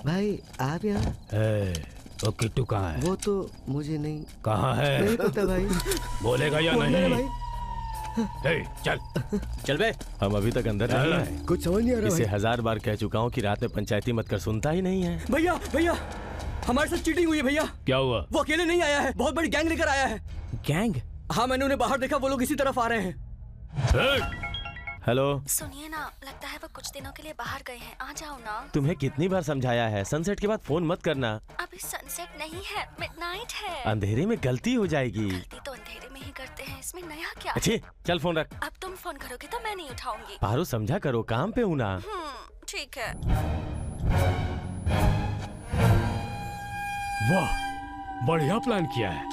Speaker 5: भाई आप यहाँ?
Speaker 11: वो किट्टू कहाँ है?
Speaker 5: वो तो मुझे नहीं।
Speaker 11: कहाँ है?
Speaker 5: नहीं पता भाई।
Speaker 11: बोलेगा या नहीं?
Speaker 5: भाई।
Speaker 11: चल
Speaker 1: चल बे। हम अभी तक अंदर नहीं आए।
Speaker 5: कुछ समझ नहीं आ रहा।
Speaker 1: इसे
Speaker 5: भाई
Speaker 1: 1000 बार कह चुका हूँ कि रात में पंचायती मत कर, सुनता ही नहीं है।
Speaker 4: भैया भैया, हमारे साथ चीटिंग हुई है भैया।
Speaker 11: क्या हुआ?
Speaker 4: वो अकेले नहीं आया है, बहुत बड़ी गैंग लेकर आया है।
Speaker 6: गैंग?
Speaker 4: हाँ, मैंने उन्हें बाहर देखा, वो लोग इसी तरफ आ रहे हैं।
Speaker 1: हेलो,
Speaker 8: सुनिए ना, लगता है वो कुछ दिनों के लिए बाहर गए हैं, आ जाओ ना।
Speaker 1: तुम्हें कितनी बार समझाया है सनसेट के बाद फोन मत करना।
Speaker 8: अभी सनसेट नहीं है, मिडनाइट है।
Speaker 1: अंधेरे में गलती हो जाएगी।
Speaker 8: गलती तो अंधेरे में ही करते हैं, इसमें नया क्या?
Speaker 1: अच्छी, चल फोन रख।
Speaker 8: अब तुम फोन करोगे तो मैं नहीं उठाऊंगी।
Speaker 1: पारो समझा करो, काम पे हूँ ना।
Speaker 8: ठीक है।
Speaker 11: वाह, बढ़िया प्लान किया है।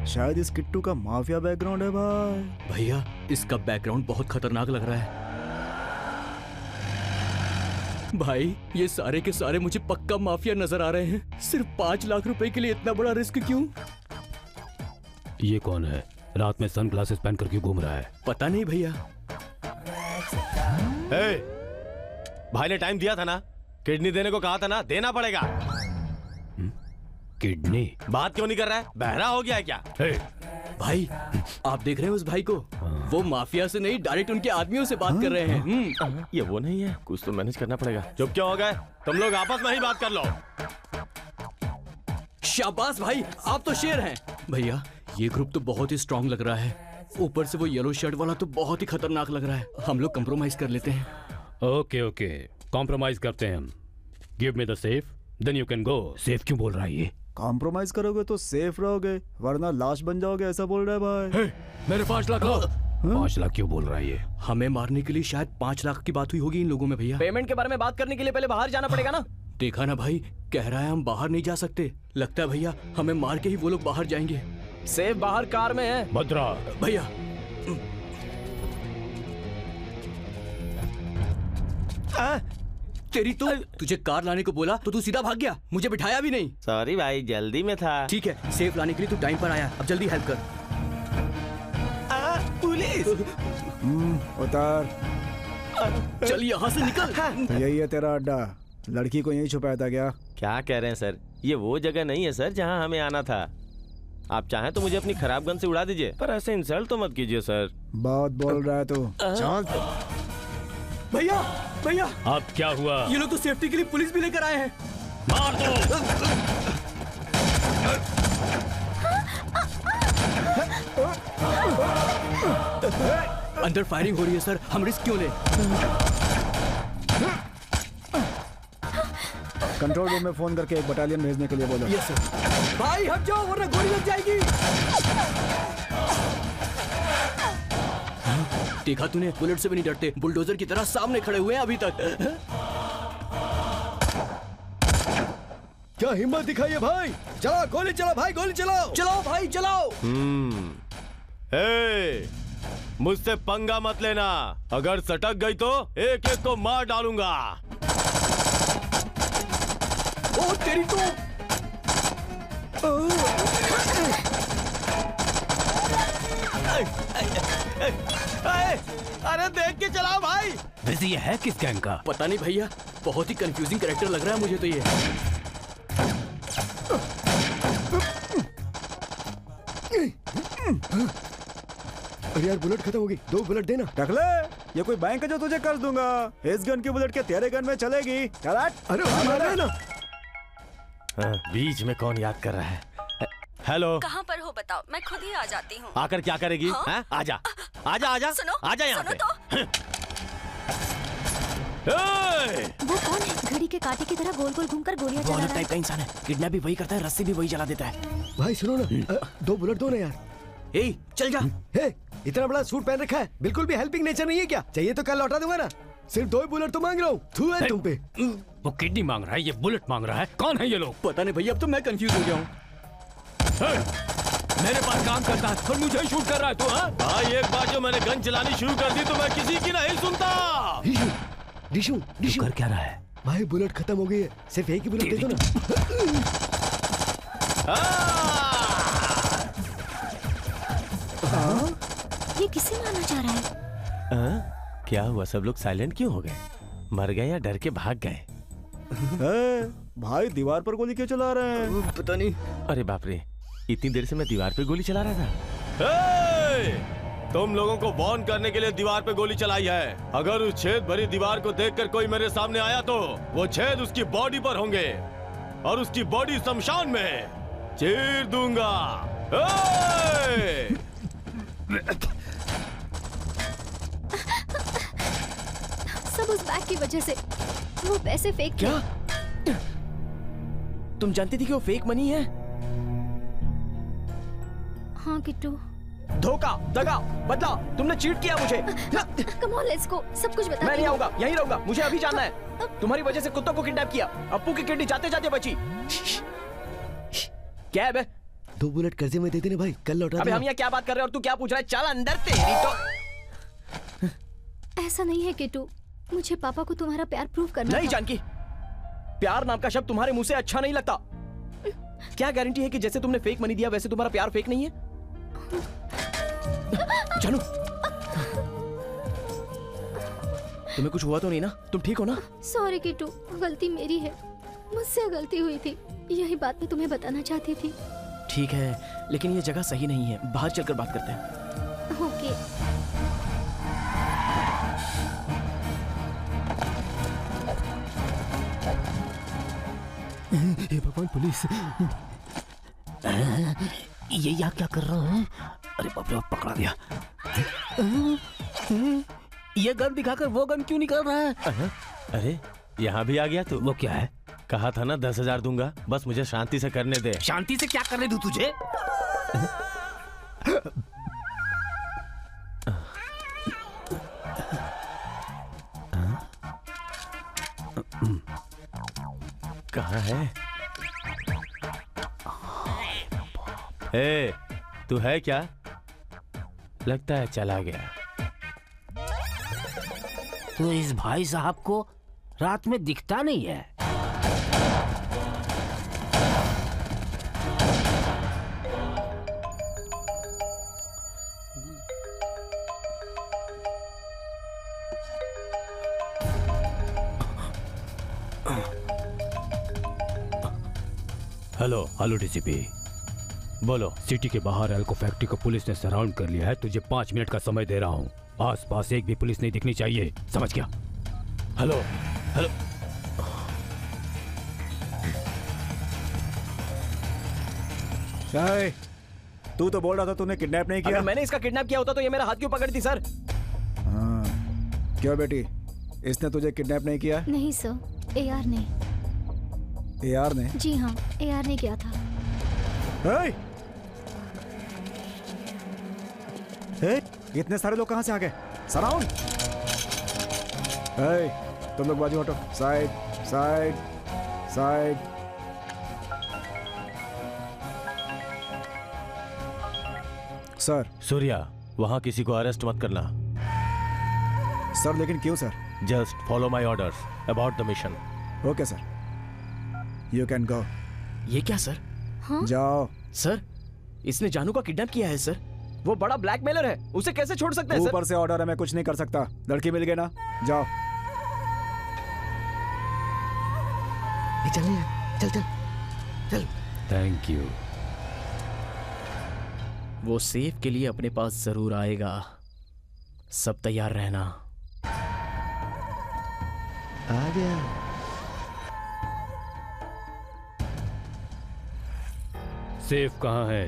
Speaker 2: शायद इस किट्टू का माफिया बैकग्राउंड है भाई।
Speaker 4: भैया, इसका बैकग्राउंड बहुत खतरनाक लग रहा है। भाई, ये सारे के सारे मुझे पक्का माफिया नजर आ रहे हैं। सिर्फ 5 लाख रुपए के लिए इतना बड़ा रिस्क क्यों?
Speaker 11: ये कौन है? रात में सन ग्लासेस पहन कर क्यों घूम रहा है?
Speaker 4: पता नहीं भैया।
Speaker 1: भाई ने टाइम दिया था ना, किडनी देने को कहा था ना, देना पड़ेगा।
Speaker 11: किडनी?
Speaker 1: बात क्यों नहीं कर रहा है? बहरा हो गया है क्या?
Speaker 4: भाई, आप देख रहे हैं उस भाई को? वो माफिया से नहीं, डायरेक्ट उनके आदमियों से बात कर रहे हैं।
Speaker 1: ये वो नहीं है, कुछ तो मैनेज करना पड़ेगा। चुप क्यों हो गए? तुम लोग आपस में ही बात कर लो।
Speaker 4: शाबाश भाई, आप तो शेर हैं। भैया, ये ग्रुप तो बहुत ही स्ट्रांग लग रहा है। ऊपर से वो येलो शर्ट वाला तो बहुत ही खतरनाक लग रहा है। हम लोग कंप्रोमाइज कर लेते हैं।
Speaker 11: ओके ओके, कॉम्प्रोमाइज करते हैं हम। Give me the safe, then you can go. Safe क्यों बोल रहा है ये?
Speaker 2: कॉम्प्रोमाइज करोगे तो सेफ रहोगे, वरना लाश बन जाओगे, ऐसा बोल रहा है भाई।
Speaker 11: मेरे 5 लाख लो। 5 लाख क्यों बोल रहा है ये?
Speaker 4: हमें मारने के लिए शायद 5 लाख की बात हुई होगी इन लोगों में भैया।
Speaker 6: पेमेंट के बारे में बात करने के लिए पहले बाहर जाना पड़ेगा ना।
Speaker 4: देखा ना भाई, कह रहा है हम बाहर नहीं जा सकते। लगता है भैया हमें मार के ही वो लोग बाहर जाएंगे।
Speaker 6: सेफ बाहर कार में है।
Speaker 11: भद्रा
Speaker 4: भैया, तेरी तो तुझे कार लाने को बोला तो तू सीधा भाग गया, मुझे बिठाया भी नहीं।
Speaker 1: सॉरी भाई, जल्दी में था।
Speaker 4: ठीक है, सेफ लाने के लिए तू टाइम पर आया, अब जल्दी हेल्प कर।
Speaker 1: पुलिस!
Speaker 2: उतार।
Speaker 4: चल यहाँ से निकल।
Speaker 2: यही है तेरा अड्डा। लड़की को यहीं छुपाया था क्या?
Speaker 1: क्या कह रहे हैं सर? ये वो जगह नहीं है सर जहाँ हमें आना था। आप चाहें तो मुझे अपनी खराब गन से उड़ा दीजिए, पर ऐसे इंसल्ट तो मत कीजिए सर।
Speaker 2: बहुत बोल रहा है तू। चल।
Speaker 4: भैया भैया,
Speaker 11: अब क्या हुआ?
Speaker 4: ये लोग तो सेफ्टी के लिए पुलिस भी लेकर आए हैं।
Speaker 11: मार दो।
Speaker 4: अंदर फायरिंग हो रही है सर, हम रिस्क क्यों लें?
Speaker 2: कंट्रोल रूम में फोन करके एक बटालियन भेजने के लिए बोलो।
Speaker 4: Yes sir. भाई हट जाओ वरना गोली लग जाएगी। देखा तूने, बुलेट से भी नहीं डरते, बुलडोजर की तरह सामने खड़े हुए हैं अभी तक।
Speaker 13: क्या हिम्मत दिखाई है भाई? चलो गोली चलाओ भाई, गोली चलाओ।
Speaker 4: चलाओ भाई चलाओ।
Speaker 1: मुझसे पंगा मत लेना, अगर सटक गई तो एक एक को मार डालूंगा।
Speaker 4: ओ तेरी तो।
Speaker 1: अरे देख के चलाओ भाई।
Speaker 11: वैसे ये है किस गैंग का?
Speaker 4: पता नहीं भैया, बहुत ही कंफ्यूजिंग कैरेक्टर लग रहा है मुझे तो ये।
Speaker 13: अरे यार बुलेट खत्म होगी, 2 बुलेट देना।
Speaker 2: रख ले, ये कोई बैंक है जो तुझे कर दूंगा। इस गन की बुलेट के तेरे गन में चलेगी। चल हट।
Speaker 13: अरे मार ना।
Speaker 1: बीच में कौन याद कर रहा है? हेलो,
Speaker 8: कहाँ पर हो बताओ, मैं खुद ही आ जाती हूँ।
Speaker 1: आकर क्या करेगी? हाँ? आजा आजा आजा,
Speaker 8: सुनो,
Speaker 1: आजा यहाँ पे।
Speaker 8: तो।
Speaker 3: वो कौन है? घड़ी के कांटे की तरह गोल गोल घूमकर गोलियां चला रहा है।
Speaker 6: टाइप का इंसान है, किडनैप भी वही करता है, रस्सी भी वही चला देता है।
Speaker 13: भाई सुनो ना, 2 बुलेट दो ना यार।
Speaker 4: ए, चल जा।
Speaker 13: इतना बड़ा सूट पहन रखा है, बिल्कुल भी हेल्पिंग नेचर नहीं है क्या? चाहिए तो कल लौटा दूंगा ना। सिर्फ 2 बुलेट तो मांग रहा हूँ। थू है तुम पे।
Speaker 11: वो किडनी मांग रहा है, ये बुलेट मांग रहा है। कौन है ये लोग?
Speaker 4: पता नहीं भैया, अब तो मैं कंफ्यूज हो गया हूँ।
Speaker 11: मेरे पास काम करता है और मुझे शूट कर रहा है तू?
Speaker 1: भाई एक बार जो मैंने गन चलानी शुरू कर दी तो मैं किसी की नहीं सुनता।
Speaker 13: डिशू डिशू
Speaker 11: कर क्या रहा है?
Speaker 13: भाई बुलेट खत्म हो गई है, सिर्फ एक ही बुलेट दे दो ना।
Speaker 3: ये किसे मारना चाह रहा है?
Speaker 1: क्या हुआ, सब लोग साइलेंट क्यों हो गए? मर गए या डर के भाग गए?
Speaker 2: भाई दीवार पर गोली क्यों चला रहे हैं?
Speaker 4: पता नहीं।
Speaker 1: अरे बाप रे, इतनी देर से मैं दीवार पे गोली चला रहा था। तुम लोगों को वार्न करने के लिए दीवार पे गोली चलाई है। अगर उस छेद भरी दीवार को देखकर कोई मेरे सामने आया तो वो छेद उसकी बॉडी पर होंगे और उसकी बॉडी शमशान में चीर दूंगा।
Speaker 3: सब उस बैग की वजह से। वो पैसे फेक
Speaker 6: क्या? तुम जानती थी कि वो फेक मनी है?
Speaker 3: हाँ किट्टू।
Speaker 6: धोखा, दगा, बदला, तुमने चीट किया मुझे।
Speaker 3: कम ऑन लेट्स गो, सब कुछ बता।
Speaker 6: मैं नहीं आऊंगा, यहीं रहूंगा, मुझे अभी जानना है। तुम्हारी वजह से कुत्तों को किडनैप किया, अप्पू की किडनी जाते जाते बची। क्या है बे?
Speaker 13: 2 बुलेट कर्जे में दे देने भाई, कल लौटा।
Speaker 6: अबे हम यहाँ क्या बात कर रहे हैं और तू क्या पूछ रहा है? चल अंदर, तेरी तो।
Speaker 3: ऐसा नहीं है किट्टू, मुझे पापा को तुम्हारा प्यार प्रूव करना
Speaker 6: नहीं
Speaker 3: था।
Speaker 6: जानकी, प्यार नाम का शब्द तुम्हारे मुंह से अच्छा नहीं लगता। क्या गारंटी है कि जैसे तुमने फेक मनी दिया वैसे तुम्हारा प्यार फेक नहीं है? जानू, तुम्हें कुछ हुआ तो नहीं ना? तुम ठीक हो ना?
Speaker 3: सॉरी किट्टू, गलती मेरी है, मुझसे गलती हुई थी। यही बात मैं तुम्हें बताना चाहती थी।
Speaker 6: ठीक है, लेकिन ये जगह सही नहीं है, बाहर चलकर बात करते हैं।
Speaker 3: ओके।
Speaker 11: हे भगवान, पुलिस! ये यहाँ क्या कर रहा है? अरे बाप रे, पकड़ा गया। ये गन दिखाकर वो गन क्यों निकल रहा है?
Speaker 1: अरे यहाँ भी आ गया तू?
Speaker 11: वो क्या है?
Speaker 1: कहा था ना 10,000 दूंगा, बस मुझे शांति से करने दे।
Speaker 11: शांति से क्या करने दूं तुझे?
Speaker 1: कहाँ है? ए, तू है क्या? लगता है चला गया।
Speaker 12: तो इस भाई साहब को रात में दिखता नहीं है।
Speaker 11: Hello DCP. बोलो। सिटी के बाहर एल्को फैक्ट्री को पुलिस ने सराउंड कर लिया है। तुझे 5 मिनट का समय दे रहा हूँ। आसपास एक भी पुलिस नहीं दिखनी चाहिए, समझ गया? हेलो।
Speaker 2: तू तो बोल रहा था तूने किडनैप नहीं किया।
Speaker 6: अगर मैंने इसका किडनैप किया होता तो ये मेरा हाथ क्यों पकड़ती सर?
Speaker 2: हाँ। क्यों बेटी, इसने तुझे किडनैप नहीं किया?
Speaker 3: नहीं सर, AR ने।
Speaker 2: AR ने?
Speaker 3: जी हाँ, AR ने किया था।
Speaker 2: इतने सारे लोग कहाँ से आ गए? सराउंड। तुम लोग बाजू हटो। Side side side. Sir.
Speaker 1: Surya, वहां किसी को अरेस्ट मत करना।
Speaker 2: सर लेकिन क्यों sir?
Speaker 1: Just follow my orders about the mission.
Speaker 2: Okay sir, you can गो।
Speaker 6: ये क्या सर?
Speaker 3: हाँ?
Speaker 2: जाओ।
Speaker 6: सर, इसने जानू का किडनैप किया है सर। वो बड़ा ब्लैकमेलर है, उसे कैसे छोड़ सकते हैं सर?
Speaker 2: ऊपर से ऑर्डर है, मैं कुछ नहीं कर सकता। लड़की मिल गई ना, जाओ।
Speaker 5: चल चल चल चल।
Speaker 11: Thank you.
Speaker 6: वो सेफ के लिए अपने पास जरूर आएगा, सब तैयार रहना।
Speaker 5: आ गया।
Speaker 11: सेफ कहाँ है?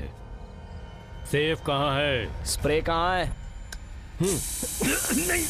Speaker 11: सेफ कहाँ है?
Speaker 6: स्प्रे कहाँ है?
Speaker 11: नहीं।